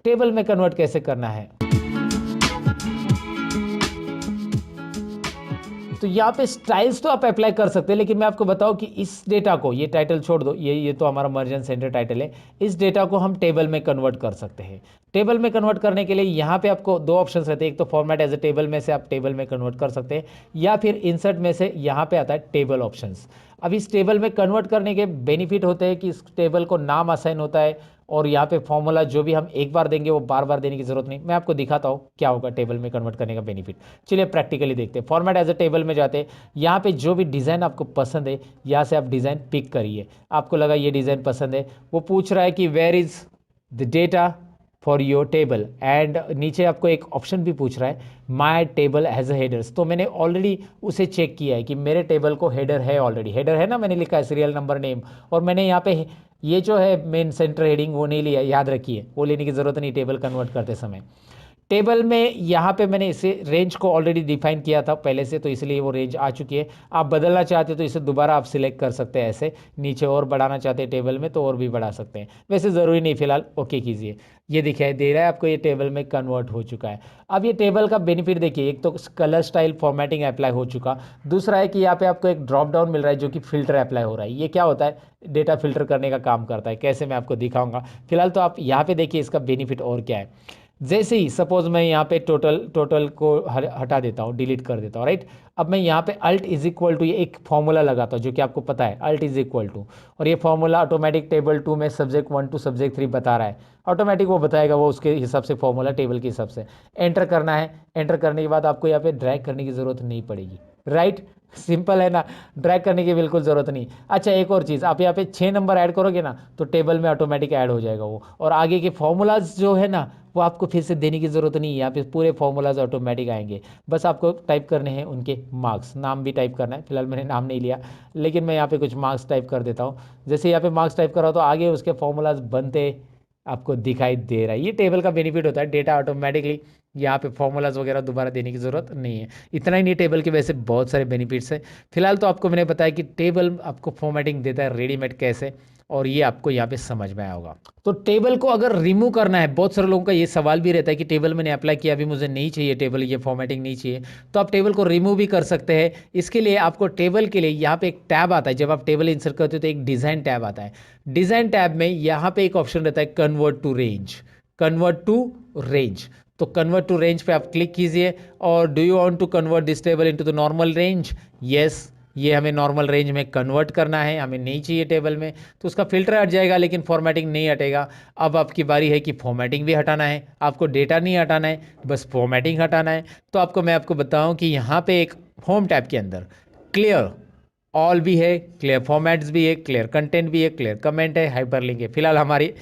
टेबल में कन्वर्ट कैसे करना है, तो यहाँ पे स्टाइल्स तो आप अप्लाई कर सकते हैं, लेकिन मैं आपको बताऊं कि इस डेटा को, ये टाइटल छोड़ दो, ये तो हमारा मर्जन सेंटर टाइटल है, इस डेटा को हम टेबल में कन्वर्ट कर सकते हैं। टेबल में कन्वर्ट करने के लिए यहाँ पे आपको दो ऑप्शंस रहते हैं, एक तो फॉर्मेट एज ए टेबल में से आप टेबल में कन्वर्ट कर सकते हैं, या फिर इंसर्ट में से यहाँ पे आता है टेबल ऑप्शंस। अब इस टेबल में कन्वर्ट करने के बेनिफिट होते हैं कि इस टेबल को नाम असाइन होता है, और यहाँ पे फॉर्मूला जो भी हम एक बार देंगे वो बार बार देने की जरूरत नहीं। मैं आपको दिखाता हूँ क्या होगा टेबल में कन्वर्ट करने का बेनिफिट। चलिए प्रैक्टिकली देखते हैं। फॉर्मेट एज ए टेबल में जाते हैं, यहाँ पे जो भी डिज़ाइन आपको पसंद है यहाँ से आप डिज़ाइन पिक करिए। आपको लगा ये डिज़ाइन पसंद है, वो पूछ रहा है कि where is the data for your table, and नीचे आपको एक ऑप्शन भी पूछ रहा है my table has a headers. तो मैंने ऑलरेडी उसे चेक किया है कि मेरे टेबल को हेडर है, ऑलरेडी हेडर है ना, मैंने लिखा है सीरियल नंबर नेम, और मैंने यहाँ पे ये जो है मेन सेंटर हेडिंग वो नहीं लिया, याद रखिए वो लेने की ज़रूरत नहीं टेबल कन्वर्ट करते समय। टेबल में यहाँ पे मैंने इसे रेंज को ऑलरेडी डिफाइन किया था पहले से, तो इसलिए वो रेंज आ चुकी है। आप बदलना चाहते हो तो इसे दोबारा आप सिलेक्ट कर सकते हैं, ऐसे नीचे और बढ़ाना चाहते हैं टेबल में तो और भी बढ़ा सकते हैं, वैसे ज़रूरी नहीं। फिलहाल ओके कीजिए, ये दिखाई दे रहा है आपको, ये टेबल में कन्वर्ट हो चुका है। अब ये टेबल का बेनिफिट देखिए, एक तो कलर स्टाइल फॉर्मेटिंग अप्लाई हो चुका, दूसरा है कि यहाँ पे आपको एक ड्रॉप डाउन मिल रहा है जो कि फिल्टर अप्लाई हो रहा है। ये क्या होता है, डेटा फिल्टर करने का काम करता है। कैसे, मैं आपको दिखाऊंगा। फिलहाल तो आप यहाँ पे देखिए इसका बेनिफिट और क्या है। जैसे ही सपोज मैं यहाँ पे टोटल को हटा देता हूँ, डिलीट कर देता हूँ, राइट। अब मैं यहाँ पे अल्ट इज इक्वल टू, ये एक फॉर्मूला लगाता हूँ जो कि आपको पता है, अल्ट इज इक्वल टू, और ये फॉर्मूला ऑटोमेटिक टेबल 2 में सब्जेक्ट 1 टू सब्जेक्ट 3 बता रहा है, ऑटोमेटिक वो बताएगा, वो उसके हिसाब से फॉर्मूला टेबल के हिसाब से एंटर करना है। एंटर करने के बाद आपको यहाँ पे ड्रैग करने की ज़रूरत नहीं पड़ेगी, राइट। सिंपल है ना, ड्रैग करने की बिल्कुल ज़रूरत नहीं। अच्छा एक और चीज़, आप यहाँ पे 6 नंबर ऐड करोगे ना तो टेबल में ऑटोमेटिक ऐड हो जाएगा वो, और आगे के फॉर्मूलाज जो है ना वो आपको फिर से देने की ज़रूरत नहीं है। यहाँ पे पूरे फॉर्मूलाज ऑटोमेटिक आएंगे, बस आपको टाइप करने हैं उनके मार्क्स, नाम भी टाइप करना है। फिलहाल मैंने नाम नहीं लिया, लेकिन मैं यहाँ पे कुछ मार्क्स टाइप कर देता हूँ। जैसे यहाँ पे मार्क्स टाइप करा तो आगे उसके फॉर्मूलाज बनते आपको दिखाई दे रहा है। ये टेबल का बेनिफिट होता है, डेटा ऑटोमेटिकली, यहाँ पे फॉर्मूलाज वगैरह दोबारा देने की ज़रूरत नहीं है। इतना ही नहीं, टेबल के वैसे बहुत सारे बेनिफिट्स हैं। फिलहाल तो आपको मैंने बताया कि टेबल आपको फॉर्मेटिंग देता है रेडीमेड कैसे, और ये आपको यहाँ पे समझ में आया होगा। तो टेबल को अगर रिमूव करना है, बहुत सारे लोगों का ये सवाल भी रहता है कि टेबल मैंने अप्लाई किया, अभी मुझे नहीं चाहिए टेबल, ये फॉर्मेटिंग नहीं चाहिए, तो आप टेबल को रिमूव भी कर सकते हैं। इसके लिए आपको टेबल के लिए यहाँ पे एक टैब आता है, जब आप टेबल इंसर्ट करते हो तो एक डिज़ाइन टैब आता है। डिज़ाइन टैब में यहाँ पे एक ऑप्शन रहता है convert to range, convert to range. तो कन्वर्ट टू रेंज पे आप क्लिक कीजिए, और do you want to convert this table into the normal range, yes, ये हमें नॉर्मल रेंज में कन्वर्ट करना है, हमें नहीं चाहिए टेबल में, तो उसका फिल्टर हट जाएगा लेकिन फॉर्मेटिंग नहीं हटेगा। अब आपकी बारी है कि फॉर्मेटिंग भी हटाना है, आपको डेटा नहीं हटाना है, बस फॉर्मेटिंग हटाना है। तो मैं आपको बताऊं कि यहाँ पे एक होम टैब के अंदर क्लियर ऑल भी है, क्लियर फॉर्मेट्स भी है, क्लियर कंटेंट भी है, क्लियर कमेंट है, हाइपरलिंक है। फिलहाल हमारी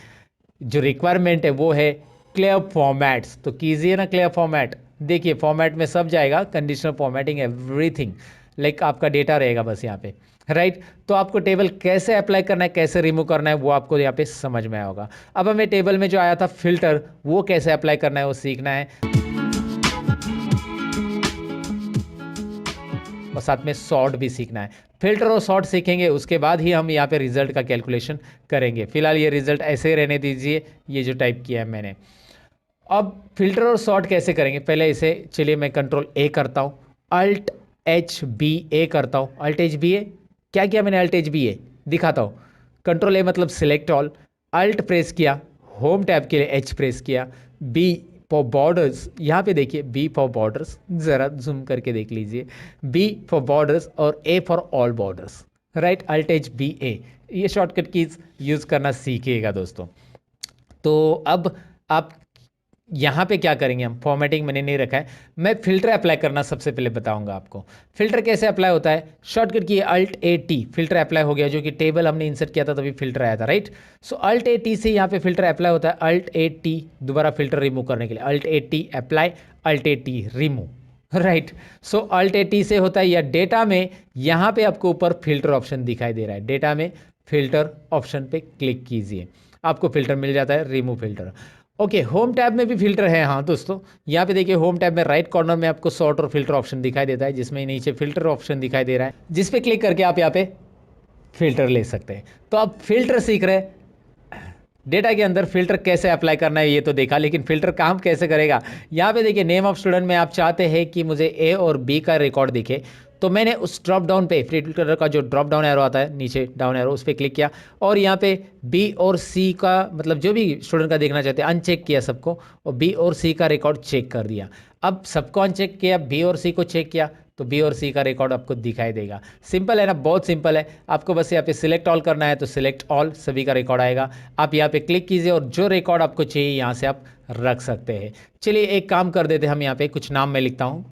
जो रिक्वायरमेंट है वो है क्लियर फॉर्मेट्स, तो कीजिए ना क्लियर फॉर्मेट। देखिए फॉर्मेट में सब जाएगा, कंडीशनल फॉर्मेटिंग एवरीथिंग, लाइक आपका डेटा रहेगा बस यहाँ पे, राइट। तो आपको टेबल कैसे अप्लाई करना है, कैसे रिमूव करना है, वो आपको यहाँ पे समझ में आया होगा। अब हमें टेबल में जो आया था फिल्टर, वो कैसे अप्लाई करना है वो सीखना है, और साथ में सॉर्ट भी सीखना है। फिल्टर और सॉर्ट सीखेंगे उसके बाद ही हम यहाँ पे रिजल्ट का कैलकुलेशन करेंगे। फिलहाल ये रिजल्ट ऐसे ही रहने दीजिए, ये जो टाइप किया है मैंने। अब फिल्टर और सॉर्ट कैसे करेंगे, पहले इसे चलिए मैं कंट्रोल ए करता हूँ, अल्ट एच बी ए करता हूँ, अल्ट एच बी ए, क्या किया मैंने, अल्ट एच बी ए दिखाता हूँ। कंट्रोल ए मतलब सिलेक्ट ऑल, अल्ट प्रेस किया, होम टैब के लिए एच प्रेस किया, बी फॉर बॉर्डर्स, यहाँ पे देखिए बी फॉर बॉर्डर्स, ज़रा जूम करके देख लीजिए, बी फॉर बॉर्डर्स और A for all borders, right, alt H B A. ये शॉर्टकट कीज यूज़ करना सीखिएगा दोस्तों। तो अब आप यहाँ पे क्या करेंगे हम, फॉर्मेटिंग मैंने नहीं रखा है, मैं फिल्टर अप्लाई करना सबसे पहले बताऊंगा आपको। फिल्टर कैसे अप्लाई होता है, शॉर्टकट की Alt+A+T, फिल्टर अप्लाई हो गया, जो कि टेबल हमने इंसर्ट किया था तभी फिल्टर आया था, राइट। सो Alt+A+T से यहाँ पे फिल्टर अप्लाई होता है, Alt+A+T दोबारा फिल्टर रिमूव करने के लिए, Alt+A+T apply, Alt+A+T remove, right. सो Alt+A+T से होता है, या डेटा में यहाँ पे आपको ऊपर फिल्टर ऑप्शन दिखाई दे रहा है, डेटा में फिल्टर ऑप्शन पे क्लिक कीजिए, आपको फिल्टर मिल जाता है, remove filter. Okay, home tab में भी फिल्टर है, हाँ दोस्तों, यहाँ पे देखिए होम टैब में राइट कॉर्नर में आपको सॉर्ट और फिल्टर ऑप्शन दिखाई देता है, जिसमें नीचे फिल्टर ऑप्शन दिखाई दे रहा है, जिस पे क्लिक करके आप यहाँ पे फिल्टर ले सकते हैं। तो आप फिल्टर सीख रहे हैं, डेटा के अंदर फिल्टर कैसे अप्लाई करना है ये तो देखा, लेकिन फिल्टर काम कैसे करेगा, यहाँ पे देखिए नेम ऑफ स्टूडेंट में आप चाहते हैं कि मुझे ए और बी का रिकॉर्ड दिखे, तो मैंने उस ड्रॉप डाउन पे फिल्टर का जो ड्रॉप डाउन एरो आता है नीचे डाउन एरो, उस पर क्लिक किया और यहाँ पे बी और सी का, मतलब जो भी स्टूडेंट का देखना चाहते हैं, अनचेक किया सबको, और बी और सी का रिकॉर्ड चेक कर दिया। अब सबको अनचेक किया, बी और सी को चेक किया, तो बी और सी का रिकॉर्ड आपको दिखाई देगा। सिंपल है ना, बहुत सिंपल है, आपको बस यहाँ पे सिलेक्ट ऑल करना है, तो सिलेक्ट ऑल, सभी का रिकॉर्ड आएगा, आप यहाँ पे क्लिक कीजिए और जो रिकॉर्ड आपको चाहिए यहाँ से आप रख सकते हैं। चलिए एक काम कर देते हैं, हम यहाँ पे कुछ नाम मैं लिखता हूँ,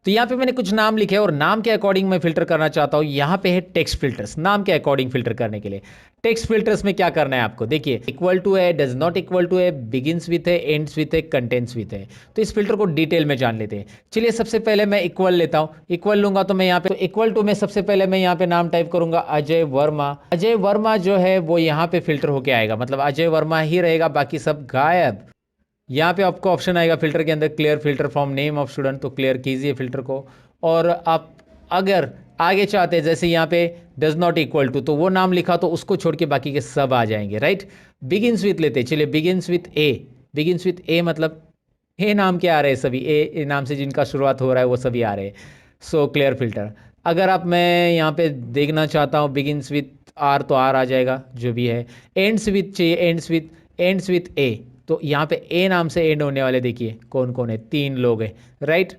तो यहाँ पे मैंने कुछ नाम लिखे और नाम के अकॉर्डिंग मैं फिल्टर करना चाहता हूँ। यहाँ पे है टेक्स्ट फिल्टर्स, नाम के अकॉर्डिंग फिल्टर करने के लिए। टेक्स्ट फिल्टर्स में क्या करना है आपको, देखिए इक्वल टू है, डज नॉट इक्वल टू है, बिगिंस विथ है, एंड्स विथ है, कंटेंट्स विथ है। तो इस फिल्टर को डिटेल में जान लेते हैं। चलिए सबसे पहले मैं इक्वल लेता हूँ, इक्वल लूंगा तो मैं यहाँ पे, तो इक्वल टू में सबसे पहले मैं यहाँ पे नाम टाइप करूंगा अजय वर्मा। अजय वर्मा जो है वो यहाँ पे फिल्टर होके आएगा, मतलब अजय वर्मा ही रहेगा, बाकी सब गायब। यहाँ पे आपको ऑप्शन आएगा फिल्टर के अंदर, clear filter from name of student, तो क्लियर कीजिए फिल्टर को। और आप अगर आगे चाहते हैं, जैसे यहाँ पे डज नॉट इक्वल टू, तो वो नाम लिखा तो उसको छोड़ के बाकी के सब आ जाएंगे, राइट। बिगिंस विथ लेते, चलिए begins with A, begins with A मतलब ए नाम के आ रहे हैं सभी, ए नाम से जिनका शुरुआत हो रहा है वो सभी आ रहे हैं, सो क्लियर फिल्टर। अगर आप, मैं यहाँ पे देखना चाहता हूँ बिगिंस विथ आर, तो आर आ जाएगा जो भी है। एंड्स विथ चाहिए, एंड्स विथ ए, तो यहाँ पे ए नाम से एंड होने वाले देखिए कौन कौन है, 3 लोग हैं, राइट।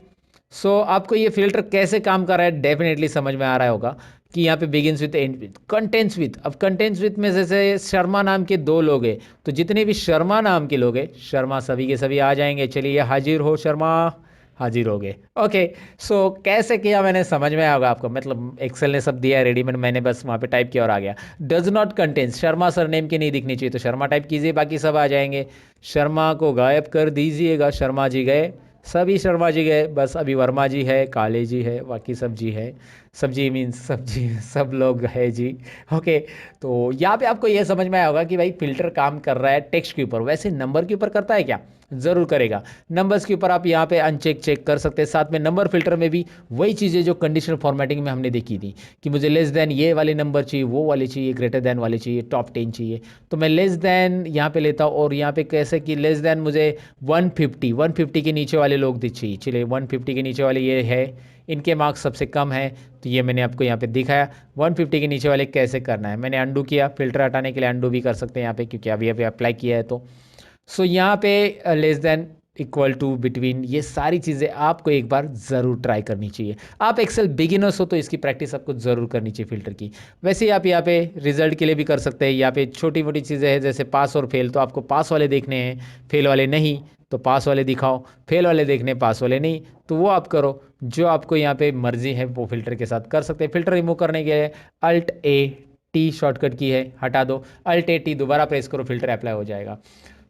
सो आपको ये फिल्टर कैसे काम कर रहा है डेफिनेटली समझ में आ रहा होगा कि यहाँ पे begins with, and with, contents with. अब कंटेंट्स विथ में जैसे शर्मा नाम के 2 लोग हैं, तो जितने भी शर्मा नाम के लोग हैं, शर्मा सभी के सभी आ जाएंगे। चलिए हाजिर हो शर्मा, हाजिर हो गए। ओके, सो कैसे किया मैंने समझ में आएगा आपको, मतलब एक्सेल ने सब दिया है रेडीमेड, मैंने बस वहाँ पे टाइप किया और आ गया। Does not contains, Sharma sir name की नहीं दिखनी चाहिए, तो शर्मा टाइप कीजिए, बाकी सब आ जाएंगे। शर्मा को गायब कर दीजिएगा, शर्मा जी गए, सभी शर्मा जी गए, बस अभी वर्मा जी है, काले जी है, बाकी सब जी है, सब्जी मीन्स सब्जी, सब लोग है जी। ओके, तो यहाँ पे आपको ये समझ में आया होगा कि भाई फिल्टर काम कर रहा है टेक्स्ट के ऊपर, वैसे नंबर के ऊपर करता है क्या, ज़रूर करेगा। नंबर्स के ऊपर आप यहाँ पे अनचेक चेक कर सकते हैं। साथ में नंबर फिल्टर में भी वही चीज़ें जो कंडीशनल फॉर्मेटिंग में हमने देखी थी कि मुझे लेस देन ये वाले नंबर चाहिए, वो वाले चाहिए, ग्रेटर देन वाले चाहिए, टॉप 10 चाहिए, तो मैं लेस देन यहाँ पे लेता हूँ। और यहाँ पे कैसे कि लेस देन मुझे 150 के नीचे वाले लोग चाहिए। चलिए 150 के नीचे वाले ये है, इनके मार्क्स सबसे कम है, तो ये मैंने आपको यहाँ पे दिखाया। 150 के नीचे वाले कैसे करना है, मैंने अंडू किया, फिल्टर हटाने के लिए अंडू भी कर सकते हैं यहाँ पे, क्योंकि अभी अभी अप्लाई किया है। तो सो यहाँ पे less than, equal to, between, ये सारी चीज़ें आपको एक बार ज़रूर ट्राई करनी चाहिए। आप एक्सेल बिगिनर्स हो तो इसकी प्रैक्टिस आपको ज़रूर करनी चाहिए फिल्टर की। वैसे ही आप यहाँ पे रिजल्ट के लिए भी कर सकते हैं। यहाँ पे छोटी मोटी चीज़ें हैं जैसे पास और फेल, तो आपको पास वाले देखने हैं, फेल वाले नहीं, तो पास वाले दिखाओ, फेल वाले देखने, पास वाले नहीं, तो वो आप करो, जो आपको यहाँ पे मर्जी है वो फिल्टर के साथ कर सकते हैं। फिल्टर रिमूव करने के लिए Alt+A+T शॉर्टकट की है, हटा दो, Alt+A+T दोबारा प्रेस करो, फिल्टर अप्लाई हो जाएगा।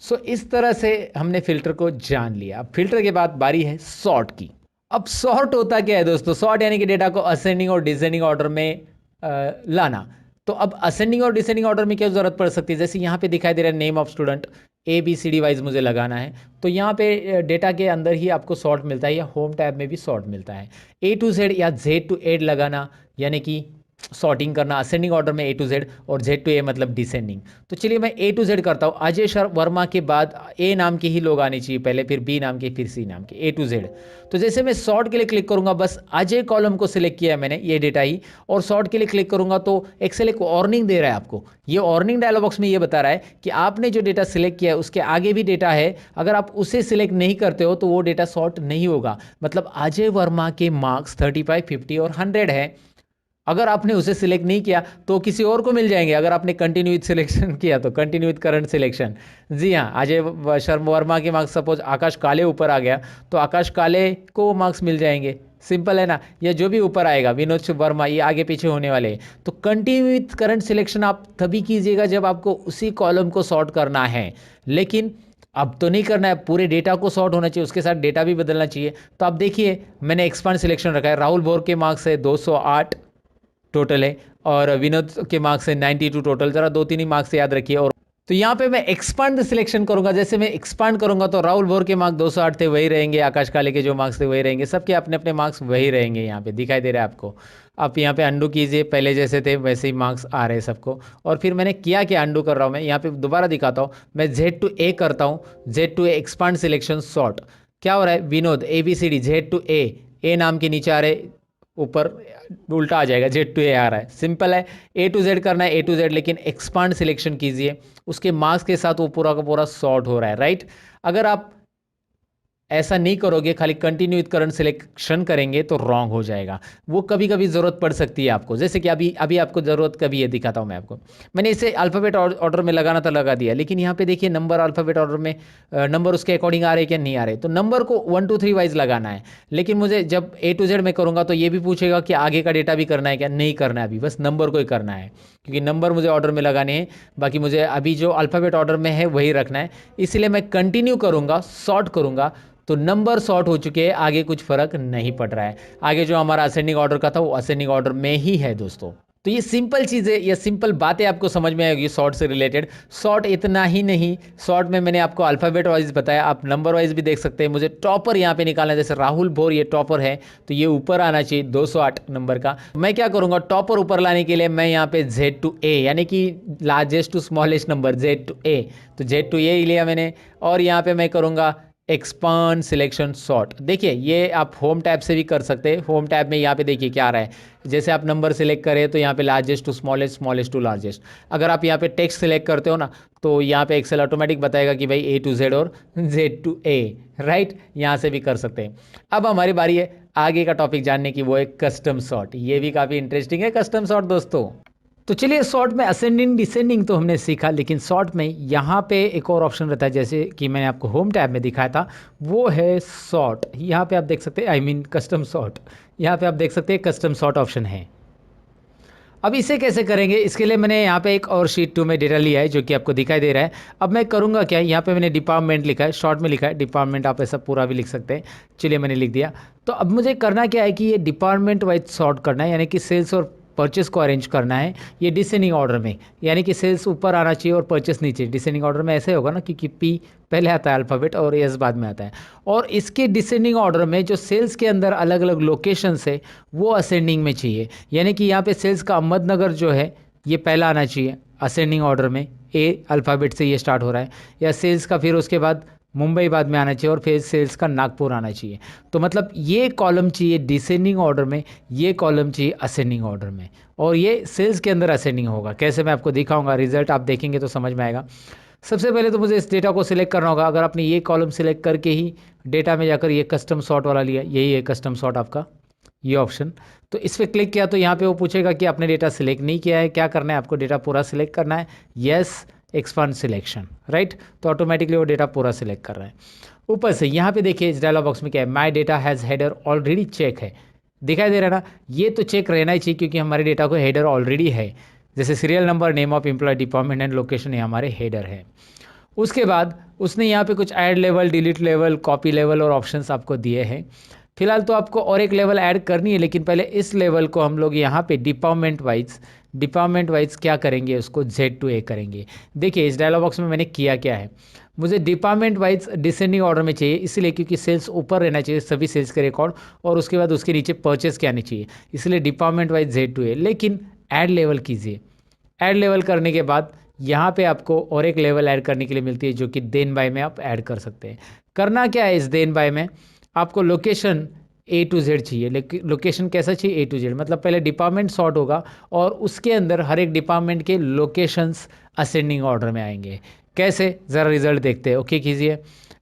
सो इस तरह से हमने फिल्टर को जान लिया। अब फिल्टर के बाद बारी है सॉर्ट की। अब सॉर्ट होता क्या है दोस्तों, सॉर्ट यानी कि डेटा को असेंडिंग और डिसेंडिंग ऑर्डर में लाना। तो अब असेंडिंग और डिसेंडिंग ऑर्डर में क्या ज़रूरत पड़ सकती है, जैसे यहाँ पे दिखाई दे रहा है name of student, ABCD wise मुझे लगाना है, तो यहाँ पे डेटा के अंदर ही आपको सॉर्ट मिलता है, या होम टैब में भी सॉर्ट मिलता है। A to Z या Z to A लगाना, यानी कि सॉर्टिंग करना, असेंडिंग ऑर्डर में A to Z, और Z to A मतलब डिसेंडिंग। तो चलिए मैं A to Z करता हूँ। अजय वर्मा के बाद A नाम के ही लोग आने चाहिए पहले, फिर B नाम के, फिर C नाम के, A to Z। तो जैसे मैं सॉर्ट के लिए क्लिक करूंगा, बस अजय कॉलम को सिलेक्ट किया है मैंने, ये डेटा ही, और सॉर्ट के लिए क्लिक करूंगा तो एक्सेल एक वार्निंग दे रहा है आपको। ये वार्निंग डायलॉग बॉक्स में ये बता रहा है कि आपने जो डेटा सिलेक्ट किया है उसके आगे भी डेटा है, अगर आप उसे सिलेक्ट नहीं करते हो तो वो डेटा सॉर्ट नहीं होगा। मतलब अजय वर्मा के मार्क्स 35, 50 और 100 है, अगर आपने उसे सिलेक्ट नहीं किया तो किसी और को मिल जाएंगे। अगर आपने कंटिन्यू विथ सिलेक्शन किया तो कंटिन्यू विथ करंट सिलेक्शन। जी हाँ, अजय शर्मा वर्मा के मार्क्स सपोज आकाश काले ऊपर आ गया तो आकाश काले को मार्क्स मिल जाएंगे। सिंपल है ना। या जो भी ऊपर आएगा विनोद वर्मा, ये आगे पीछे होने वाले हैं। तो कंटिन्यू विथ करंट सिलेक्शन आप तभी कीजिएगा जब आपको उसी कॉलम को सॉर्ट करना है, लेकिन अब तो नहीं करना है, पूरे डेटा को सॉर्ट होना चाहिए, उसके साथ डेटा भी बदलना चाहिए। तो आप देखिए मैंने एक्सपांड सिलेक्शन रखा है। राहुल भोर के मार्क्स है 208 टोटल है और विनोद के मार्क्स है 92 टोटल। जरा 2-3 ही मार्क्स याद रखिए। और तो यहाँ पे मैं एक्सपांड सिलेक्शन करूंगा। जैसे मैं एक्सपांड करूंगा तो राहुल भोर के मार्क्स 208 थे वही रहेंगे, आकाश काले के जो मार्क्स थे वही रहेंगे, सबके अपने अपने मार्क्स वही रहेंगे। यहाँ पे दिखाई दे रहा है आपको। आप यहाँ पे अंडू कीजिए, पहले जैसे थे वैसे ही मार्क्स आ रहे हैं सबको। और फिर मैंने किया क्या, अंडू कर रहा हूँ मैं, यहाँ पे दोबारा दिखाता हूँ। मैं Z to A करता हूँ, Z to A expand selection sort. क्या हो रहा है, Vinod ABCD Z to A, ए नाम के नीचे आ रहे, ऊपर उल्टा आ जाएगा, Z to A आ रहा है। सिंपल है, A to Z करना है, A to Z, लेकिन एक्सपांड सिलेक्शन कीजिए, उसके मार्क्स के साथ वो पूरा का पूरा सॉर्ट हो रहा है, राइट। अगर आप ऐसा नहीं करोगे, खाली कंटिन्यू विथ करंट सिलेक्शन करेंगे तो रॉन्ग हो जाएगा। वो कभी कभी ज़रूरत पड़ सकती है आपको, जैसे कि अभी अभी आपको ज़रूरत कभी है, दिखाता हूँ मैं आपको। मैंने इसे अल्फ़ाबेट ऑर्डर में लगाना था, लगा दिया, लेकिन यहाँ पे देखिए नंबर अल्फ़ाबेट ऑर्डर में नंबर उसके अकॉर्डिंग आ रहे क्या नहीं आ रहे, तो नंबर को 1 2 3 वाइज लगाना है। लेकिन मुझे जब A to Z में करूँगा तो ये भी पूछेगा कि आगे का डेटा भी करना है क्या, नहीं करना है, अभी बस नंबर को ही करना है, क्योंकि नंबर मुझे ऑर्डर में लगाने हैं। बाकी मुझे अभी जो अल्फ़ाबेट ऑर्डर में है वही रखना है, इसलिए मैं कंटिन्यू करूँगा, सॉर्ट करूँगा तो नंबर सॉर्ट हो चुके हैं, आगे कुछ फर्क नहीं पड़ रहा है। आगे जो हमारा असेंडिंग ऑर्डर का था वो असेंडिंग ऑर्डर में ही है दोस्तों। तो ये सिंपल चीज़ें, ये सिंपल बातें आपको समझ में आएगी सॉर्ट से रिलेटेड। सॉर्ट इतना ही नहीं, सॉर्ट में मैंने आपको अल्फ़ाबेट वाइज बताया, आप नंबर वाइज भी देख सकते हैं। मुझे टॉपर यहाँ पे निकालना है, जैसे राहुल भोर ये टॉपर है तो ये ऊपर आना चाहिए 208 नंबर का। मैं क्या करूँगा, टॉपर ऊपर लाने के लिए मैं यहाँ पे Z to A यानी कि largest to smallest number Z to A, तो Z to A ही लिया मैंने। और यहाँ पे मैं करूँगा एक्सपांड सिलेक्शन सॉर्ट। देखिए ये आप होम टैब से भी कर सकते हैं। होम टैब में यहाँ पे देखिए क्या आ रहा है, जैसे आप नंबर सेलेक्ट करें तो यहाँ पे largest to smallest, smallest to largest. अगर आप यहाँ पे टेक्स्ट सेलेक्ट करते हो ना तो यहाँ पे एक्सेल ऑटोमेटिक बताएगा कि भाई A to Z और Z to A, राइट। यहाँ से भी कर सकते हैं। अब हमारी बारी है आगे का टॉपिक जानने की, वो है कस्टम सॉर्ट। ये भी काफ़ी इंटरेस्टिंग है कस्टम सॉर्ट दोस्तों। तो चलिए, सॉर्ट में असेंडिंग डिसेंडिंग तो हमने सीखा, लेकिन सॉर्ट में यहाँ पे एक और ऑप्शन रहता है, जैसे कि मैंने आपको होम टैब में दिखाया था, वो है सॉर्ट। यहाँ पे आप देख सकते हैं, आई मीन कस्टम सॉर्ट। यहाँ पे आप देख सकते हैं कस्टम सॉर्ट ऑप्शन है। अब इसे कैसे करेंगे, इसके लिए मैंने यहाँ पे एक और शीट 2 में डेटा लिया है जो कि आपको दिखाई दे रहा है। अब मैं करूँगा क्या, यहाँ पे मैंने डिपार्टमेंट लिखा है, शॉर्ट में लिखा है डिपार्टमेंट, आप ऐसा पूरा भी लिख सकते हैं। चलिए मैंने लिख दिया। तो अब मुझे करना क्या है कि ये डिपार्टमेंट वाइज सॉर्ट करना है, यानी कि सेल्स और परचेस को अरेंज करना है ये डिसेंडिंग ऑर्डर में, यानी कि सेल्स ऊपर आना चाहिए और परचेस नीचे। डिसेंडिंग ऑर्डर में ऐसे होगा ना, क्योंकि P पहले आता है अल्फ़ाबेट और S बाद में आता है। और इसके डिसेंडिंग ऑर्डर में जो सेल्स के अंदर अलग अलग लोकेशंस है वो असेंडिंग में चाहिए, यानी कि यहाँ पे सेल्स का अहमदनगर जो है ये पहला आना चाहिए असेंडिंग ऑर्डर में, A अल्फ़ाबेट से ये स्टार्ट हो रहा है। या सेल्स का फिर उसके बाद मुंबई बाद में आना चाहिए और फिर सेल्स का नागपुर आना चाहिए। तो मतलब ये कॉलम चाहिए डिसेंडिंग ऑर्डर में, ये कॉलम चाहिए असेंडिंग ऑर्डर में, और ये सेल्स के अंदर असेंडिंग होगा। कैसे मैं आपको दिखाऊंगा, रिजल्ट आप देखेंगे तो समझ में आएगा। सबसे पहले तो मुझे इस डेटा को सिलेक्ट करना होगा। अगर आपने ये कॉलम सिलेक्ट करके ही डेटा में जाकर ये कस्टम सॉर्ट वाला लिया, यही है कस्टम सॉर्ट आपका ये ऑप्शन, तो इस पर क्लिक किया तो यहाँ पे वो पूछेगा कि आपने डेटा सिलेक्ट नहीं किया है, क्या करना है आपको, डेटा पूरा सिलेक्ट करना है, येस एक्सपांड सिलेक्शन, राइट। तो ऑटोमेटिकली वो डेटा पूरा सिलेक्ट कर रहा है। ऊपर से यहाँ पे देखिए इस डायलॉग बॉक्स में क्या है, my data has header already check है, दिखाई दे रहा है ना। ये तो चेक रहना ही चाहिए क्योंकि हमारे डेटा को हेडर ऑलरेडी है, जैसे serial number, name of employee, department and location, ये हमारे हेडर है। उसके बाद उसने यहाँ पे कुछ add level, delete level, copy level और ऑप्शंस आपको दिए हैं। फिलहाल तो आपको और एक लेवल ऐड करनी है, लेकिन पहले इस लेवल को हम लोग यहाँ पे डिपार्टमेंट वाइज क्या करेंगे, उसको Z to A करेंगे। देखिए इस डायलॉग बॉक्स में मैंने किया क्या है, मुझे डिपार्टमेंट वाइज डिसेंडिंग ऑर्डर में चाहिए, इसलिए क्योंकि सेल्स ऊपर रहना चाहिए सभी सेल्स के रिकॉर्ड, और उसके बाद उसके नीचे परचेस क्या आनी चाहिए, इसलिए department wise Z to A। लेकिन ऐड लेवल कीजिए, ऐड लेवल करने के बाद यहाँ पे आपको और एक लेवल ऐड करने के लिए मिलती है, जो कि देन बाय में आप ऐड कर सकते हैं। करना क्या है इस देन बाय में, आपको लोकेशन A to Z चाहिए। लोकेशन कैसा चाहिए, A to Z, मतलब पहले डिपार्टमेंट सॉर्ट होगा और उसके अंदर हर एक डिपार्टमेंट के लोकेशंस असेंडिंग ऑर्डर में आएंगे। कैसे, ज़रा रिजल्ट देखते हैं। ओके कीजिए।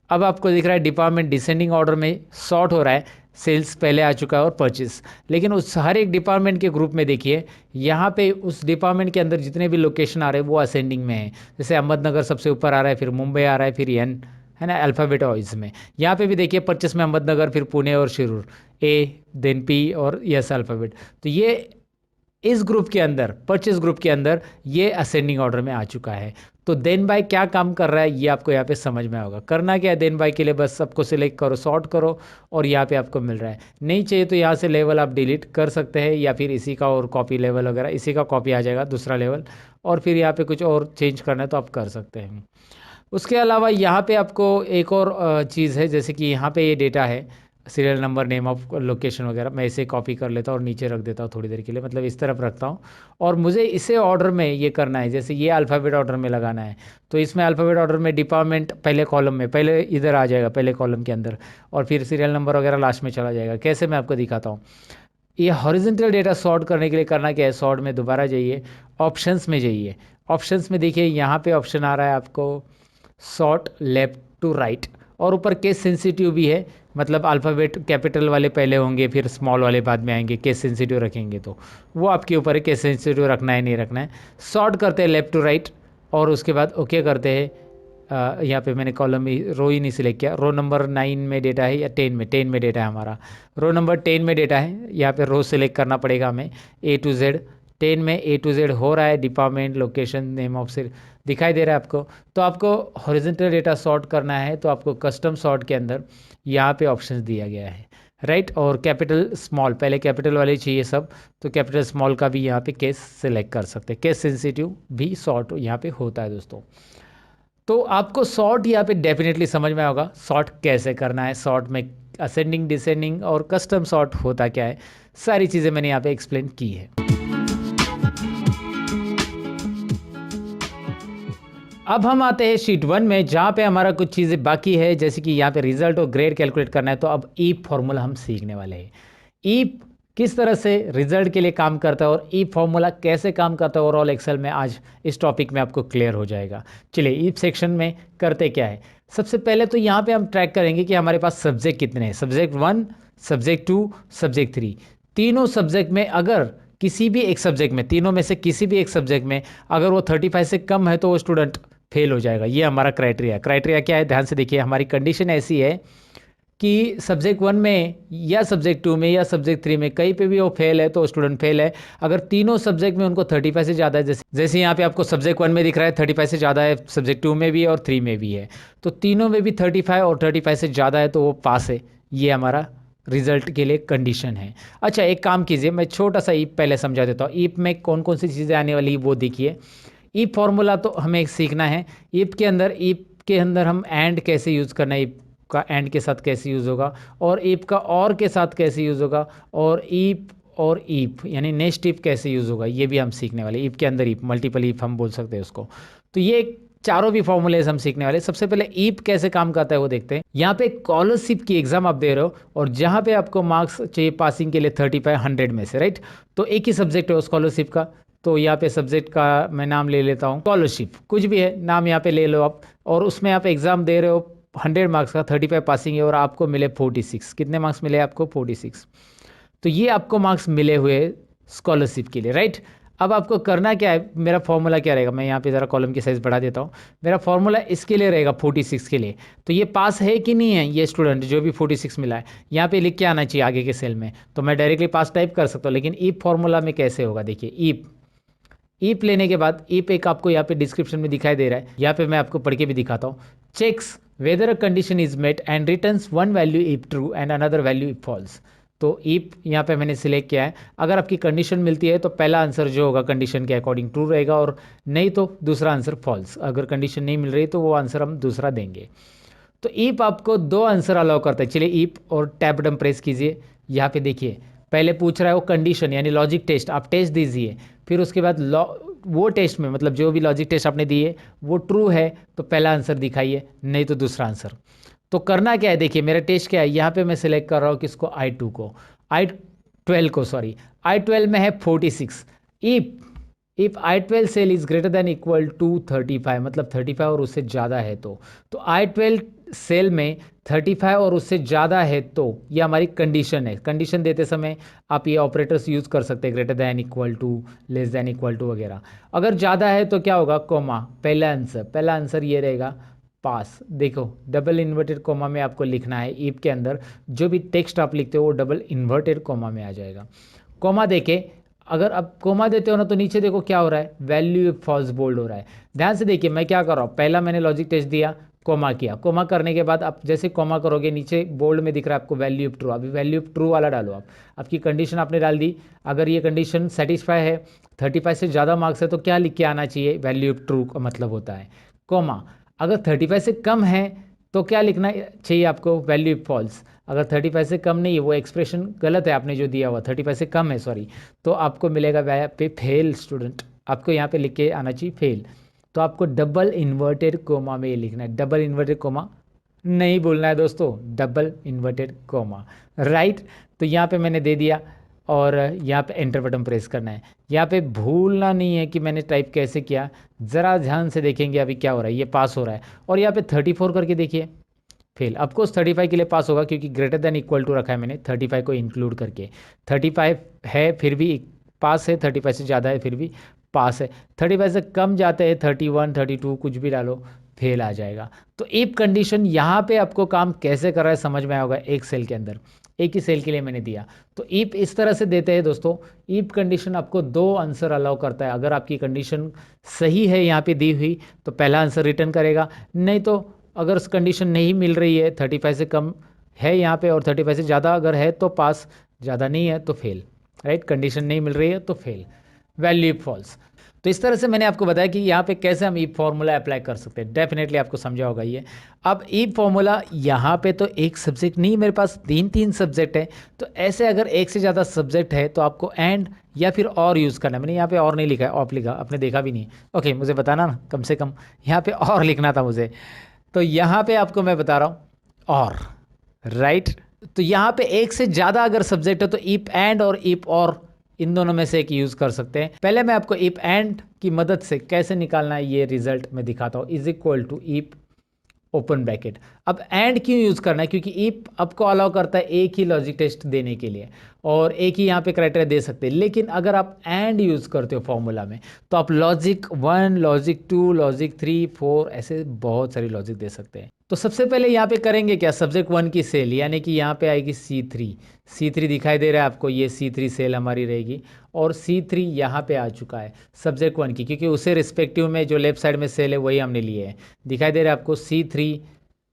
अब आपको दिख रहा है डिपार्टमेंट डिसेंडिंग ऑर्डर में सॉर्ट हो रहा है, सेल्स पहले आ चुका है और परचेस। लेकिन उस हर एक डिपार्टमेंट के ग्रुप में देखिए यहाँ पे उस डिपार्टमेंट के अंदर जितने भी लोकेशन आ रहे हैं वो असेंडिंग में है। जैसे अहमदनगर सबसे ऊपर आ रहा है, फिर मुंबई आ रहा है, फिर एन, है ना, अल्फ़ाबेट वाइज में। यहाँ पे भी देखिए परचेस में अहमदनगर, फिर पुणे और शिरूर, ए देन पी और यस अल्फ़ाबेट। तो ये इस ग्रुप के अंदर, परचेस ग्रुप के अंदर ये असेंडिंग ऑर्डर में आ चुका है। तो देन बाय क्या काम कर रहा है ये आपको यहाँ पे समझ में होगा। करना क्या है देन बाय के लिए, बस सबको सिलेक्ट करो, सॉर्ट करो और यहाँ पे आपको मिल रहा है। नहीं चाहिए तो यहाँ से लेवल आप डिलीट कर सकते हैं, या फिर इसी का और कॉपी लेवल वगैरह, इसी का कॉपी आ जाएगा दूसरा लेवल, और फिर यहाँ पे कुछ और चेंज करना है तो आप कर सकते हैं। उसके अलावा यहाँ पे आपको एक और चीज़ है, जैसे कि यहाँ पे ये डेटा है, serial number, name of location वगैरह, मैं इसे कॉपी कर लेता हूँ और नीचे रख देता हूँ थोड़ी देर के लिए, मतलब इस तरफ रखता हूँ। और मुझे इसे ऑर्डर में ये करना है, जैसे ये अल्फ़ाबेट ऑर्डर में लगाना है, तो इसमें अल्फ़ाबेट ऑर्डर में डिपार्टमेंट पहले कॉलम में, पहले इधर आ जाएगा पहले कॉलम के अंदर, और फिर सीरियल नंबर वगैरह लास्ट में चला जाएगा। कैसे, मैं आपको दिखाता हूँ। ये हॉरिजॉन्टल डेटा सॉर्ट करने के लिए करना क्या है, सॉर्ट में दोबारा जाइए, ऑप्शंस में जाइए। ऑप्शंस में देखिए यहाँ पे ऑप्शन आ रहा है आपको सॉर्ट लेफ्ट टू राइट, और ऊपर केस सेंसिटिव भी है, मतलब अल्फ़ाबेट कैपिटल वाले पहले होंगे फिर स्मॉल वाले बाद में आएंगे, केस सेंसिटिव रखेंगे तो वो आपके ऊपर है, केस सेंसिटिव रखना है नहीं रखना है। सॉर्ट करते हैं लेफ़्ट टू राइट, और उसके बाद ओके करते हैं। यहाँ पे मैंने कॉलम ही, रो ही नहीं सिलेक्ट किया, रो नंबर 9 में डेटा है या 10 में डेटा है हमारा, रो नंबर 10 में डेटा है, यहाँ पे रो सिलेक्ट करना पड़ेगा हमें, ए टू जेड। 10 में ए टू जेड हो रहा है, डिपार्टमेंट, लोकेशन, नेम ऑफ से दिखाई दे रहा है आपको। तो आपको हॉरिजॉन्टल डेटा सॉर्ट करना है तो आपको कस्टम सॉर्ट के अंदर यहाँ पे ऑप्शन दिया गया है, राइट। और कैपिटल स्मॉल, पहले कैपिटल वाले चाहिए सब, तो कैपिटल स्मॉल का भी यहाँ पे केस सिलेक्ट कर सकते हैं। केस सेंसिटिव भी सॉर्ट यहाँ पे होता है दोस्तों। तो आपको सॉर्ट यहाँ पे डेफिनेटली समझ में होगा, सॉर्ट कैसे करना है, सॉर्ट में असेंडिंग, डिसेंडिंग और कस्टम सॉर्ट होता क्या है, सारी चीज़ें मैंने यहाँ पे एक्सप्लेन की है। अब हम आते हैं शीट 1 में, जहाँ पे हमारा कुछ चीज़ें बाकी है, जैसे कि यहाँ पे रिजल्ट और ग्रेड कैलकुलेट करना है। तो अब ईप फॉर्मूला हम सीखने वाले हैं। ईप किस तरह से रिजल्ट के लिए काम करता है और ईप फॉर्मूला कैसे काम करता है ओवरऑल एक्सेल में, आज इस टॉपिक में आपको क्लियर हो जाएगा। चलिए ईप सेक्शन में करते क्या है। सबसे पहले तो यहाँ पे हम ट्रैक करेंगे कि हमारे पास सब्जेक्ट कितने हैं, सब्जेक्ट 1, सब्जेक्ट 2, सब्जेक्ट 3। तीनों सब्जेक्ट में अगर किसी भी एक सब्जेक्ट में, तीनों में से किसी भी एक सब्जेक्ट में अगर वो 35 से कम है तो वो स्टूडेंट फेल हो जाएगा। ये हमारा क्राइटेरिया। क्राइटेरिया क्या है, ध्यान से देखिए। हमारी कंडीशन ऐसी है कि सब्जेक्ट 1 में या सब्जेक्ट 2 में या सब्जेक्ट 3 में कहीं पे भी वो फेल है तो स्टूडेंट फेल है। अगर तीनों सब्जेक्ट में उनको 35 से ज़्यादा है, जैसे यहाँ पे आपको सब्जेक्ट 1 में दिख रहा है 35 से ज़्यादा है, सब्जेक्ट 2 में भी है और 3 में भी है, तो तीनों में भी 35 और 35 से ज़्यादा है तो वो पास है। ये हमारा रिजल्ट के लिए कंडीशन है। अच्छा, एक काम कीजिए, मैं छोटा सा ईप पहले समझा देता हूँ। ईप में कौन कौन सी चीज़ें आने वाली वो देखिए। ईप फॉर्मूला तो हमें सीखना है। ईप के अंदर हम एंड कैसे यूज़ करना है, ईप का एंड के साथ कैसे यूज़ होगा, और ईप का और के साथ कैसे यूज़ होगा, और ईप यानी नेक्स्ट ईप कैसे यूज़ होगा, ये भी हम सीखने वाले। ईप के अंदर ईप, मल्टीपल ईप हम बोल सकते हैं उसको। तो ये चारों भी फॉर्मूलेज हम सीखने वाले। सबसे पहले ईप कैसे काम करता है वो देखते हैं। यहाँ पे स्कॉलरशिप की एग्जाम आप दे रहे हो और जहाँ पे आपको मार्क्स चाहिए पासिंग के लिए 35 100 में से, राइट। तो एक ही सब्जेक्ट है स्कॉलरशिप का, तो यहाँ पे सब्जेक्ट का मैं नाम ले लेता हूँ स्कॉलरशिप, कुछ भी है नाम यहाँ पे ले लो आप, और उसमें आप एग्ज़ाम दे रहे हो 100 मार्क्स का, 35 पासिंग है और आपको मिले 46। कितने मार्क्स मिले आपको? 46। तो ये आपको मार्क्स मिले हुए स्कॉलरशिप के लिए, राइट। अब आपको करना क्या है, मेरा फॉर्मूला क्या रहेगा, मैं यहाँ पे ज़रा कॉलम की साइज़ बढ़ा देता हूँ। मेरा फॉर्मूला इसके लिए रहेगा 46 के लिए। तो ये पास है कि नहीं है, ये स्टूडेंट जो भी 46 मिला है, यहाँ पे लिख के आना चाहिए आगे के सेल में। तो मैं डायरेक्टली पास टाइप कर सकता हूँ, लेकिन ईप फॉर्मूला में कैसे होगा देखिए। ईप लेने के बाद ईप एक आपको यहाँ पे डिस्क्रिप्शन में दिखाई दे रहा है, यहाँ पे मैं आपको पढ़ के भी दिखाता हूँ। Checks whether a condition is met and returns one value if true and another value if false. तो ईप यहाँ पे मैंने सिलेक्ट किया है। अगर आपकी कंडीशन मिलती है तो पहला आंसर जो होगा कंडीशन के अकॉर्डिंग ट्रू रहेगा, और नहीं तो दूसरा आंसर फॉल्स। अगर कंडीशन नहीं मिल रही तो वो आंसर हम दूसरा देंगे। तो ईप आपको 2 आंसर अलाउ करता है। चलिए ईप और टैब बटन प्रेस कीजिए। यहाँ पे देखिए पहले पूछ रहा है वो कंडीशन यानी लॉजिक टेस्ट, आप टेस्ट दीजिए। फिर उसके बाद वो टेस्ट में मतलब जो भी लॉजिक टेस्ट आपने दिए वो ट्रू है तो पहला आंसर दिखाइए, नहीं तो दूसरा आंसर। तो करना क्या है देखिए, मेरा टेस्ट क्या है, यहाँ पे मैं सिलेक्ट कर रहा हूँ किसको, I2 को, I12 को, सॉरी I12 में है 46। If I12 cell is greater than equal to 35, मतलब 35 और उससे ज़्यादा है तो I12 सेल में 35 और उससे ज़्यादा है तो ये हमारी कंडीशन है। कंडीशन देते समय आप ये ऑपरेटर्स यूज़ कर सकते हैं, greater than equal to, less than equal to वगैरह। अगर ज़्यादा है तो क्या होगा, कोमा। पहला आंसर ये रहेगा पास। देखो डबल इन्वर्टेड कोमा में आपको लिखना है, ईफ के अंदर जो भी टेक्स्ट आप लिखते हो वो डबल इन्वर्टेड कोमा में आ जाएगा। कोमा देके अगर आप कोमा देते हो ना तो नीचे देखो क्या हो रहा है, वैल्यू फॉल्स बोल्ड हो रहा है। ध्यान से देखिए मैं क्या कर रहा हूँ, पहला मैंने लॉजिक टेस्ट दिया, कोमा किया, कोमा करने के बाद आप जैसे कोमा करोगे नीचे बोल्ड में दिख रहा है आपको वैल्यू ऑफ ट्रू। अभी वैल्यू ऑफ ट्रू वाला डालो आप, आपकी कंडीशन आपने डाल दी। अगर ये कंडीशन सेटिस्फाई है, 35 से ज़्यादा मार्क्स है तो क्या लिख के आना चाहिए, वैल्यू ऑफ ट्रू का मतलब होता है कोमा। अगर 35 से कम है तो क्या लिखना चाहिए आपको, वैल्यू ऑफ फॉल्स। अगर 35 से कम नहीं है, वो एक्सप्रेशन गलत है आपने जो दिया हुआ, 35 से कम है सॉरी, तो आपको मिलेगा वह पे फेल स्टूडेंट, आपको यहाँ पे लिख के आना चाहिए फेल। तो आपको डबल इन्वर्टेड कोमा में ये लिखना है, डबल इन्वर्टेड कोमा नहीं बोलना है दोस्तों, डबल इन्वर्टेड कोमा, राइट। तो यहाँ पे मैंने दे दिया और यहाँ पे एंटर बटन प्रेस करना है। यहाँ पे भूलना नहीं है कि मैंने टाइप कैसे किया, ज़रा ध्यान से देखेंगे अभी क्या हो रहा है, ये पास हो रहा है। और यहाँ पे 34 करके देखिए फेल। ऑफकोर्स 35 के लिए पास होगा क्योंकि ग्रेटर देन इक्वल टू रखा है मैंने 35 को इंक्लूड करके। 35 है फिर भी पास है, 35 से ज़्यादा है फिर भी पास है, 35 से कम जाते हैं 31 32 कुछ भी डालो फेल आ जाएगा। तो इफ कंडीशन यहाँ पे आपको काम कैसे कर रहा है समझ में आया होगा, एक सेल के अंदर, एक ही सेल के लिए मैंने दिया। तो इफ इस तरह से देते हैं दोस्तों, इफ कंडीशन आपको दो आंसर अलाउ करता है। अगर आपकी कंडीशन सही है यहाँ पे दी हुई तो पहला आंसर रिटर्न करेगा, नहीं तो अगर कंडीशन नहीं मिल रही है, 35 से कम है यहाँ पे और 35 से ज़्यादा अगर है तो पास, ज़्यादा नहीं है तो फेल, राइट। कंडीशन नहीं मिल रही है तो फेल, वैल्यू फॉल्स। तो इस तरह से मैंने आपको बताया कि यहाँ पे कैसे हम ई फॉर्मूला अप्लाई कर सकते हैं, डेफिनेटली आपको समझा होगा ये। अब ई फॉर्मूला यहाँ पे तो एक सब्जेक्ट नहीं, मेरे पास तीन सब्जेक्ट है, तो ऐसे अगर एक से ज़्यादा सब्जेक्ट है तो आपको एंड या फिर और यूज़ करना है। मैंने यहाँ पे और नहीं लिखा है, ऑफ लिखा, आपने देखा भी नहीं, ओके मुझे बताना ना, कम से कम यहाँ पे और लिखना था मुझे। तो यहाँ पे आपको मैं बता रहा हूँ और, राइट। तो यहाँ पे एक से ज़्यादा अगर सब्जेक्ट है तो इफ एंड और इफ और इन दोनों में से एक यूज़ कर सकते हैं। पहले मैं आपको इफ एंड की मदद से कैसे निकालना है ये रिजल्ट मैं दिखाता हूँ। Is equal to if open bracket. अब एंड क्यों यूज़ करना है, क्योंकि इफ आपको अलाउ करता है एक ही लॉजिक टेस्ट देने के लिए और एक ही यहाँ पे क्राइटेरिया दे सकते हैं। लेकिन अगर आप एंड यूज़ करते हो फॉर्मूला में तो आप लॉजिक 1, लॉजिक 2, लॉजिक 3, 4 ऐसे बहुत सारी लॉजिक दे सकते हैं। तो सबसे पहले यहाँ पे करेंगे क्या, सब्जेक्ट 1 की सेल यानी कि यहाँ पे आएगी C3 दिखाई दे रहा है आपको, ये C3 सेल हमारी रहेगी और C3 यहाँ पे आ चुका है सब्जेक्ट 1 की, क्योंकि उसे रिस्पेक्टिव में जो लेफ्ट साइड में सेल है वही हमने लिए है। दिखाई दे रहा है आपको C3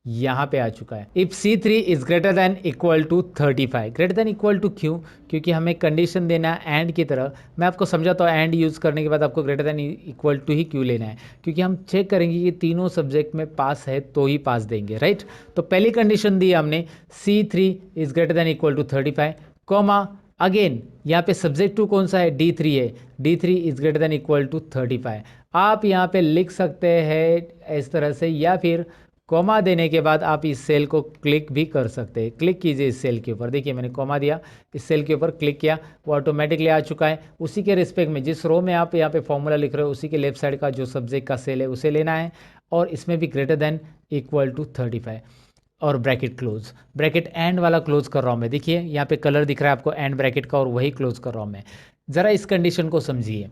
यहाँ पे आ चुका है। If C3 is greater than equal to 35, greater than equal to क्यों, क्योंकि हमें कंडीशन देना है एंड की तरह। मैं आपको समझाता हूँ एंड यूज़ करने के बाद आपको ग्रेटर दैन इक्वल टू ही क्यों लेना है, क्योंकि हम चेक करेंगे कि तीनों सब्जेक्ट में पास है तो ही पास देंगे, राइट। तो पहली कंडीशन दी हमने C3 is greater than equal to 35, comma again यहाँ पे सब्जेक्ट 2 कौन सा है, D3 है, D3 is greater than equal to 35। आप यहाँ पे लिख सकते हैं इस तरह से, या फिर कॉमा देने के बाद आप इस सेल को क्लिक भी कर सकते हैं। क्लिक कीजिए इस सेल के ऊपर, देखिए मैंने कॉमा दिया, इस सेल के ऊपर क्लिक किया, वो ऑटोमेटिकली आ चुका है। उसी के रिस्पेक्ट में जिस रो में आप यहाँ पे फॉर्मूला लिख रहे हो उसी के लेफ्ट साइड का जो सब्जेक्ट का सेल है उसे लेना है और इसमें भी ग्रेटर देन इक्वल टू 35 और ब्रैकेट क्लोज, ब्रैकेट एंड वाला क्लोज कर रहा हूँ मैं। देखिए यहाँ पे कलर दिख रहा है आपको एंड ब्रैकेट का और वही क्लोज कर रहा हूँ मैं। ज़रा इस कंडीशन को समझिए,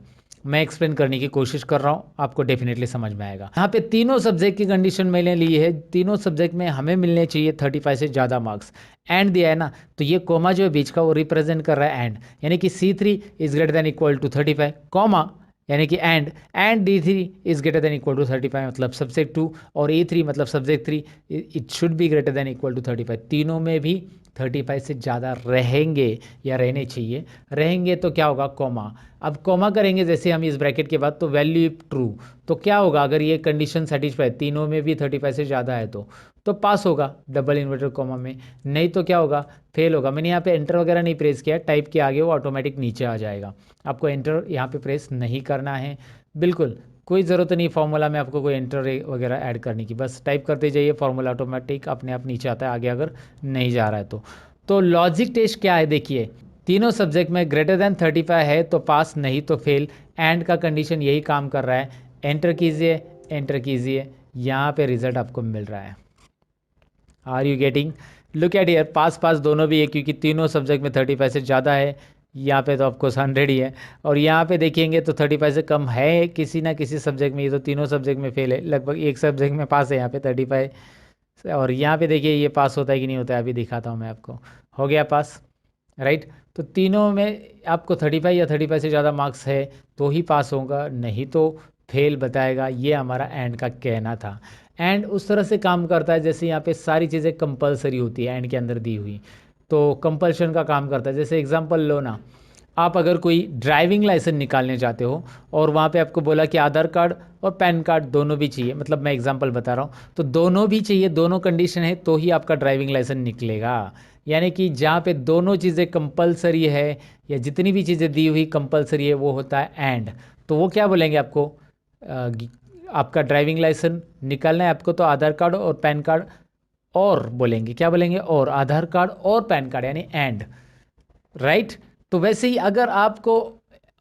मैं एक्सप्लेन करने की कोशिश कर रहा हूँ, आपको डेफिनेटली समझ में आएगा। यहाँ पे तीनों सब्जेक्ट की कंडीशन मैंने ली है, तीनों सब्जेक्ट में हमें मिलने चाहिए 35 से ज़्यादा मार्क्स। एंड दिया है ना, तो ये कोमा जो है बीच का वो रिप्रेजेंट कर रहा है एंड, यानी कि C3 is greater than equal to 35, comma यानी कि and D3 is greater than equal to 35 मतलब सब्जेक्ट 2 और A3 मतलब subject 3 it should be greater than equal to 35। तीनों में भी 35 से ज़्यादा रहेंगे या रहने चाहिए, रहेंगे तो क्या होगा कॉमा। अब कॉमा करेंगे जैसे हम इस ब्रैकेट के बाद तो वैल्यू ट्रू, तो क्या होगा अगर ये कंडीशन सेटिस्फाई तीनों में भी 35 से ज़्यादा है तो पास होगा डबल इन्वर्टेड कॉमा में, नहीं तो क्या होगा फेल होगा। मैंने यहाँ पे एंटर वगैरह नहीं प्रेस किया, टाइप के आगे वो ऑटोमेटिक नीचे आ जाएगा, आपको एंटर यहाँ पे प्रेस नहीं करना है, बिल्कुल कोई ज़रूरत नहीं फॉर्मूला में आपको कोई एंटर वगैरह ऐड करने की, बस टाइप करते जाइए, फॉर्मूला ऑटोमेटिक अपने आप नीचे आता है आगे अगर नहीं जा रहा है तो लॉजिक टेस्ट क्या है देखिए, तीनों सब्जेक्ट में ग्रेटर देन 35 है तो पास, नहीं तो फेल। एंड का कंडीशन यही काम कर रहा है, एंटर कीजिए, यहाँ पे रिजल्ट आपको मिल रहा है। Are you getting? Look at here, pass pass दोनों भी है क्योंकि तीनों सब्जेक्ट में 35 से ज़्यादा है। यहाँ पे तो ऑफकोर्स 100 ही है, और यहाँ पे देखेंगे तो 35 से कम है किसी ना किसी सब्जेक्ट में। ये तो तीनों सब्जेक्ट में फेल है, लगभग एक सब्जेक्ट में पास है यहाँ पे 35। और यहाँ पे देखिए ये पास होता है कि नहीं होता है, अभी दिखाता हूँ मैं आपको। हो गया पास, राइट। तो तीनों में आपको 35 या 35 से ज़्यादा मार्क्स है तो ही पास होगा, नहीं तो फेल बताएगा। ये हमारा एंड का कहना था। एंड उस तरह से काम करता है जैसे यहाँ पे सारी चीज़ें कंपलसरी होती है एंड के अंदर दी हुई, तो कंपल्शन का काम करता है। जैसे एग्जांपल लो ना, आप अगर कोई ड्राइविंग लाइसेंस निकालने जाते हो और वहाँ पे आपको बोला कि आधार कार्ड और पैन कार्ड दोनों भी चाहिए, मतलब मैं एग्जांपल बता रहा हूँ, तो दोनों भी चाहिए, दोनों कंडीशन है तो ही आपका ड्राइविंग लाइसेंस निकलेगा। यानी कि जहाँ पे दोनों चीज़ें कंपलसरी है या जितनी भी चीज़ें दी हुई कंपलसरी है वो होता है एंड। तो वो क्या बोलेंगे आपको, आपका ड्राइविंग लाइसेंस निकालना है आपको तो आधार कार्ड और पैन कार्ड, और बोलेंगे क्या बोलेंगे, और आधार कार्ड और पैन कार्ड, यानी एंड, राइट। तो वैसे ही अगर आपको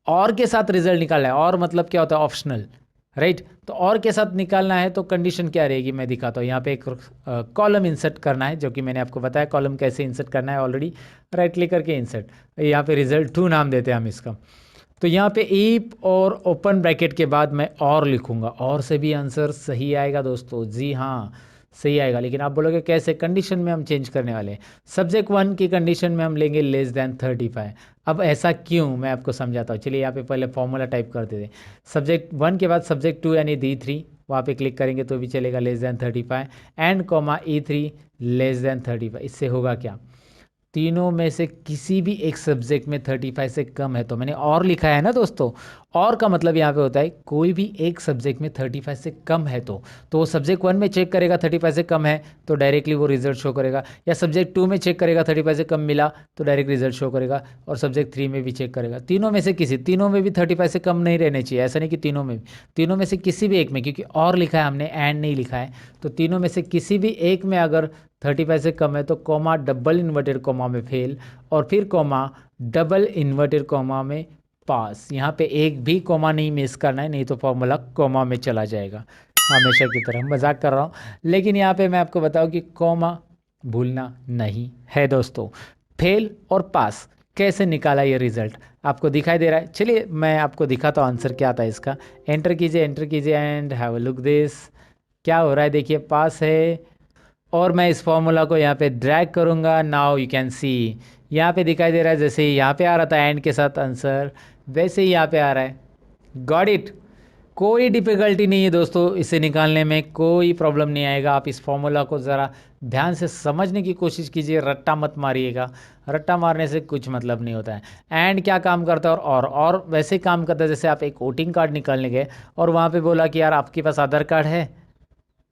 और के साथ रिजल्ट निकालना है, और मतलब क्या होता है, ऑप्शनल, राइट। तो और के साथ निकालना है तो कंडीशन क्या रहेगी, मैं दिखाता हूँ। यहाँ पे एक कॉलम इंसर्ट करना है, जो कि मैंने आपको बताया कॉलम कैसे इंसर्ट करना है ऑलरेडी। राइट क्लिक करके इंसर्ट, यहाँ पे रिजल्ट 2 नाम देते हैं हम इसका। तो यहाँ पे इफ और ओपन ब्रैकेट के बाद मैं और लिखूंगा, और से भी आंसर सही आएगा दोस्तों, जी हाँ सही आएगा। लेकिन आप बोलोगे कैसे, कंडीशन में हम चेंज करने वाले हैं। सब्जेक्ट 1 की कंडीशन में हम लेंगे लेस देन 35। अब ऐसा क्यों, मैं आपको समझाता हूँ। चलिए यहाँ पे पहले फॉर्मूला टाइप कर देते हैं। सब्जेक्ट 1 के बाद सब्जेक्ट 2 यानी D3, वहाँ पे क्लिक करेंगे तो भी चलेगा, less than 35, and comma E3 less than 35। इससे होगा क्या, तीनों में से किसी भी एक सब्जेक्ट में 35 से कम है, तो मैंने और लिखा है ना दोस्तों। और का मतलब यहाँ पे होता है कोई भी एक सब्जेक्ट में 35 से कम है तो वो सब्जेक्ट 1 में चेक करेगा 35 से कम है तो डायरेक्टली वो रिजल्ट शो करेगा, या सब्जेक्ट 2 में चेक करेगा 35 से कम मिला तो डायरेक्ट रिजल्ट शो करेगा, और सब्जेक्ट 3 में भी चेक करेगा। तीनों में से किसी, तीनों में भी 35 से कम नहीं रहने चाहिए, ऐसा नहीं कि तीनों में भी, तीनों में से किसी भी एक में, क्योंकि और लिखा है हमने एंड नहीं लिखा है, तो तीनों में से किसी भी एक में अगर 35 से कम है तो कॉमा डबल इन्वर्टेड कॉमा में फेल, और फिर कॉमा डबल इन्वर्टेड कॉमा में पास। यहाँ पे एक भी कॉमा नहीं मिस करना है, नहीं तो फॉर्मूला कॉमा में चला जाएगा। हमेशा की तरह मजाक कर रहा हूँ, लेकिन यहाँ पे मैं आपको बताऊँ कि कॉमा भूलना नहीं है दोस्तों। फेल और पास कैसे निकाला ये रिजल्ट आपको दिखाई दे रहा है। चलिए मैं आपको दिखाता हूँ आंसर क्या आता है इसका। एंटर कीजिए and have a look this. क्या हो रहा है देखिए, पास है, और मैं इस फॉर्मूला को यहाँ पे ड्रैग करूँगा। नाउ यू कैन सी, यहाँ पे दिखाई दे रहा है जैसे यहाँ पे आ रहा था एंड के साथ आंसर, वैसे ही यहाँ पे आ रहा है। Got it. कोई डिफ़िकल्टी नहीं है दोस्तों, इसे निकालने में कोई प्रॉब्लम नहीं आएगा। आप इस फॉर्मूला को ज़रा ध्यान से समझने की कोशिश कीजिए, रट्टा मत मारिएगा, रट्टा मारने से कुछ मतलब नहीं होता है। एंड क्या काम करता है, और वैसे काम करता है जैसे आप एक वोटिंग कार्ड निकालने गए और वहाँ पे बोला कि यार आपके पास आधार कार्ड है,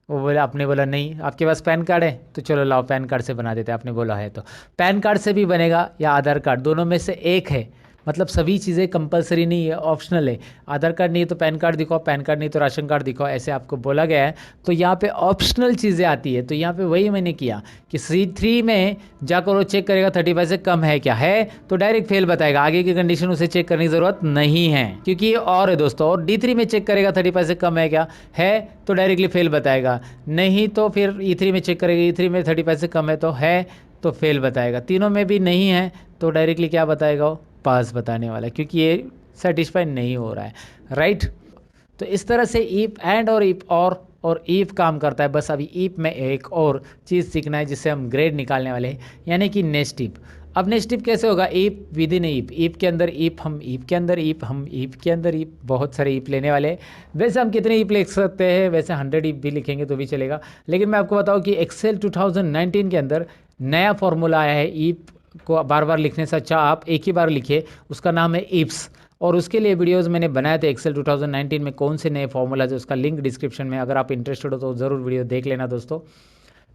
वो बोला, आपने बोला नहीं। आपके पास पैन कार्ड है, तो चलो लाओ पैन कार्ड से बना देते हैं, आपने बोला है तो पैन कार्ड से भी बनेगा, या आधार कार्ड, दोनों में से एक है। मतलब सभी चीज़ें कंपलसरी नहीं है, ऑप्शनल है। आधार कार्ड नहीं है तो पैन कार्ड दिखाओ, पैन कार्ड नहीं तो राशन कार्ड दिखाओ, ऐसे आपको बोला गया है। तो यहाँ पे ऑप्शनल चीज़ें आती है, तो यहाँ पे वही मैंने किया कि C3 में जाकर वो चेक करेगा 35 से कम है क्या, है तो डायरेक्ट फेल बताएगा, आगे की कंडीशन उसे चेक करने की ज़रूरत नहीं है क्योंकि ये और है दोस्तों। और D3 में चेक करेगा 35 से कम है क्या, है तो डायरेक्टली फेल बताएगा, नहीं तो फिर E3 में चेक करेगा, E3 में 35 से कम है तो है तो फेल बताएगा, तीनों में भी नहीं है तो डायरेक्टली क्या बताएगा, वो पास बताने वाला है, क्योंकि ये सेटिस्फाई नहीं हो रहा है, राइट। तो इस तरह से इफ एंड और इफ और इफ काम करता है। बस अभी इफ में एक और चीज़ सीखना है जिससे हम ग्रेड निकालने वाले हैं, यानी कि नेक्स्ट इफ। अब नेक्स्ट इफ कैसे होगा, if with in if, if के अंदर इफ, हम इफ के अंदर इफ, हम इफ के अंदर इफ, बहुत सारे इफ लेने वाले हैं। वैसे हम कितने इफ लिख सकते हैं, वैसे 100 इफ भी लिखेंगे तो भी चलेगा, लेकिन मैं आपको बताऊं कि एक्सेल 2019 के अंदर नया फॉर्मूला आया है। इफ को बार बार लिखने से अच्छा आप एक ही बार लिखिए, उसका नाम है इफ्स, और उसके लिए वीडियोस मैंने बनाए थे एक्सेल 2019 में, कौन से नए फॉर्मूलाज है उसका लिंक डिस्क्रिप्शन में, अगर आप इंटरेस्टेड हो तो ज़रूर वीडियो देख लेना दोस्तों।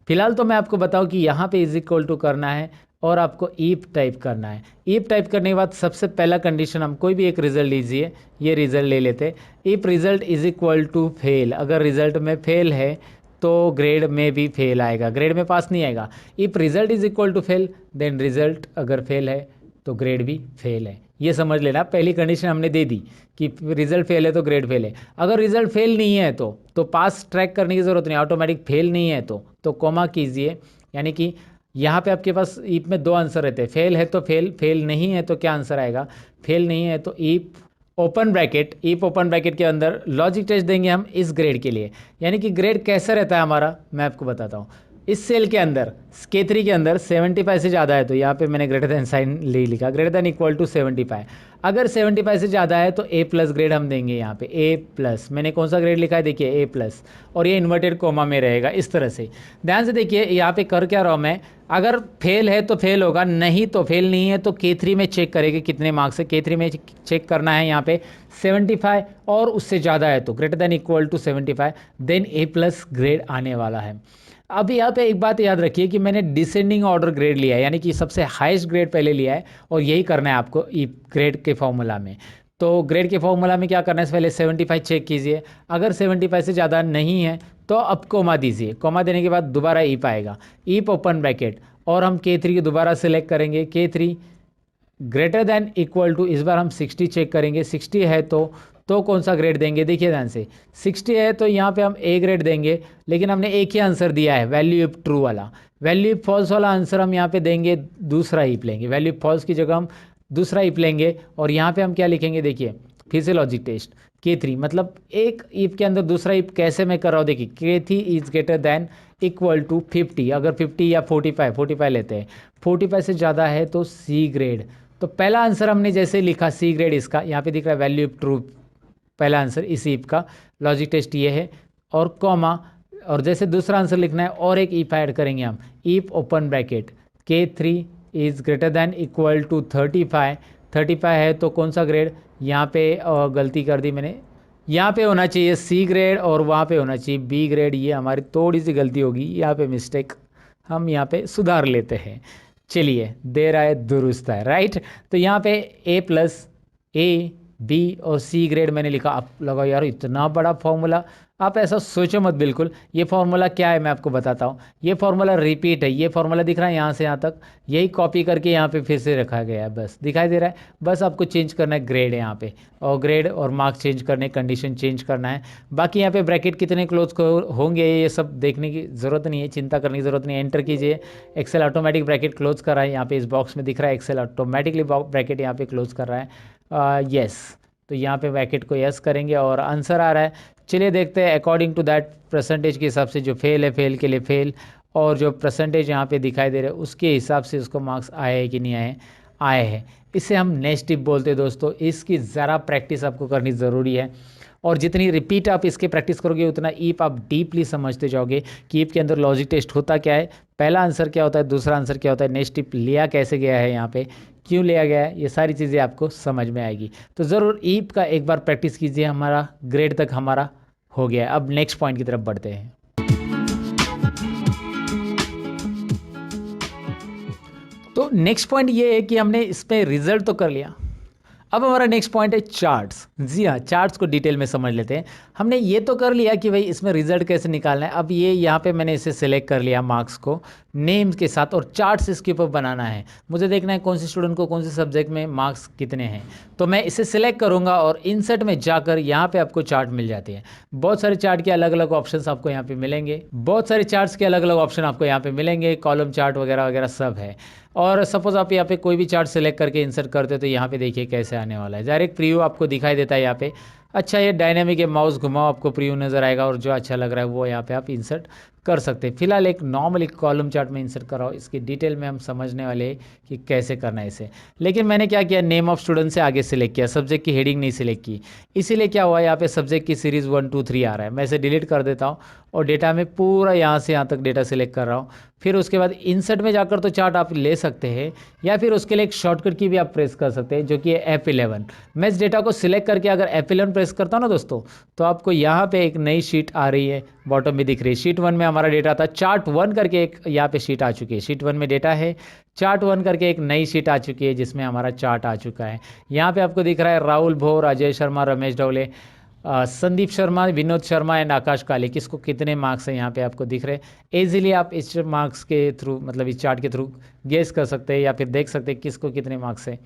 फिलहाल तो मैं आपको बताऊं कि यहाँ पे इज इक्वल टू करना है और आपको इफ टाइप करना है। इफ टाइप करने के बाद सबसे पहला कंडीशन, हम कोई भी एक रिजल्ट लीजिए, ये रिजल्ट ले लेते। If result is equal to fail, अगर रिजल्ट में फेल है तो ग्रेड में भी फेल आएगा, ग्रेड में पास नहीं आएगा। If result is equal to fail then result अगर फेल है तो ग्रेड भी फेल है, ये समझ लेना। पहली कंडीशन हमने दे दी कि रिजल्ट फेल है तो ग्रेड फेल है। अगर रिजल्ट फेल नहीं है तो पास ट्रैक करने की ज़रूरत नहीं, ऑटोमेटिक फेल नहीं है तो कॉमा कीजिए, यानी कि यहाँ पे आपके पास ईप में दो आंसर रहते हैं, फेल है तो फेल, फेल नहीं है तो क्या आंसर आएगा, फेल नहीं है तो ईप ओपन ब्रैकेट, ईप ओपन ब्रैकेट के अंदर लॉजिक टेस्ट देंगे हम इस ग्रेड के लिए। यानी कि ग्रेड कैसा रहता है हमारा, मैं आपको बताता हूँ। इस सेल के अंदर K3 के अंदर 75 से ज़्यादा है तो यहाँ पे मैंने ग्रेटर देन साइन ले लिखा, ग्रेटर देन इक्वल टू 75। अगर 75 से ज़्यादा है तो A प्लस ग्रेड हम देंगे यहाँ पे, A प्लस। मैंने कौन सा ग्रेड लिखा है देखिए, A प्लस, और ये इन्वर्टेड कोमा में रहेगा इस तरह से। ध्यान से देखिए यहाँ पे कर क्या रहा हूँ मैं, अगर फेल है तो फेल होगा, नहीं तो फेल नहीं है तो K3 में चेक करेंगे कितने मार्क्स है। K3 में चेक करना है यहाँ पे 75 और उससे ज़्यादा है तो greater than equal to 75, then A plus grade आने वाला है। अब यहाँ पे एक बात याद रखिए कि मैंने डिसेंडिंग ऑर्डर ग्रेड लिया है, यानी कि सबसे हाईएस्ट ग्रेड पहले लिया है और यही करना है आपको ग्रेड के फॉर्मूला में। तो ग्रेड के फॉर्मूला में क्या करना है, पहले 75 चेक कीजिए, अगर 75 से ज़्यादा नहीं है तो अब कोमा दीजिए, कोमा देने के बाद दोबारा ईप आएगा, ईप ओपन ब्रैकेट, और हम K3 को दोबारा सेलेक्ट करेंगे, K3 greater than equal to, इस बार हम 60 चेक करेंगे, 60 है तो कौन सा ग्रेड देंगे, देखिए ध्यान से 60 है तो यहाँ पे हम A ग्रेड देंगे, लेकिन हमने एक ही आंसर दिया है वैल्यू इफ ट्रू वाला, वैल्यू इफ फॉल्स वाला आंसर हम यहाँ पे देंगे, दूसरा ईप लेंगे, वैल्यू इफ फॉल्स की जगह हम दूसरा ईप लेंगे, और यहाँ पे हम क्या लिखेंगे देखिए, फिर से लॉजिक टेस्ट K3, मतलब एक ईप के अंदर दूसरा ईप कैसे मैं कर रहा हूँ देखिए, K3 is greater than equal to 50, अगर 50 या 45 लेते हैं, 45 से ज़्यादा है तो C ग्रेड। तो पहला आंसर हमने जैसे लिखा C ग्रेड, इसका यहाँ पे दिख रहा है वैल्यू इफ ट्रू, पहला आंसर इस ईप का, लॉजिक टेस्ट ये है, और कॉमा, और जैसे दूसरा आंसर लिखना है और एक ईप ऐड करेंगे हम, if open bracket, K3 is greater than equal to 35 है तो कौन सा ग्रेड, यहाँ पे गलती कर दी मैंने, यहाँ पे होना चाहिए C ग्रेड और वहाँ पे होना चाहिए B ग्रेड, ये हमारी थोड़ी सी गलती होगी, यहाँ पे मिस्टेक हम यहाँ पे सुधार लेते हैं। चलिए, देर आए दुरुस्त है, राइट। तो यहाँ पे A प्लस A B और C ग्रेड मैंने लिखा। आप लगा यार इतना बड़ा फॉर्मूला, आप ऐसा सोचो मत बिल्कुल। ये फॉर्मूला क्या है मैं आपको बताता हूँ। ये फॉर्मूला रिपीट है, ये फॉर्मूला दिख रहा है यहाँ से यहाँ तक, यही कॉपी करके यहाँ पे फिर से रखा गया है, बस दिखाई दे रहा है। बस आपको चेंज करना है ग्रेड यहाँ पे, और ग्रेड और मार्क्स चेंज करने, कंडीशन चेंज करना है। बाकी यहाँ पे ब्रैकेट कितने क्लोज होंगे ये सब देखने की ज़रूरत नहीं है, चिंता करने की ज़रूरत नहीं है। एंटर कीजिए, एक्सेल ऑटोमेटिक ब्रैकेट क्लोज कर रहा है, यहाँ पे इस बॉक्स में दिख रहा है एक्सेल ऑटोमेटिकली ब्रैकेट यहाँ पे क्लोज कर रहा है। यस, तो यहाँ पे ब्रैकेट को यस करेंगे और आंसर आ रहा है। चलिए देखते हैं अकॉर्डिंग टू दैट परसेंटेज के हिसाब से, जो फेल है फेल के लिए फेल, और जो परसेंटेज यहाँ पे दिखाई दे रहा है उसके हिसाब से उसको मार्क्स आए हैं कि नहीं आए, आए हैं। इसे हम नेक्स्ट टिप बोलते हैं दोस्तों। इसकी ज़रा प्रैक्टिस आपको करनी ज़रूरी है, और जितनी रिपीट आप इसके प्रैक्टिस करोगे उतना ईप आप डीपली समझते जाओगे कि ईप के अंदर लॉजिक टेस्ट होता क्या है, पहला आंसर क्या होता है, दूसरा आंसर क्या होता है, नेक्स्ट टिप लिया कैसे गया है, यहाँ पे क्यों लिया गया है, ये सारी चीज़ें आपको समझ में आएगी। तो ज़रूर ईप का एक बार प्रैक्टिस कीजिए। हमारा ग्रेड तक हमारा हो गया है। अब नेक्स्ट पॉइंट की तरफ बढ़ते हैं। तो नेक्स्ट पॉइंट ये है कि हमने इस पे रिजल्ट तो कर लिया, अब हमारा नेक्स्ट पॉइंट है चार्ट्स। जी हाँ, चार्ट्स को डिटेल में समझ लेते हैं। हमने ये तो कर लिया कि भाई इसमें रिजल्ट कैसे निकालना है। अब ये यहाँ पे मैंने इसे सिलेक्ट कर लिया मार्क्स को नेम्स के साथ, और चार्ट्स इसके ऊपर बनाना है। मुझे देखना है कौन से स्टूडेंट को कौन से सब्जेक्ट में मार्क्स कितने हैं, तो मैं इसे सिलेक्ट करूँगा और इंसर्ट में जाकर यहाँ पे आपको चार्ट मिल जाते हैं। बहुत सारे चार्ट के अलग अलग ऑप्शंस आपको यहाँ पे मिलेंगे, बहुत सारे चार्ट्स के अलग अलग ऑप्शन आपको यहाँ पे मिलेंगे, कॉलम चार्ट वगैरह वगैरह सब है। और सपोज आप यहाँ पे कोई भी चार्ट सेलेक्ट करके इंसर्ट करते हो तो यहाँ पे देखिए कैसे आने वाला है। डायरेक्ट प्रीव्यू आपको दिखाई देता है यहाँ पे। अच्छा, ये डायनेमिक है, माउस घुमाओ आपको प्रीव्यू नज़र आएगा, और जो अच्छा लग रहा है वो यहाँ पे आप इंसर्ट कर सकते हैं। फिलहाल एक नॉर्मल एक कॉलम चार्ट में इंसर्ट कराओ, इसकी डिटेल में हम समझने वाले हैं कि कैसे करना है इसे। लेकिन मैंने क्या किया, नेम ऑफ स्टूडेंट से आगे सिलेक्ट किया, सब्जेक्ट की हेडिंग नहीं सिलेक्ट की। इसीलिए क्या हुआ, यहाँ पे सब्जेक्ट की सीरीज़ 1 2 3 आ रहा है। मैं इसे डिलीट कर देता हूँ और डेटा में पूरा यहाँ से यहाँ तक डेटा सिलेक्ट कर रहा हूँ। फिर उसके बाद इंसर्ट में जाकर तो चार्ट आप ले सकते हैं, या फिर उसके लिए एक शॉर्टकट की भी आप प्रेस कर सकते हैं जो कि है F11। मैं इस डेटा को सिलेक्ट करके अगर F11 प्रेस करता हूँ ना दोस्तों, तो आपको यहाँ पे एक नई शीट आ रही है, बॉटम में दिख रही है। शीट 1 में हमारा डेटा था, चार्ट 1 करके एक यहाँ पे शीट आ चुकी है। शीट 1 में डेटा है, चार्ट 1 करके एक नई शीट आ चुकी है जिसमें हमारा चार्ट आ चुका है। यहाँ पे आपको दिख रहा है राहुल भोर, अजय शर्मा, रमेश ढोले, संदीप शर्मा, विनोद शर्मा एंड आकाश काले, किसको कितने मार्क्स हैं यहाँ पे आपको दिख रहे हैं। ईजिली आप इस मार्क्स के थ्रू, मतलब इस चार्ट के थ्रू गेस कर सकते हैं, या फिर देख सकते हैं किसको कितने मार्क्स हैं,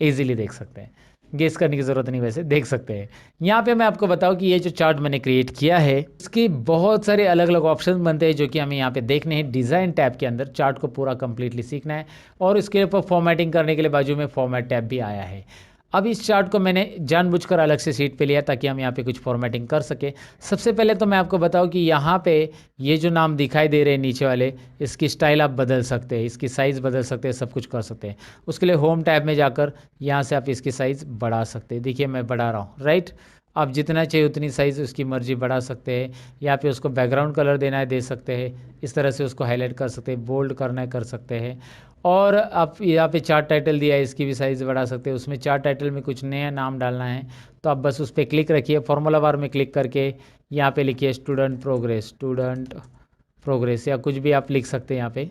ईजिली देख सकते हैं। गेस करने की ज़रूरत नहीं, वैसे देख सकते हैं। यहाँ पे मैं आपको बताऊँ कि ये जो चार्ट मैंने क्रिएट किया है, इसके बहुत सारे अलग अलग ऑप्शन बनते हैं जो कि हमें यहाँ पे देखने हैं। डिज़ाइन टैब के अंदर चार्ट को पूरा कंप्लीटली सीखना है और इसके ऊपर फॉर्मेटिंग करने के लिए बाजू में फॉर्मेट टैब भी आया है। अब इस चार्ट को मैंने जानबूझकर अलग से शीट पे लिया ताकि हम यहाँ पे कुछ फॉर्मेटिंग कर सके। सबसे पहले तो मैं आपको बताऊँ कि यहाँ पे ये जो नाम दिखाई दे रहे हैं नीचे वाले, इसकी स्टाइल आप बदल सकते हैं, इसकी साइज़ बदल सकते हैं, सब कुछ कर सकते हैं। उसके लिए होम टैब में जाकर यहाँ से आप इसकी साइज़ बढ़ा सकते हैं। देखिए मैं बढ़ा रहा हूँ, राइट। आप जितना चाहिए उतनी साइज़ उसकी मर्ज़ी बढ़ा सकते हैं। यहाँ पे उसको बैकग्राउंड कलर देना है, दे सकते हैं। इस तरह से उसको हाईलाइट कर सकते हैं, बोल्ड करना है, कर सकते हैं। और आप यहाँ पे चार्ट टाइटल दिया है, इसकी भी साइज़ बढ़ा सकते हैं। उसमें चार्ट टाइटल में कुछ नया नाम डालना है तो आप बस उस पर क्लिक रखिए, फॉर्मूला बार में क्लिक करके यहाँ पे लिखिए स्टूडेंट प्रोग्रेस या कुछ भी आप लिख सकते हैं यहाँ पे।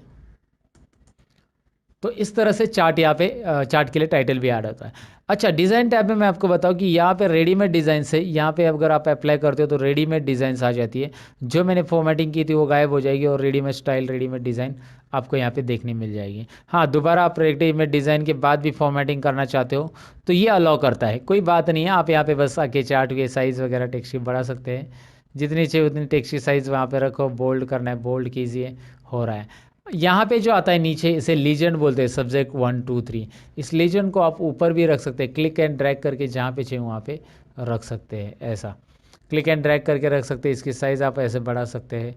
तो इस तरह से चार्ट यहाँ पे चार्ट के लिए टाइटल भी ऐड होता है। अच्छा, डिज़ाइन टैब में मैं आपको बताऊँ कि यहाँ पे रेडीमेड डिज़ाइन से यहाँ पे अगर आप अप्लाई करते हो तो रेडीमेड डिज़ाइंस आ जाती है। जो मैंने फॉर्मेटिंग की थी वो गायब हो जाएगी और रेडीमेड स्टाइल, रेडीमेड डिज़ाइन आपको यहाँ पे देखने मिल जाएगी। हाँ, दोबारा आप रेडीमेड डिज़ाइन के बाद भी फॉर्मेटिंग करना चाहते हो तो ये अलाउ करता है, कोई बात नहीं है। आप यहाँ पे बस आके चार्ट के साइज़ वगैरह टेक्स्ट की बढ़ा सकते हैं, जितनी चाहिए उतनी टेक्स्ट की साइज़ वहाँ पे रखो। बोल्ड करना है, बोल्ड कीजिए, हो रहा है। यहाँ पे जो आता है नीचे, इसे लीजेंड बोलते हैं, सब्जेक्ट 1 2 3। इस लीजेंड को आप ऊपर भी रख सकते हैं, क्लिक एंड ड्रैग करके जहाँ पे चाहिए वहाँ पे रख सकते हैं। ऐसा क्लिक एंड ड्रैग करके रख सकते हैं। इसकी साइज़ आप ऐसे बढ़ा सकते हैं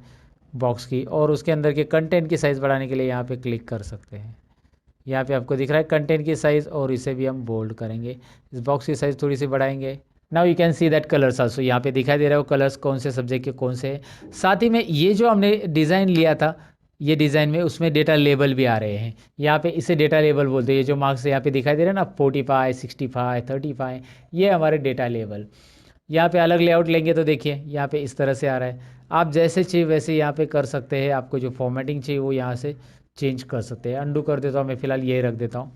बॉक्स की, और उसके अंदर के कंटेंट की साइज़ बढ़ाने के लिए यहाँ पे क्लिक कर सकते हैं। यहाँ पे आपको दिख रहा है कंटेंट की साइज़, और इसे भी हम बोल्ड करेंगे। इस बॉक्स की साइज़ थोड़ी सी बढ़ाएंगे। Now you can see that colours also, यहाँ पे दिखाई दे रहा है वो कलर्स कौन से सब्जेक्ट के कौन से हैं। साथ ही में ये जो हमने डिज़ाइन लिया था, ये डिज़ाइन में उसमें डेटा लेबल भी आ रहे हैं। यहाँ पे इसे डेटा लेबल बोलते हैं। ये जो मार्क्स यहाँ पे दिखाई दे रहे हैं ना, 45 65 35, ये हमारे डेटा लेबल। यहाँ पे अलग लेआउट लेंगे तो देखिए यहाँ पे इस तरह से आ रहा है। आप जैसे चाहिए वैसे यहाँ पे कर सकते हैं। आपको जो फॉर्मेटिंग चाहिए वो यहाँ से चेंज कर सकते हैं। अंडू कर देता हूँ मैं, फ़िलहाल ये रख देता हूँ।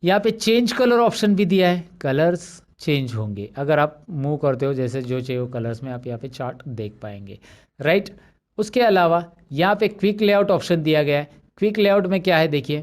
यहाँ पे चेंज कलर ऑप्शन भी दिया है, कलर्स चेंज होंगे अगर आप मूव करते हो। जैसे जो चाहिए वो कलर्स में आप यहाँ पे चार्ट देख पाएंगे, राइट। उसके अलावा यहाँ पे क्विक लेआउट ऑप्शन दिया गया है। क्विक लेआउट में क्या है देखिए,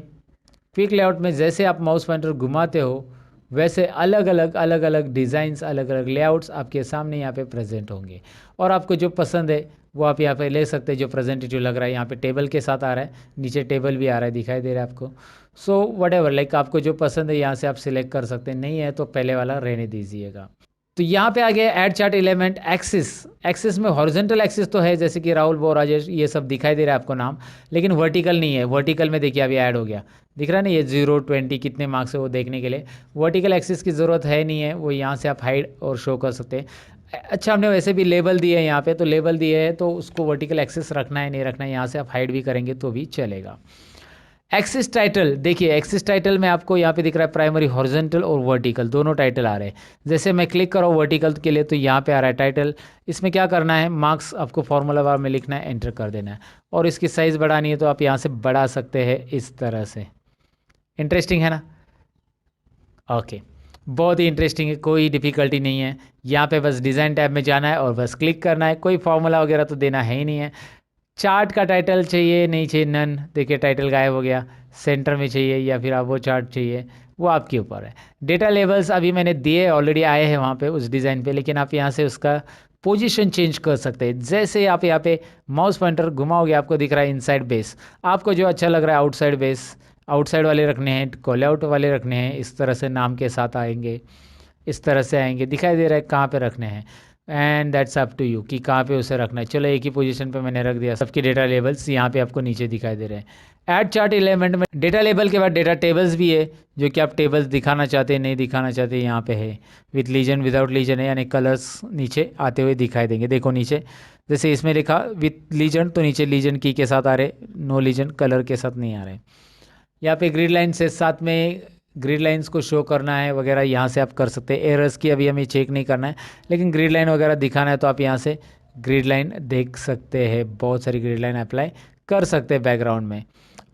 क्विक लेआउट में जैसे आप माउस पॉइंटर घुमाते हो वैसे अलग अलग डिज़ाइंस, अलग अलग लेआउट्स आपके सामने यहाँ पे प्रेजेंट होंगे, और आपको जो पसंद है वो आप यहाँ पे ले सकते हैं। जो प्रेजेंटेटिव लग रहा है, यहाँ पे टेबल के साथ आ रहा है, नीचे टेबल भी आ रहा है, दिखाई दे रहा है आपको। सो वट एवर, लाइक आपको जो पसंद है यहाँ से आप सिलेक्ट कर सकते हैं। नहीं है तो पहले वाला रहने दीजिएगा। तो यहाँ पे आ गया add chart element axis. Axis में हॉरिजॉन्टल एक्सिस तो है, जैसे कि राहुल, बो, राजेश, ये सब दिखाई दे रहा है आपको नाम, लेकिन वर्टिकल नहीं है। वर्टिकल में देखिए अभी ऐड हो गया, दिख रहा है ना, ये 0 20 कितने मार्क्स है वो देखने के लिए। वर्टिकल एक्सिस की ज़रूरत है नहीं है, वो यहाँ से आप हाइड और शो कर सकते हैं। अच्छा, हमने वैसे भी लेबल दिए है यहाँ पे, तो लेबल दिए है तो उसको वर्टिकल एक्सिस रखना है नहीं रखना है, यहाँ से आप हाइड भी करेंगे तो भी चलेगा। एक्सिस टाइटल देखिए, एक्सिस टाइटल में आपको यहाँ पे दिख रहा है प्राइमरी, हॉरिजॉन्टल और वर्टिकल, दोनों टाइटल आ रहे हैं। जैसे मैं क्लिक करूँ वर्टिकल के लिए तो यहाँ पे आ रहा है टाइटल। इसमें क्या करना है, मार्क्स आपको फॉर्मूला बार में लिखना है, एंटर कर देना है, और इसकी साइज़ बढ़ानी है तो आप यहाँ से बढ़ा सकते हैं इस तरह से। इंटरेस्टिंग है ना? ओके, बहुत ही इंटरेस्टिंग है, कोई डिफ़िकल्टी नहीं है। यहाँ पे बस डिज़ाइन टैब में जाना है और बस क्लिक करना है। कोई फार्मूला वगैरह तो देना है ही नहीं है। चार्ट का टाइटल चाहिए नहीं चाहिए, नन, देखिए टाइटल गायब हो गया। सेंटर में चाहिए या फिर आप वो चार्ट चाहिए, वो आपके ऊपर है। डेटा लेवल्स अभी मैंने दिए, ऑलरेडी आए हैं वहाँ पे उस डिज़ाइन पे, लेकिन आप यहाँ से उसका पोजीशन चेंज कर सकते हैं। जैसे आप यहाँ पे माउस पॉइंटर घुमाओगे आपको दिख रहा है इनसाइड बेस। आपको जो अच्छा लग रहा है आउटसाइड बेस, आउटसाइड वाले रखने हैं, कॉल आउट वाले रखने हैं, इस तरह से नाम के साथ आएंगे, इस तरह से आएंगे, दिखाई दे रहा है कहाँ पे रखने हैं। And that's up to you कि कहाँ पे उसे रखना है। चलो एक ही पोजीशन पे मैंने रख दिया। सबके डेटा लेबल्स यहाँ पे आपको नीचे दिखाई दे रहे हैं। ऐड चार्ट एलिमेंट में डेटा लेबल के बाद डेटा टेबल्स भी है, जो कि आप टेबल्स दिखाना चाहते हैं नहीं दिखाना चाहते, यहाँ पे है। विथ लीजन, विदाउट लीजन है, यानी कलर्स नीचे आते हुए दिखाई देंगे। देखो नीचे जैसे इसमें लिखा विथ लीजन तो नीचे लीजन की के साथ आ रहे, नो लीजन कलर के साथ नहीं आ रहे। यहाँ पे ग्रिड लाइन से साथ में ग्रिड लाइंस को शो करना है वगैरह, यहाँ से आप कर सकते हैं। एरर्स की अभी हमें चेक नहीं करना है, लेकिन ग्रिड लाइन वगैरह दिखाना है तो आप यहाँ से ग्रिड लाइन देख सकते हैं। बहुत सारी ग्रिड लाइन अप्लाई कर सकते हैं बैकग्राउंड में,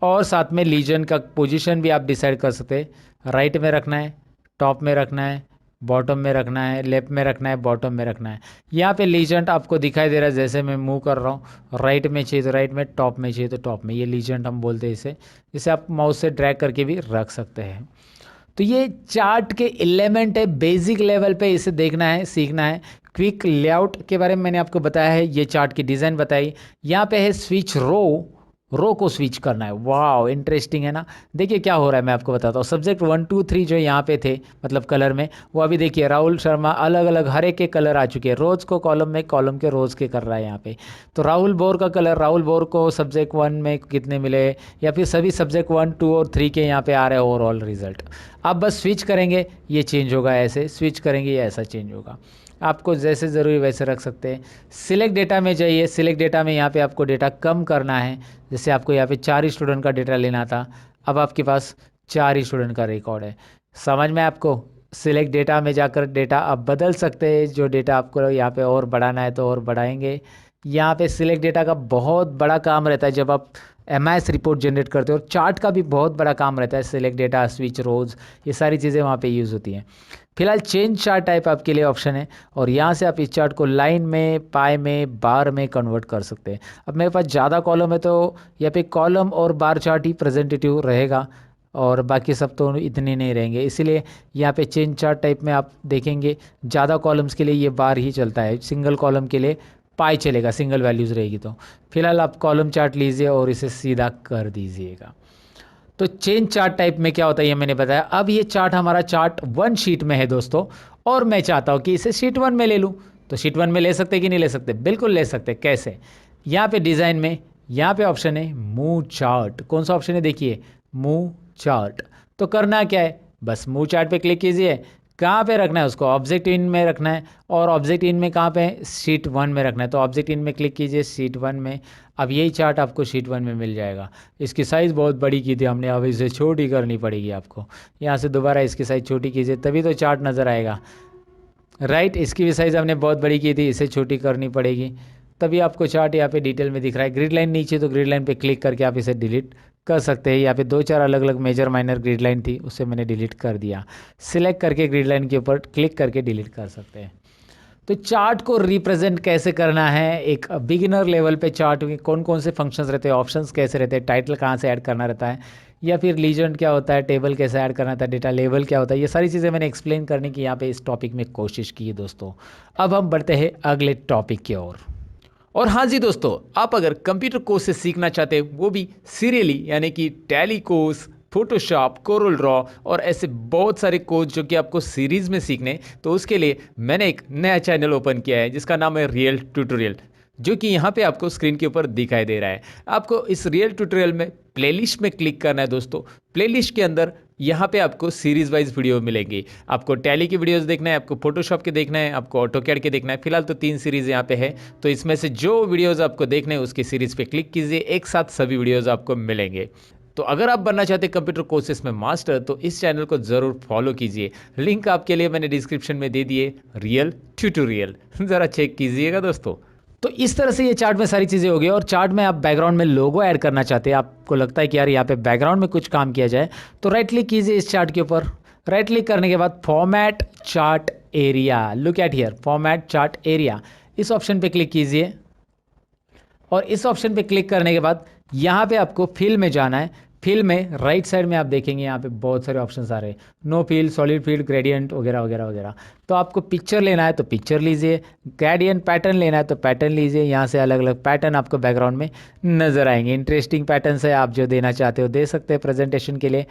और साथ में लीजन का पोजीशन भी आप डिसाइड कर सकते हैं। राइट में रखना है, टॉप में रखना है, बॉटम में रखना है, लेफ्ट में रखना है, बॉटम में रखना है। यहाँ पे लीजेंट आपको दिखाई दे रहा है, जैसे मैं मूव कर रहा हूँ। राइट में चाहिए तो राइट में, टॉप में चाहिए तो टॉप में, ये लीजेंट हम बोलते हैं इसे। इसे आप माउस से ड्रैग करके भी रख सकते हैं। तो ये चार्ट के एलिमेंट है, बेसिक लेवल पे इसे देखना है, सीखना है। क्विक लेआउट के बारे में मैंने आपको बताया है, ये चार्ट की डिज़ाइन बताई। यहाँ पे है स्विच रो को स्विच करना है। वाह, इंटरेस्टिंग है ना। देखिए क्या हो रहा है, मैं आपको बताता हूँ। सब्जेक्ट 1 2 3 जो यहाँ पे थे, मतलब कलर में, वो अभी देखिए राहुल शर्मा अलग अलग हर एक के कलर आ चुके हैं। रोज़ को कॉलम में, कॉलम के रोज़ के कर रहा है यहाँ पे। तो राहुल बोर का कलर, राहुल बोर को सब्जेक्ट 1 में कितने मिले, या फिर सभी सब्जेक्ट 1 2 और 3 के यहाँ पे आ रहे हैं ओवरऑल रिजल्ट। आप बस स्विच करेंगे, ये चेंज होगा, ऐसे स्विच करेंगे ये ऐसा चेंज होगा। आपको जैसे ज़रूरी वैसे रख सकते हैं। सिलेक्ट डेटा में जाइए। सिलेक्ट डेटा में यहाँ पे आपको डेटा कम करना है। जैसे आपको यहाँ पे 4 ही स्टूडेंट का डेटा लेना था, अब आपके पास 4 ही स्टूडेंट का रिकॉर्ड है। समझ में आपको? सिलेक्ट डेटा में जाकर डेटा आप बदल सकते हैं। जो डेटा आपको यहाँ पे और बढ़ाना है तो और बढ़ाएंगे। यहाँ पे सिलेक्ट डेटा का बहुत बड़ा काम रहता है जब आप एमआईएस रिपोर्ट जनरेट करते हो। और चार्ट का भी बहुत बड़ा काम रहता है। सिलेक्ट डेटा, स्विच रोज, ये सारी चीज़ें वहाँ पे यूज़ होती हैं। फिलहाल चेंज चार्ट टाइप आपके लिए ऑप्शन है, और यहाँ से आप इस चार्ट को लाइन में, पाई में, बार में कन्वर्ट कर सकते हैं। अब मेरे पास ज़्यादा कॉलम है तो यहाँ पे कॉलम और बार चार्ट ही प्रेजेंटेटिव रहेगा, और बाकी सब तो इतने नहीं रहेंगे। इसीलिए यहाँ पे चेंज चार्ट टाइप में आप देखेंगे ज़्यादा कॉलम्स के लिए ये बार ही चलता है, सिंगल कॉलम के लिए पाई चलेगा, सिंगल वैल्यूज़ रहेगी। तो फिलहाल आप कॉलम चार्ट लीजिए और इसे सीधा कर दीजिएगा। तो चेंज चार्ट टाइप में क्या होता है ये मैंने बताया। अब ये चार्ट हमारा चार्ट 1 शीट में है दोस्तों, और मैं चाहता हूँ कि इसे शीट 1 में ले लूँ। तो शीट 1 में ले सकते कि नहीं ले सकते? बिल्कुल ले सकते। कैसे? यहाँ पे डिज़ाइन में यहाँ पे ऑप्शन है मूव चार्ट। कौन सा ऑप्शन है? देखिए, मूव चार्ट। तो करना क्या है, बस मूव चार्ट पे क्लिक कीजिए। कहाँ पे रखना है उसको? ऑब्जेक्ट इन में रखना है, और ऑब्जेक्ट इन में कहाँ पे है? शीट 1 में रखना है। तो ऑब्जेक्ट इन में क्लिक कीजिए, शीट 1 में। अब यही चार्ट आपको शीट 1 में मिल जाएगा। इसकी साइज़ बहुत बड़ी की थी हमने, अब इसे छोटी करनी पड़ेगी आपको। यहाँ से दोबारा इसकी साइज़ छोटी कीजिए, तभी तो चार्ट नज़र आएगा। राइट, इसकी भी साइज़ हमने बहुत बड़ी की थी, इसे छोटी करनी पड़ेगी, तभी आपको चार्ट यहाँ पे डिटेल में दिख रहा है। ग्रिड लाइन नीचे, तो ग्रिड लाइन पे क्लिक करके आप इसे डिलीट कर सकते हैं। यहाँ पे 2-4 अलग अलग मेजर माइनर ग्रिड लाइन थी, उसे मैंने डिलीट कर दिया। सिलेक्ट करके ग्रिड लाइन के ऊपर क्लिक करके डिलीट कर सकते हैं। तो चार्ट को रिप्रेजेंट कैसे करना है, एक बिगिनर लेवल पे चार्ट में कौन कौन से फंक्शंस रहते हैं, ऑप्शंस कैसे रहते हैं, टाइटल कहाँ से ऐड करना रहता है, या फिर लीजेंड क्या होता है, टेबल कैसे ऐड करना था, डेटा लेवल क्या होता है, ये सारी चीज़ें मैंने एक्सप्लेन करने की यहाँ पे इस टॉपिक में कोशिश की है दोस्तों। अब हम बढ़ते हैं अगले टॉपिक की ओर। और हाँ जी दोस्तों, आप अगर कंप्यूटर कोर्स से सीखना चाहते हैं, वो भी सीरियली, यानी कि tally course, Photoshop, Corel Draw और ऐसे बहुत सारे कोर्स जो कि आपको सीरीज़ में सीखने, तो उसके लिए मैंने एक नया चैनल ओपन किया है जिसका नाम है रियल ट्यूटोरियल, जो कि यहाँ पे आपको स्क्रीन के ऊपर दिखाई दे रहा है। आपको इस रियल ट्यूटोरियल में प्लेलिस्ट में क्लिक करना है दोस्तों। प्लेलिस्ट के अंदर यहाँ पे आपको सीरीज वाइज वीडियो मिलेंगी। आपको टैली की वीडियोस देखना है, आपको फोटोशॉप के देखना है, आपको ऑटोकैड के देखना है। फिलहाल तो 3 सीरीज़ यहाँ पे है, तो इसमें से जो वीडियोज़ आपको देखने हैं उसकी सीरीज़ पे क्लिक कीजिए, एक साथ सभी वीडियोज़ आपको मिलेंगे। तो अगर आप बनना चाहते हैं कंप्यूटर कोर्सेज में मास्टर, तो इस चैनल को ज़रूर फॉलो कीजिए। लिंक आपके लिए मैंने डिस्क्रिप्शन में दे दिए, रियल ट्यूटोरियल, ज़रा चेक कीजिएगा दोस्तों। तो इस तरह से ये चार्ट में सारी चीज़ें हो गई। और चार्ट में आप बैकग्राउंड में लोगो ऐड करना चाहते हैं, आपको लगता है कि यार यहाँ पे बैकग्राउंड में कुछ काम किया जाए, तो राइट क्लिक कीजिए इस चार्ट के ऊपर। राइट क्लिक करने के बाद format chart area, look at here, format chart area, इस ऑप्शन पे क्लिक कीजिए। और इस ऑप्शन पे क्लिक करने के बाद यहाँ पे आपको फिल में जाना है। फिल में राइट साइड में आप देखेंगे यहाँ पे बहुत सारे ऑप्शंस आ रहे हैं, no fill, solid fill, gradient वगैरह वगैरह वगैरह। तो आपको पिक्चर लेना है तो पिक्चर लीजिए, ग्रेडियंट पैटर्न लेना है तो पैटर्न लीजिए। यहाँ से अलग अलग पैटर्न आपको बैकग्राउंड में नज़र आएंगे। इंटरेस्टिंग पैटर्न है, आप जो देना चाहते हो दे सकते हैं प्रेजेंटेशन के लिए।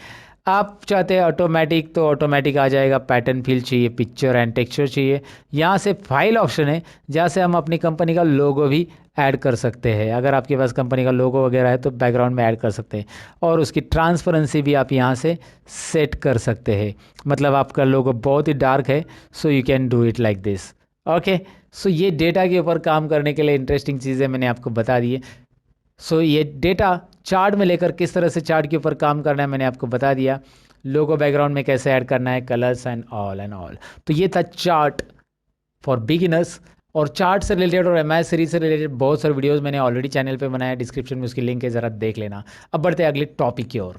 आप चाहते हैं ऑटोमेटिक तो ऑटोमेटिक आ जाएगा। पैटर्न फिल चाहिए, पिक्चर एंड टेक्सचर चाहिए, यहाँ से फाइल ऑप्शन है जहाँ से हम अपनी कंपनी का लोगो भी ऐड कर सकते हैं। अगर आपके पास कंपनी का लोगो वगैरह है तो बैकग्राउंड में ऐड कर सकते हैं। और उसकी ट्रांसपेरेंसी भी आप यहाँ से सेट कर सकते हैं, मतलब आपका लोगो बहुत ही डार्क है, so you can do it like this. Okay, so ये डेटा के ऊपर काम करने के लिए इंटरेस्टिंग चीज़ें मैंने आपको बता दी है। सो ये डेटा चार्ट में लेकर किस तरह से चार्ट के ऊपर काम करना है मैंने आपको बता दिया। लोगो बैकग्राउंड में कैसे ऐड करना है, कलर्स एंड ऑल। तो ये था चार्ट फॉर बिगिनर्स। और चार्ट से रिलेटेड और एमआईएस सीरीज से रिलेटेड बहुत सारे वीडियोस मैंने ऑलरेडी चैनल पे बनाया है, डिस्क्रिप्शन में उसकी लिंक है, ज़रा देख लेना। अब बढ़ते हैं अगले टॉपिक की ओर।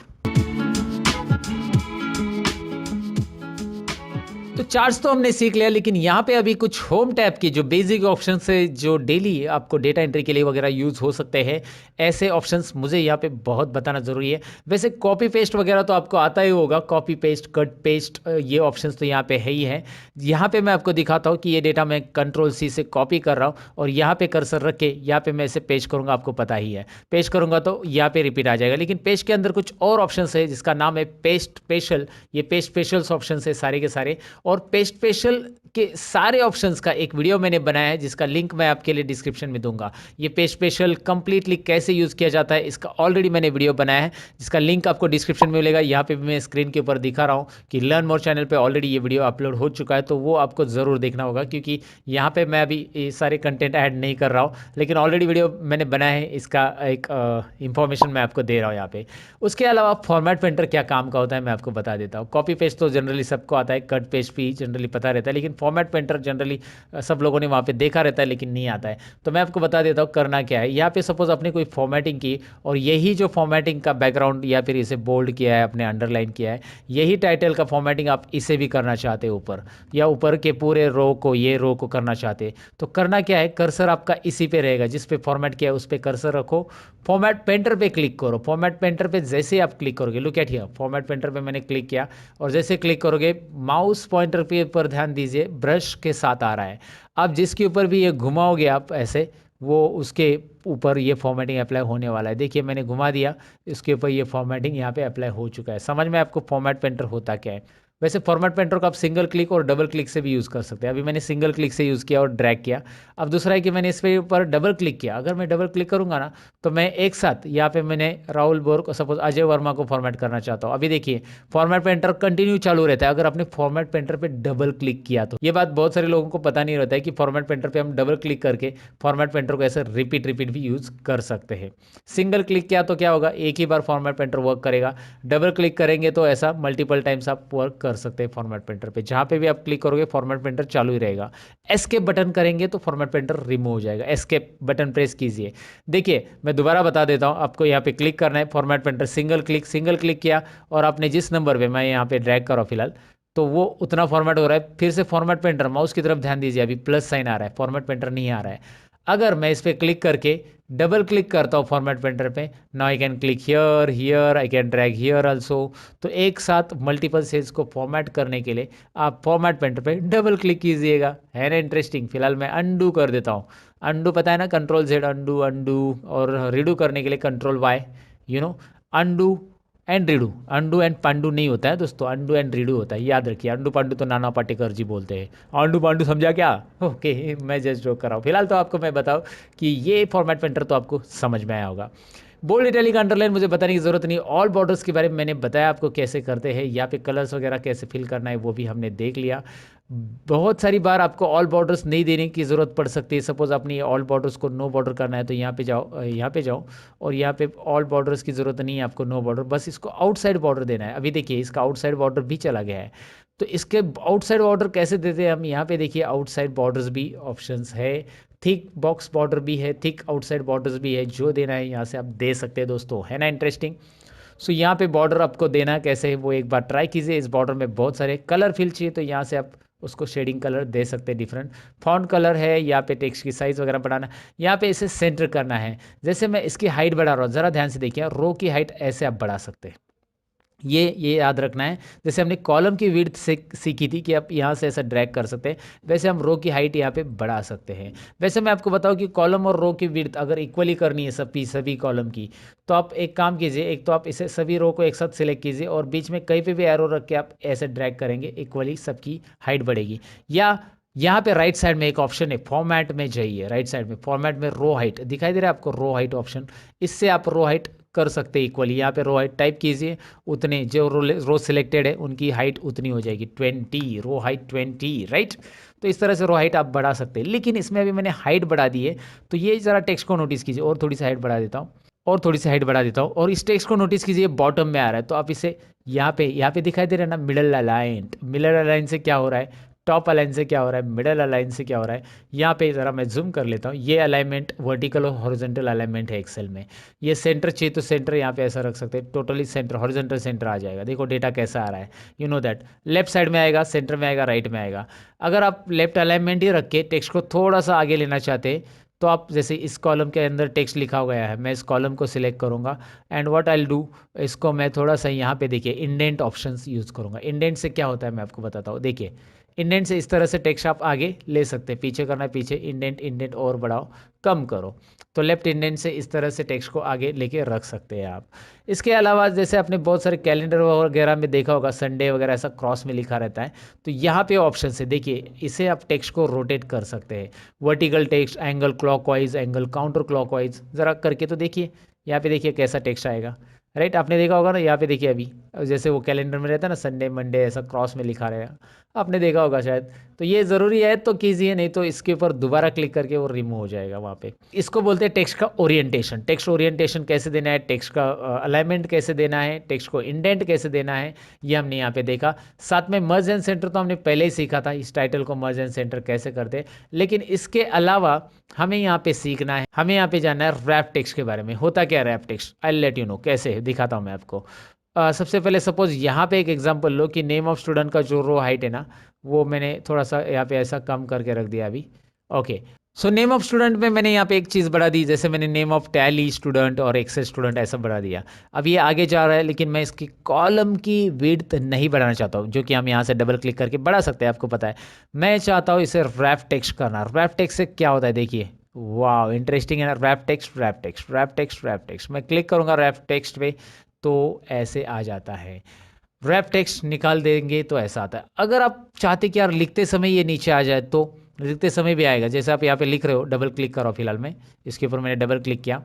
तो चार्ट्स तो हमने सीख लिया, लेकिन यहाँ पे अभी कुछ होम टैब की जो बेसिक ऑप्शन है जो डेली आपको डेटा एंट्री के लिए वगैरह यूज़ हो सकते हैं, ऐसे ऑप्शंस मुझे यहाँ पे बहुत बताना ज़रूरी है। वैसे कॉपी पेस्ट वगैरह तो आपको आता ही होगा, कॉपी पेस्ट, कट पेस्ट, ये ऑप्शंस तो यहाँ पे है ही है। यहाँ पे मैं आपको दिखाता हूँ कि ये डेटा मैं Ctrl+C से कॉपी कर रहा हूँ और यहाँ पे कर्सर रख के यहाँ पे मैं इसे पेस्ट करूँगा, आपको पता ही है। पेस्ट करूँगा तो यहाँ पे रिपीट आ जाएगा, लेकिन पेस्ट के अंदर कुछ और ऑप्शंस है जिसका नाम है पेस्ट स्पेशल। ये पेस्ट स्पेशल्स ऑप्शन है सारे के सारे, और पेस्ट स्पेशल के सारे ऑप्शंस का एक वीडियो मैंने बनाया है जिसका लिंक मैं आपके लिए डिस्क्रिप्शन में दूंगा। ये पेस्ट स्पेशल कंप्लीटली कैसे यूज़ किया जाता है इसका ऑलरेडी मैंने वीडियो बनाया है, जिसका लिंक आपको डिस्क्रिप्शन में मिलेगा। यहाँ पे भी मैं स्क्रीन के ऊपर दिखा रहा हूँ कि लर्न मोर चैनल पे ऑलरेडी ये वीडियो अपलोड हो चुका है, तो वो आपको ज़रूर देखना होगा, क्योंकि यहाँ पे मैं अभी ये सारे कंटेंट ऐड नहीं कर रहा हूँ, लेकिन ऑलरेडी वीडियो मैंने बनाया है, इसका एक इंफॉर्मेशन मैं आपको दे रहा हूँ यहाँ पे। उसके अलावा फॉर्मेट पेंटर क्या काम का होता है मैं आपको बता देता हूँ। कॉपी पेस्ट तो जनरली सबको आता है, कट पेस्ट भी जनरली पता रहता है, लेकिन फॉर्मेट पेंटर जनरली सब लोगों ने वहाँ पे देखा रहता है लेकिन नहीं आता है। तो मैं आपको बता देता हूँ करना क्या है। यहाँ पे सपोज आपने कोई फॉर्मेटिंग की और यही जो फॉर्मेटिंग का बैकग्राउंड या फिर इसे बोल्ड किया है, आपने अंडरलाइन किया है, यही टाइटल का फॉर्मेटिंग आप इसे भी करना चाहते हो ऊपर, या ऊपर के पूरे रो को, ये रो को करना चाहते, तो करना क्या है, कर्सर आपका इसी पे रहेगा, जिस पे फॉर्मेट किया है उस पे कर्सर रखो, फॉर्मेट पेंटर पे क्लिक करो। फॉर्मेट पेंटर पे जैसे ही आप क्लिक करोगे, look at here, format painter पे मैंने क्लिक किया और जैसे क्लिक करोगे माउस पॉइंटर पे पर ध्यान दीजिए, ब्रश के साथ आ रहा है। आप जिसके ऊपर भी ये घुमाओगे आप ऐसे, वो उसके ऊपर ये फॉर्मेटिंग अप्लाई होने वाला है। देखिए मैंने घुमा दिया, इसके ऊपर ये फॉर्मेटिंग यहाँ पे अप्लाई हो चुका है। समझ में आपको फॉर्मेट पेंटर होता क्या है। वैसे फॉर्मेट पेंटर को आप सिंगल क्लिक और डबल क्लिक से भी यूज़ कर सकते हैं। अभी मैंने सिंगल क्लिक से यूज़ किया और ड्रैग किया। अब दूसरा है कि मैंने इस पे ऊपर डबल क्लिक किया। अगर मैं डबल क्लिक करूंगा ना, तो मैं एक साथ यहाँ पे मैंने राहुल बोर को, सपोज अजय वर्मा को फॉर्मेट करना चाहता हूँ। अभी देखिए फॉर्मेट पेंटर कंटिन्यू चालू रहता है अगर आपने फॉर्मेट पेंटर पे डबल क्लिक किया तो। ये बात बहुत सारे लोगों को पता नहीं रहता है कि फॉर्मेट पेंटर पे हम डबल क्लिक करके फॉर्मेट पेंटर को ऐसे रिपीट भी यूज़ कर सकते हैं। सिंगल क्लिक किया तो क्या होगा, एक ही बार फॉर्मेट पेंटर वर्क करेगा। डबल क्लिक करेंगे तो ऐसा मल्टीपल टाइम्स आप वर्क कर सकते हैं फॉर्मेट पेंटर पे। जहाँ पे भी आप क्लिक करोगे फॉर्मेट पेंटर चालू ही रहेगा। एस्केप बटन करेंगे तो फॉर्मेट पेंटर रिमूव हो जाएगा। एस्केप बटन प्रेस कीजिए। देखिए मैं दोबारा बता देता हूँ, आपको यहाँ पे क्लिक करना है, फॉर्मेट पेंटर सिंगल क्लिक किया और आपने जिस नंबर पे, मैं यहाँ पे ड्रैग कर रहा हूँ फिलहाल, तो वो उतना फॉर्मेट हो रहा है। फिर से फॉर्मेट पेंटर, माउस की तरफ ध्यान दीजिए, अभी प्लस साइन आ रहा है, फॉर्मेट पेंटर नहीं आ रहा है। अगर मैं इस पर क्लिक करके डबल क्लिक करता हूँ फॉर्मेट पेंटर पे, now I can click here, here I can drag here also. तो एक साथ मल्टीपल सेल्स को फॉर्मेट करने के लिए आप फॉर्मेट पेंटर पे डबल क्लिक कीजिएगा। है ना इंटरेस्टिंग। फिलहाल मैं अंडू कर देता हूँ। अंडू पता है ना, Ctrl+Z अंडू, अंडू, और रीडू करने के लिए Ctrl+Y, undo and redo. Undo and Pandu नहीं होता है दोस्तों, अंडू एंड रीडू होता है, याद रखिए। अंडू पांडू तो नाना पाटेकर जी बोलते हैं, अंडू पांडू समझा क्या। ओके मैं जस्ट जोक कर रहा हूँ। फिलहाल तो आपको मैं बताऊँ कि ये फॉर्मेट पेंटर तो आपको समझ में आया होगा। बोल्ड इटैलिक अंडरलाइन मुझे बताने की ज़रूरत नहीं। ऑल बॉर्डर्स के बारे में मैंने बताया आपको कैसे करते हैं। यहाँ पे कलर्स वगैरह कैसे फिल करना है वो भी हमने देख लिया। बहुत सारी बार आपको ऑल बॉर्डर्स नहीं देने की ज़रूरत पड़ सकती है। सपोज आपने ऑल बॉर्डर्स को नो बॉर्डर करना है तो यहाँ पे जाओ और यहाँ पे ऑल बॉर्डर्स की ज़रूरत नहीं है आपको, नो बॉर्डर, बस इसको आउटसाइड बॉर्डर देना है। अभी देखिए इसका आउटसाइड बॉर्डर भी चला गया है। तो इसके आउटसाइड बॉर्डर कैसे देते हैं हम, यहाँ पे देखिए आउटसाइड बॉर्डर्स भी ऑप्शंस है, थिक बॉक्स बॉर्डर भी है, थिक आउटसाइड बॉर्डर्स भी है। जो देना है यहाँ से आप दे सकते हैं दोस्तों, है ना इंटरेस्टिंग। सो यहाँ पे बॉर्डर आपको देना कैसे है वो एक बार ट्राई कीजिए। इस बॉर्डर में बहुत सारे कलर फिल चाहिए तो यहाँ से आप उसको शेडिंग कलर दे सकते हैं डिफरेंट। फॉन्ट कलर है, यहाँ पे टेक्स्ट की साइज़ वगैरह बढ़ाना, यहाँ पे इसे सेंटर करना है। जैसे मैं इसकी हाइट बढ़ा रहा हूँ, ज़रा ध्यान से देखिए, रो की हाइट ऐसे आप बढ़ा सकते हैं। ये याद रखना है। जैसे हमने कॉलम की विड्थ सीखी थी कि आप यहाँ से ऐसा ड्रैग कर सकते हैं, वैसे हम रो की हाइट यहाँ पे बढ़ा सकते हैं। वैसे मैं आपको बताऊँ कि कॉलम और रो की विड्थ अगर इक्वली करनी है सभी कॉलम की, तो आप एक काम कीजिए, एक तो आप इसे सभी रो को एक साथ सिलेक्ट कीजिए और बीच में कहीं पे भी एरो रख के आप ऐसे ड्रैग करेंगे, इक्वली सबकी हाइट बढ़ेगी। या यहाँ पे राइट साइड में एक ऑप्शन है, फॉर्मेट में जाइए, राइट साइड में फॉर्मेट में रो हाइट दिखाई दे रहा है आपको, रो हाइट ऑप्शन, इससे आप रो हाइट कर सकते हैं इक्वली। यहाँ पे रो हाइट टाइप कीजिए, उतने जो रो सिलेक्टेड है उनकी हाइट उतनी हो जाएगी, 20, रो हाइट 20, राइट। तो इस तरह से रो हाइट आप बढ़ा सकते हैं। लेकिन इसमें अभी मैंने हाइट बढ़ा दी है, तो ये ज़रा टेक्स्ट को नोटिस कीजिए, और थोड़ी सी हाइट बढ़ा देता हूँ, और थोड़ी सी हाइट बढ़ा देता हूँ, और इस टेक्स्ट को नोटिस कीजिए बॉटम में आ रहा है। तो आप इसे यहाँ पे दिखाई दे रहा है ना, मिडल अलाइन से क्या हो रहा है, टॉप अलाइन से क्या हो रहा है, मिडल अलाइन से क्या हो रहा है। यहाँ पे ज़रा मैं जूम कर लेता हूँ, ये अलाइनमेंट वर्टिकल और हॉरिजॉन्टल अलाइनमेंट है एक्सेल में। ये सेंटर चाहिए तो सेंटर यहाँ पे ऐसा रख सकते हैं, टोटली सेंटर हॉरिजॉन्टल सेंटर आ जाएगा। देखो डेटा कैसा आ रहा है, you know that left side में आएगा, सेंटर में आएगा, राइट में आएगा। अगर आप लेफ्ट अलाइनमेंट ही रख के टेक्स्ट को थोड़ा सा आगे लेना चाहते हैं तो आप जैसे इस कॉलम के अंदर टेक्स्ट लिखा गया है, मैं इस कॉलम को सिलेक्ट करूँगा एंड व्हाट आई डू, इसको मैं थोड़ा सा यहाँ पे देखिए इंडेंट ऑप्शंस यूज़ करूँगा। इंडेंट से क्या होता है मैं आपको बताता हूँ। देखिए इंडेंट से इस तरह से टेक्स्ट आप आगे ले सकते हैं, पीछे करना है पीछे, इंडेंट इंडेंट और बढ़ाओ कम करो, तो लेफ्ट इंडेंट से इस तरह से टेक्स्ट को आगे लेके रख सकते हैं आप। इसके अलावा जैसे आपने बहुत सारे कैलेंडर वगैरह में देखा होगा, संडे वगैरह ऐसा क्रॉस में लिखा रहता है, तो यहाँ पे ऑप्शन है देखिए, इसे आप टेक्स्ट को रोटेट कर सकते हैं। Vertical text, angle clockwise, angle counter clockwise, ज़रा करके तो देखिए। यहाँ पे देखिए कैसा टेक्स्ट आएगा, राइट आपने देखा होगा ना। यहाँ पे देखिए अभी जैसे वो कैलेंडर में रहता है ना, संडे मंडे ऐसा क्रॉस में लिखा रहेगा, आपने देखा होगा शायद। तो ये ज़रूरी है तो कीजिए, नहीं तो इसके ऊपर दोबारा क्लिक करके वो रिमूव हो जाएगा वहाँ पे। इसको बोलते हैं टेक्स्ट का ओरिएंटेशन। टेक्स्ट ओरिएंटेशन कैसे देना है, टेक्स्ट का अलाइनमेंट कैसे देना है, टेक्स्ट को इंडेंट कैसे देना है, ये हमने यहाँ पे देखा। साथ में मर्ज एंड सेंटर तो हमने पहले ही सीखा था, इस टाइटल को मर्ज एंड सेंटर कैसे करते हैं। लेकिन इसके अलावा हमें यहाँ पे सीखना है, हमें यहाँ पे जानना है रैप टेक्स्ट के बारे में। होता क्या wrap text, I let you know कैसे, दिखाता हूँ मैं आपको। सबसे पहले सपोज यहाँ पे एक एग्जांपल लो कि नेम ऑफ स्टूडेंट का जो रो हाइट है ना, वो मैंने थोड़ा सा यहाँ पे ऐसा कम करके रख दिया अभी। Okay, so name of student में मैंने यहाँ पे एक चीज़ बढ़ा दी, जैसे मैंने नेम ऑफ टैली स्टूडेंट और एक्सेल स्टूडेंट ऐसा बढ़ा दिया। अब ये आगे जा रहा है, लेकिन मैं इसकी कॉलम की विड्थ नहीं बढ़ाना चाहता हूँ, जो कि हम यहाँ से डबल क्लिक करके बढ़ा सकते हैं, आपको पता है। मैं चाहता हूँ इसे रैप टेक्स्ट करना। रैप टेक्स्ट से क्या होता है देखिए, वाह इंटरेस्टिंग है ना। Wrap text wrap text wrap text wrap text, मैं क्लिक करूँगा रैप टेक्स्ट पे तो ऐसे आ जाता है। रैप टेक्स्ट निकाल देंगे तो ऐसा आता है। अगर आप चाहते कि यार लिखते समय ये नीचे आ जाए तो लिखते समय भी आएगा। जैसे आप यहाँ पे लिख रहे हो, डबल क्लिक करो, फिलहाल मैं इसके ऊपर मैंने डबल क्लिक किया,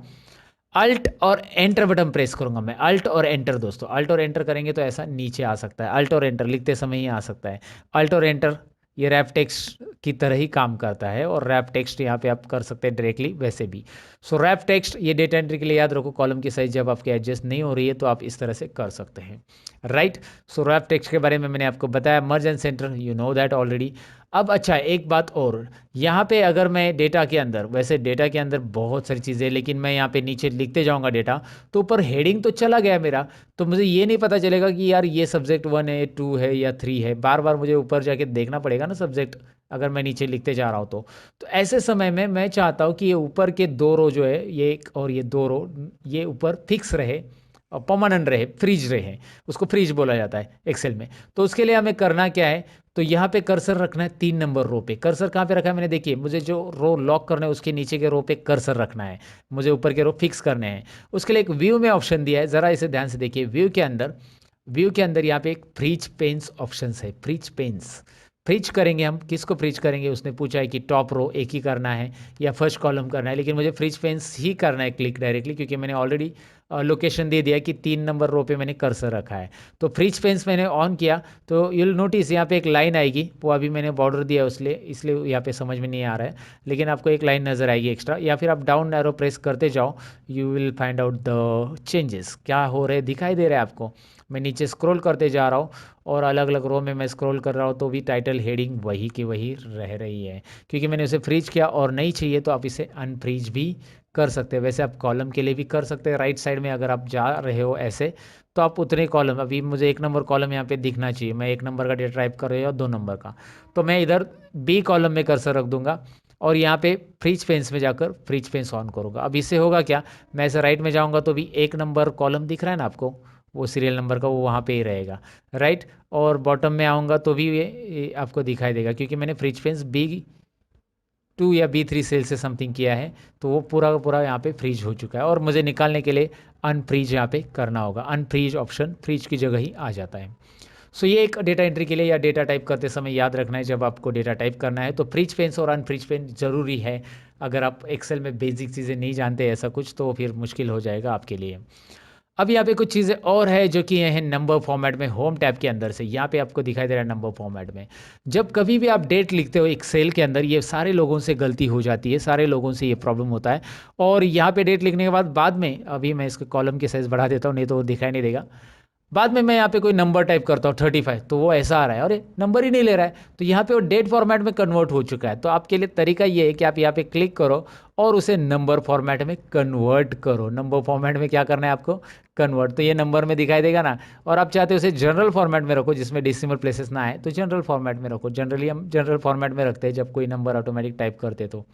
अल्ट और एंटर बटन प्रेस करूंगा मैं, अल्ट और एंटर दोस्तों, अल्ट और एंटर करेंगे तो ऐसा नीचे आ सकता है। अल्ट और एंटर लिखते समय ही आ सकता है। अल्ट और एंटर ये रैप टेक्स्ट की तरह ही काम करता है, और रैप टेक्स्ट यहाँ पे आप कर सकते हैं डायरेक्टली वैसे भी। सो रैप टेक्स्ट ये डेटा एंट्री के लिए याद रखो, कॉलम की साइज जब आपके एडजस्ट नहीं हो रही है तो आप इस तरह से कर सकते हैं, राइट। सो रैप टेक्स्ट के बारे में मैंने आपको बताया, मर्ज and centre you know that already. अब अच्छा एक बात और, यहाँ पे अगर मैं डेटा के अंदर, वैसे डेटा के अंदर बहुत सारी चीज़ें, लेकिन मैं यहाँ पे नीचे लिखते जाऊँगा डेटा, तो ऊपर हेडिंग तो चला गया मेरा, तो मुझे ये नहीं पता चलेगा कि यार ये सब्जेक्ट 1 है, 2 है या 3 है। बार बार मुझे ऊपर जाके देखना पड़ेगा ना सब्जेक्ट, अगर मैं नीचे लिखते जा रहा हूँ तो ऐसे समय में मैं चाहता हूँ कि ये ऊपर के 2 रो जो है, ये एक और ये 2 रो, ये ऊपर फिक्स रहे और परमानेंट रहे, फ्रीज रहे, उसको फ्रीज बोला जाता है एक्सेल में। तो उसके लिए हमें करना क्या है, तो यहाँ पे कर्सर रखना है 3 नंबर रो पे। कर्सर कहाँ पे रखा है मैंने, देखिए मुझे जो रो लॉक करना है उसके नीचे के रो पे कर्सर रखना है, मुझे ऊपर के रो फिक्स करने हैं। उसके लिए एक व्यू में ऑप्शन दिया है, ज़रा इसे ध्यान से देखिए। व्यू के अंदर यहाँ पे एक फ्रीज पेन्स ऑप्शन है, फ्रीज पेन्स। फ्रीज करेंगे हम, किसको फ्रीज करेंगे, उसने पूछा है कि टॉप रो एक ही करना है या फर्स्ट कॉलम करना है, लेकिन मुझे फ्रीज पेन्स ही करना है क्लिक डायरेक्टली, क्योंकि मैंने ऑलरेडी लोकेशन दे दिया कि 3 नंबर रो पे मैंने कर्सर रखा है। तो फ्रीज पेन्स मैंने ऑन किया तो यूल नोटिस यहाँ पे एक लाइन आएगी, वो अभी मैंने बॉर्डर दिया इसलिए यहाँ पे समझ में नहीं आ रहा है, लेकिन आपको एक लाइन नज़र आएगी एक्स्ट्रा, या फिर आप डाउन एरो प्रेस करते जाओ, you will find out the changes क्या हो रहे दिखाई दे रहे हैं आपको। मैं नीचे स्क्रॉल करते जा रहा हूँ और अलग अलग रो में मैं स्क्रॉल कर रहा हूँ तो भी टाइटल हेडिंग वही की वही रह रही है, क्योंकि मैंने उसे फ्रीज किया। और नहीं चाहिए तो आप इसे अनफ्रीज भी कर सकते हैं। वैसे आप कॉलम के लिए भी कर सकते हैं, राइट साइड में अगर आप जा रहे हो ऐसे तो आप उतने कॉलम, अभी मुझे 1 नंबर कॉलम यहाँ पे दिखना चाहिए, मैं 1 नंबर का डेटा टाइप कर रही हूँ या 2 नंबर का, तो मैं इधर बी कॉलम में कर्सर रख दूंगा और यहाँ पे फ्रीज पेन्स में जाकर फ्रीज पेन्स ऑन करूँगा। अब इससे होगा क्या, मैं ऐसे राइट में जाऊँगा तो भी 1 नंबर कॉलम दिख रहा है ना आपको, वो सीरियल नंबर का वो वहाँ पे ही रहेगा, राइट। और बॉटम में आऊँगा तो भी ये आपको दिखाई देगा, क्योंकि मैंने फ्रीज पेन्स B2 या B3 सेल से समथिंग किया है, तो वो पूरा का पूरा यहाँ पे फ्रीज हो चुका है। और मुझे निकालने के लिए अनफ्रीज यहाँ पे करना होगा, अनफ्रीज ऑप्शन फ्रीज की जगह ही आ जाता है। सो ये एक डेटा एंट्री के लिए या डेटा टाइप करते समय याद रखना है, जब आपको डेटा टाइप करना है तो फ्रीज पेन्स और अनफ्रीज पेन ज़रूरी है। अगर आप एक्सेल में बेसिक चीज़ें नहीं जानते ऐसा कुछ, तो फिर मुश्किल हो जाएगा आपके लिए। अब यहाँ पे कुछ चीज़ें और है जो कि हैं नंबर फॉर्मेट में, होम टैब के अंदर से यहाँ पे आपको दिखाई दे रहा है नंबर फॉर्मेट में। जब कभी भी आप डेट लिखते हो एक्सेल के अंदर, ये सारे लोगों से गलती हो जाती है, सारे लोगों से ये प्रॉब्लम होता है। और यहाँ पे डेट लिखने के बाद में, अभी मैं इसके कॉलम की साइज़ बढ़ा देता हूँ नहीं तो वो दिखाई नहीं देगा, बाद में मैं यहाँ पे कोई नंबर टाइप करता हूँ 35, तो वो ऐसा आ रहा है, अरे नंबर ही नहीं ले रहा है, तो यहाँ पे वो डेट फॉर्मेट में कन्वर्ट हो चुका है। तो आपके लिए तरीका ये है कि आप यहाँ पे क्लिक करो और उसे नंबर फॉर्मेट में कन्वर्ट करो। नंबर फॉर्मेट में क्या करना है आपको, कन्वर्ट, तो ये नंबर में दिखाई देगा ना। और आप चाहते हो उसे जनरल फॉर्मेट में रखो जिसमें डेसिमल प्लेसेस ना आए, तो जनरल फॉर्मेट में रखो। जनरली हम जनरल फॉर्मेट में रखते हैं जब कोई नंबर ऑटोमेटिक टाइप करते तो।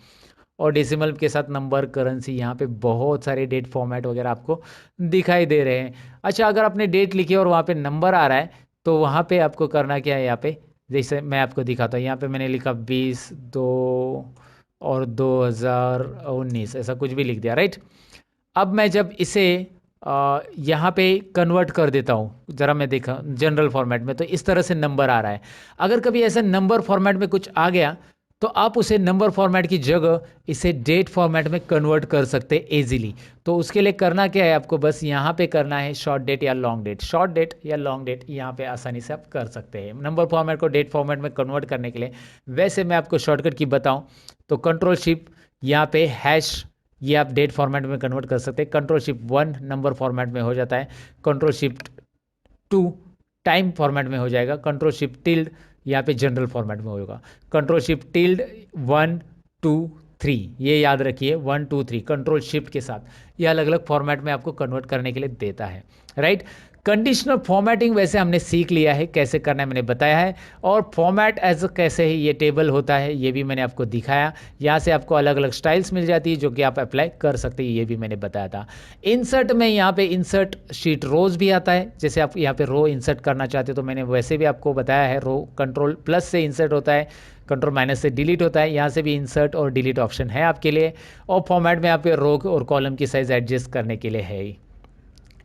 और डेसिमल के साथ नंबर, करेंसी, यहाँ पे बहुत सारे डेट फॉर्मेट वगैरह आपको दिखाई दे रहे हैं। अच्छा, अगर आपने डेट लिखी और वहाँ पे नंबर आ रहा है तो वहाँ पे आपको करना क्या है, यहाँ पे जैसे मैं आपको दिखाता हूँ, यहाँ पे मैंने लिखा 20/2 और 2019, ऐसा कुछ भी लिख दिया, राइट। अब मैं जब इसे यहाँ पे कन्वर्ट कर देता हूँ, ज़रा मैं देखा जनरल फॉर्मेट में, तो इस तरह से नंबर आ रहा है। अगर कभी ऐसा नंबर फॉर्मेट में कुछ आ गया तो आप उसे नंबर फॉर्मेट की जगह इसे डेट फॉर्मेट में कन्वर्ट कर सकते हैं ईजिली। तो उसके लिए करना क्या है, आपको बस यहाँ पे करना है शॉर्ट डेट या लॉन्ग डेट। शॉर्ट डेट या लॉन्ग डेट यहाँ पे आसानी से आप कर सकते हैं नंबर फॉर्मेट को डेट फॉर्मेट में कन्वर्ट करने के लिए। वैसे मैं आपको शॉर्टकट की बताऊँ तो कंट्रोल शिफ्ट यहाँ पे हैश, ये आप डेट फॉर्मेट में कन्वर्ट कर सकते हैं। कंट्रोल शिफ्ट 1 नंबर फॉर्मेट में हो जाता है, कंट्रोल शिफ्ट 2 टाइम फॉर्मेट में हो जाएगा, कंट्रोल शिफ्ट टिल्ड यहाँ पे जनरल फॉर्मेट में होगा। कंट्रोल शिफ्ट टिल्ड 1 2 3, ये याद रखिए 1 2 3 कंट्रोल शिफ्ट के साथ ये अलग अलग फॉर्मेट में आपको कन्वर्ट करने के लिए देता है, राइट। कंडीशनल फॉर्मेटिंग वैसे हमने सीख लिया है कैसे करना है, मैंने बताया है। और फॉर्मेट एज कैसे ही ये टेबल होता है ये भी मैंने आपको दिखाया। यहाँ से आपको अलग अलग स्टाइल्स मिल जाती है जो कि आप अप्लाई कर सकते हैं, ये भी मैंने बताया था। इंसर्ट में यहाँ पे इंसर्ट शीट रोज भी आता है, जैसे आप यहाँ पे रो इंसर्ट करना चाहते हो तो मैंने वैसे भी आपको बताया है। रो कंट्रोल प्लस से इंसर्ट होता है, कंट्रोल माइनस से डिलीट होता है। यहाँ से भी इंसर्ट और डिलीट ऑप्शन है आपके लिए। और फॉर्मेट में आप रो और कॉलम की साइज एडजस्ट करने के लिए है ही।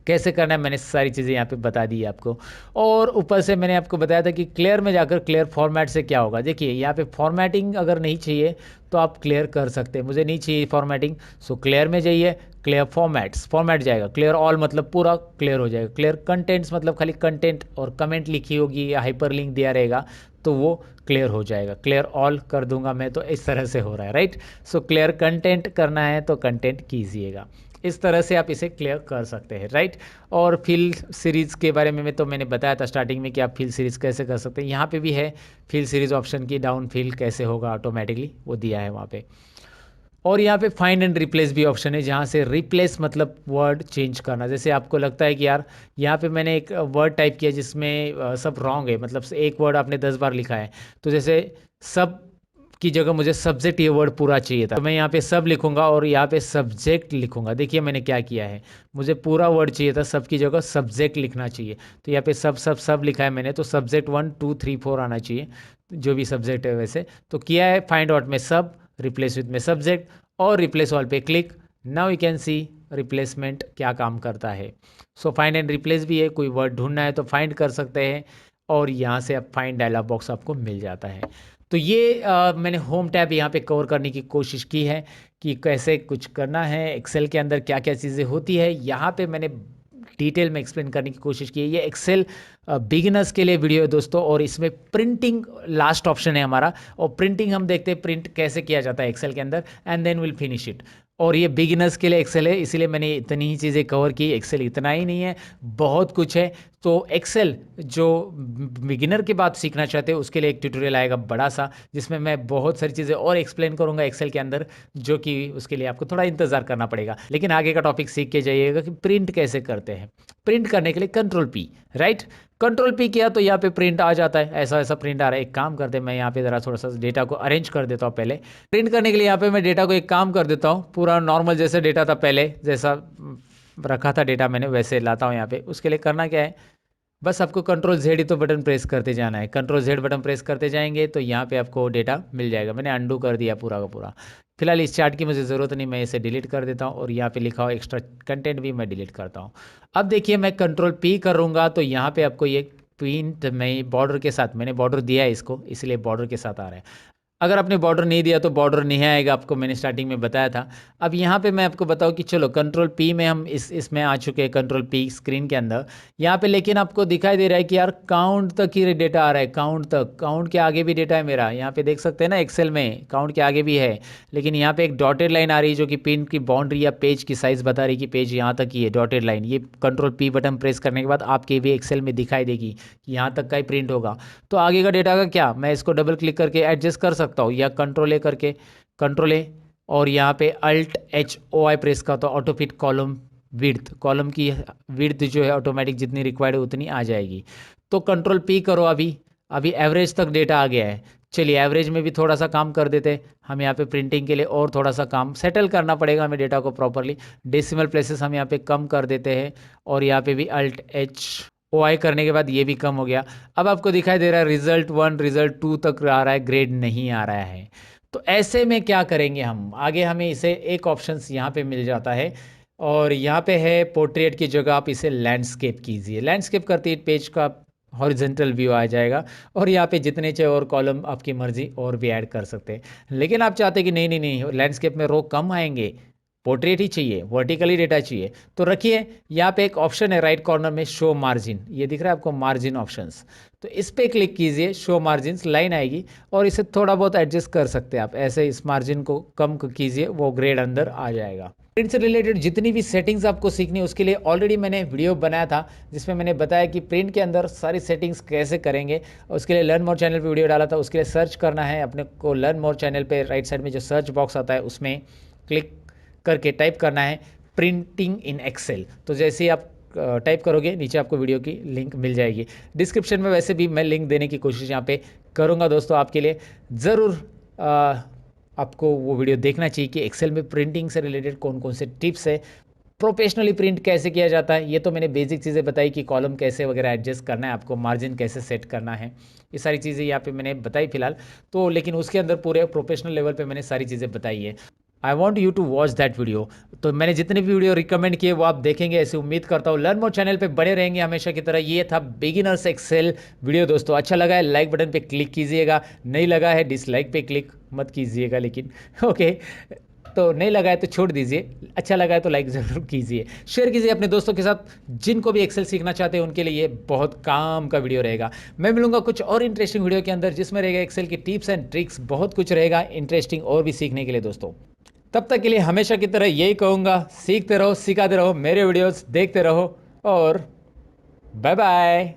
कैसे करना है मैंने सारी चीज़ें यहाँ पे बता दी आपको। और ऊपर से मैंने आपको बताया था कि क्लियर में जाकर क्लियर फॉर्मेट से क्या होगा। देखिए यहाँ पे फॉर्मेटिंग अगर नहीं चाहिए तो आप क्लियर कर सकते हैं, मुझे नहीं चाहिए फॉर्मेटिंग, सो क्लियर में जाइए, क्लियर फॉर्मेट्स, फॉर्मेट जाएगा। क्लियर ऑल मतलब पूरा क्लियर हो जाएगा। क्लियर कंटेंट्स मतलब खाली कंटेंट और कमेंट लिखी होगी या हाइपर लिंक दिया रहेगा तो वो क्लियर हो जाएगा। क्लियर ऑल कर दूंगा मैं तो इस तरह से हो रहा है, राइट। सो क्लियर कंटेंट करना है तो कंटेंट कीजिएगा, इस तरह से आप इसे क्लियर कर सकते हैं, राइट। और फिल सीरीज़ के बारे में तो मैंने बताया था स्टार्टिंग में कि आप फिल सीरीज़ कैसे कर सकते हैं। यहाँ पे भी है फिल सीरीज़ ऑप्शन की, डाउन फिल कैसे होगा ऑटोमेटिकली वो दिया है वहाँ पे। और यहाँ पे फाइंड एंड रिप्लेस भी ऑप्शन है, जहाँ से रिप्लेस मतलब वर्ड चेंज करना। जैसे आपको लगता है कि यार यहाँ पे मैंने एक वर्ड टाइप किया जिसमें सब रॉन्ग है, मतलब एक वर्ड आपने 10 बार लिखा है, तो जैसे सब की जगह मुझे सब्जेक्ट ये वर्ड पूरा चाहिए था, तो मैं यहाँ पे सब लिखूंगा और यहाँ पे सब्जेक्ट लिखूंगा। देखिए मैंने क्या किया है, मुझे पूरा वर्ड चाहिए था, सब की जगह सब्जेक्ट लिखना चाहिए, तो यहाँ पे सब सब सब लिखा है मैंने। तो सब्जेक्ट 1 2 3 4 आना चाहिए, जो भी सब्जेक्ट है वैसे। तो किया है फाइंड आउट में सब, रिप्लेस विथ में सब्जेक्ट, और रिप्लेस ऑल पे click. Now you can see replacement क्या काम करता है। सो फाइंड एंड रिप्लेस भी है, कोई वर्ड ढूंढना है तो फाइंड कर सकते हैं, और यहाँ से आप फाइंड डायलॉग बॉक्स आपको मिल जाता है। तो ये मैंने होम टैब यहाँ पे कवर करने की कोशिश की है कि कैसे कुछ करना है, एक्सेल के अंदर क्या क्या चीज़ें होती है, यहाँ पे मैंने डिटेल में एक्सप्लेन करने की कोशिश की है। ये एक्सेल बिगिनर्स के लिए वीडियो है दोस्तों, और इसमें प्रिंटिंग लास्ट ऑप्शन है हमारा, और प्रिंटिंग हम देखते हैं प्रिंट कैसे किया जाता है एक्सेल के अंदर, and then will finish it. और ये बिगिनर्स के लिए एक्सेल है, इसीलिए मैंने इतनी ही चीज़ें कवर की। एक्सेल इतना ही नहीं है, बहुत कुछ है। तो एक्सेल जो बिगिनर के बाद सीखना चाहते हैं उसके लिए एक ट्यूटोरियल आएगा बड़ा सा, जिसमें मैं बहुत सारी चीज़ें और एक्सप्लेन करूंगा एक्सेल के अंदर, जो कि उसके लिए आपको थोड़ा इंतज़ार करना पड़ेगा। लेकिन आगे का टॉपिक सीख के जाइएगा कि प्रिंट कैसे करते हैं। प्रिंट करने के लिए control P, right, control P किया तो यहाँ पे प्रिंट आ जाता है, ऐसा ऐसा प्रिंट आ रहा है। एक काम करते हैं, मैं यहाँ पे ज़रा थोड़ा सा डेटा को अरेंज कर देता हूँ। पहले प्रिंट करने के लिए यहाँ पे मैं डेटा को एक काम कर देता हूँ, पूरा नॉर्मल जैसे डेटा था पहले, जैसा रखा था डेटा मैंने वैसे लाता हूँ यहाँ पे। उसके लिए करना क्या है, बस आपको कंट्रोल जेड ही तो बटन प्रेस करते जाना है। कंट्रोल जेड बटन प्रेस करते जाएंगे तो यहाँ पे आपको डेटा मिल जाएगा। मैंने अंडू कर दिया पूरा का पूरा। फिलहाल इस चार्ट की मुझे ज़रूरत नहीं, मैं इसे डिलीट कर देता हूँ, और यहाँ पे लिखा हुआ एक्स्ट्रा कंटेंट भी मैं डिलीट करता हूँ। अब देखिए मैं कंट्रोल पी करूँगा तो यहाँ पे आपको ये प्रिंट में बॉर्डर के साथ, मैंने बॉर्डर दिया है इसको, इसलिए बॉर्डर के साथ आ रहा है। अगर आपने बॉर्डर नहीं दिया तो बॉर्डर नहीं आएगा, आपको मैंने स्टार्टिंग में बताया था। अब यहाँ पे मैं आपको बताऊँ कि चलो कंट्रोल पी में हम इसमें आ चुके हैं, कंट्रोल पी स्क्रीन के अंदर यहाँ पे, लेकिन आपको दिखाई दे रहा है कि यार काउंट तक ही डेटा आ रहा है, काउंट तक, काउंट के आगे भी डेटा है मेरा। यहाँ पे देख सकते हैं ना एक्सेल में काउंट के आगे भी है, लेकिन यहाँ पे एक डॉटेड लाइन आ रही है जो कि पिन की बाउंड्री या पेज की साइज़ बता रही है कि पेज यहाँ तक ही है, डॉटेड लाइन। ये कंट्रोल पी बटन प्रेस करने के बाद आपके भी एक्सेल में दिखाई देगी कि यहाँ तक का ही प्रिंट होगा। तो आगे का डेटा का क्या, मैं इसको डबल क्लिक करके एडजस्ट कर सकता हूँ, या कंट्रोल ए करके, कंट्रोल ए और यहाँ पे alt H O I press का तो auto fit column width, column की विड्थ जो है ऑटोमेटिक जितनी रिक्वायर्ड है उतनी आ जाएगी। तो कंट्रोल पी करो, अभी एवरेज तक डेटा आ गया है। चलिए एवरेज में भी थोड़ा सा काम कर देते, हम यहाँ पे प्रिंटिंग के लिए और थोड़ा सा काम सेटल करना पड़ेगा हमें डेटा को प्रॉपरली। डेसिमल प्लेसेस हम यहाँ पे कम कर देते हैं, और यहाँ पे भी अल्ट एच ओ आई करने के बाद ये भी कम हो गया। अब आपको दिखाई दे रहा है रिजल्ट 1 रिजल्ट 2 तक आ रहा है, ग्रेड नहीं आ रहा है। तो ऐसे में क्या करेंगे हम आगे, हमें इसे एक ऑप्शन यहाँ पे मिल जाता है, और यहाँ पे है पोर्ट्रेट की जगह आप इसे लैंडस्केप कीजिए। लैंडस्केप करते ही पेज का हॉरिजेंटल व्यू आ जाएगा, और यहाँ पे जितने चाहे और कॉलम आपकी मर्जी और भी ऐड कर सकते हैं। लेकिन आप चाहते हैं कि नहीं नहीं नहीं, लैंडस्केप में रो कम आएंगे, पोर्ट्रेट ही चाहिए, वर्टिकली डेटा चाहिए, तो रखिए यहाँ पे एक ऑप्शन है राइट कॉर्नर में, शो मार्जिन, ये दिख रहा है आपको मार्जिन ऑप्शंस, तो इस पर क्लिक कीजिए, शो मार्जिन लाइन आएगी, और इसे थोड़ा बहुत एडजस्ट कर सकते हैं आप, ऐसे इस मार्जिन को कम कीजिए, वो ग्रेड अंदर आ जाएगा। प्रिंट से रिलेटेड जितनी भी सेटिंग्स आपको सीखनी है उसके लिए ऑलरेडी मैंने वीडियो बनाया था, जिसमें मैंने बताया कि प्रिंट के अंदर सारी सेटिंग्स कैसे करेंगे। उसके लिए लर्न मोर चैनल पे वीडियो डाला था, उसके लिए सर्च करना है अपने को लर्न मोर चैनल पे, राइट साइड में जो सर्च बॉक्स आता है उसमें क्लिक करके टाइप करना है प्रिंटिंग इन एक्सेल। तो जैसे ही आप टाइप करोगे नीचे आपको वीडियो की लिंक मिल जाएगी। डिस्क्रिप्शन में वैसे भी मैं लिंक देने की कोशिश यहाँ पे करूँगा दोस्तों आपके लिए। ज़रूर आपको वो वीडियो देखना चाहिए कि एक्सेल में प्रिंटिंग से रिलेटेड कौन कौन से टिप्स है, प्रोफेशनली प्रिंट कैसे किया जाता है। ये तो मैंने बेसिक चीज़ें बताई कि कॉलम कैसे वगैरह एडजस्ट करना है, आपको मार्जिन कैसे सेट करना है, ये सारी चीज़ें यहाँ पे मैंने बताई फिलहाल तो। लेकिन उसके अंदर पूरे प्रोफेशनल लेवल पे मैंने सारी चीज़ें बताई है। I want you to watch that video. तो मैंने जितने भी वीडियो रिकमेंड किए वो आप देखेंगे, ऐसे उम्मीद करता हूँ। लर्न मोर चैनल पे बने रहेंगे हमेशा की तरह। ये था बिगिनर्स एक्सेल वीडियो दोस्तों। अच्छा लगा है लाइक बटन पे क्लिक कीजिएगा, नहीं लगा है डिसलाइक पे क्लिक मत कीजिएगा, लेकिन ओके तो नहीं लगा है तो छोड़ दीजिए, अच्छा लगा है तो लाइक ज़रूर कीजिए, शेयर कीजिए अपने दोस्तों के साथ जिनको भी एक्सेल सीखना चाहते हैं, उनके लिए ये बहुत काम का वीडियो रहेगा। मैं मिलूंगा कुछ और इंटरेस्टिंग वीडियो के अंदर जिसमें रहेगा एक्सेल की टिप्स एंड ट्रिक्स, बहुत कुछ रहेगा इंटरेस्टिंग और भी सीखने के लिए दोस्तों। तब तक के लिए हमेशा की तरह यही कहूँगा, सीखते रहो, सिखाते रहो, मेरे वीडियोस देखते रहो, और बाय बाय।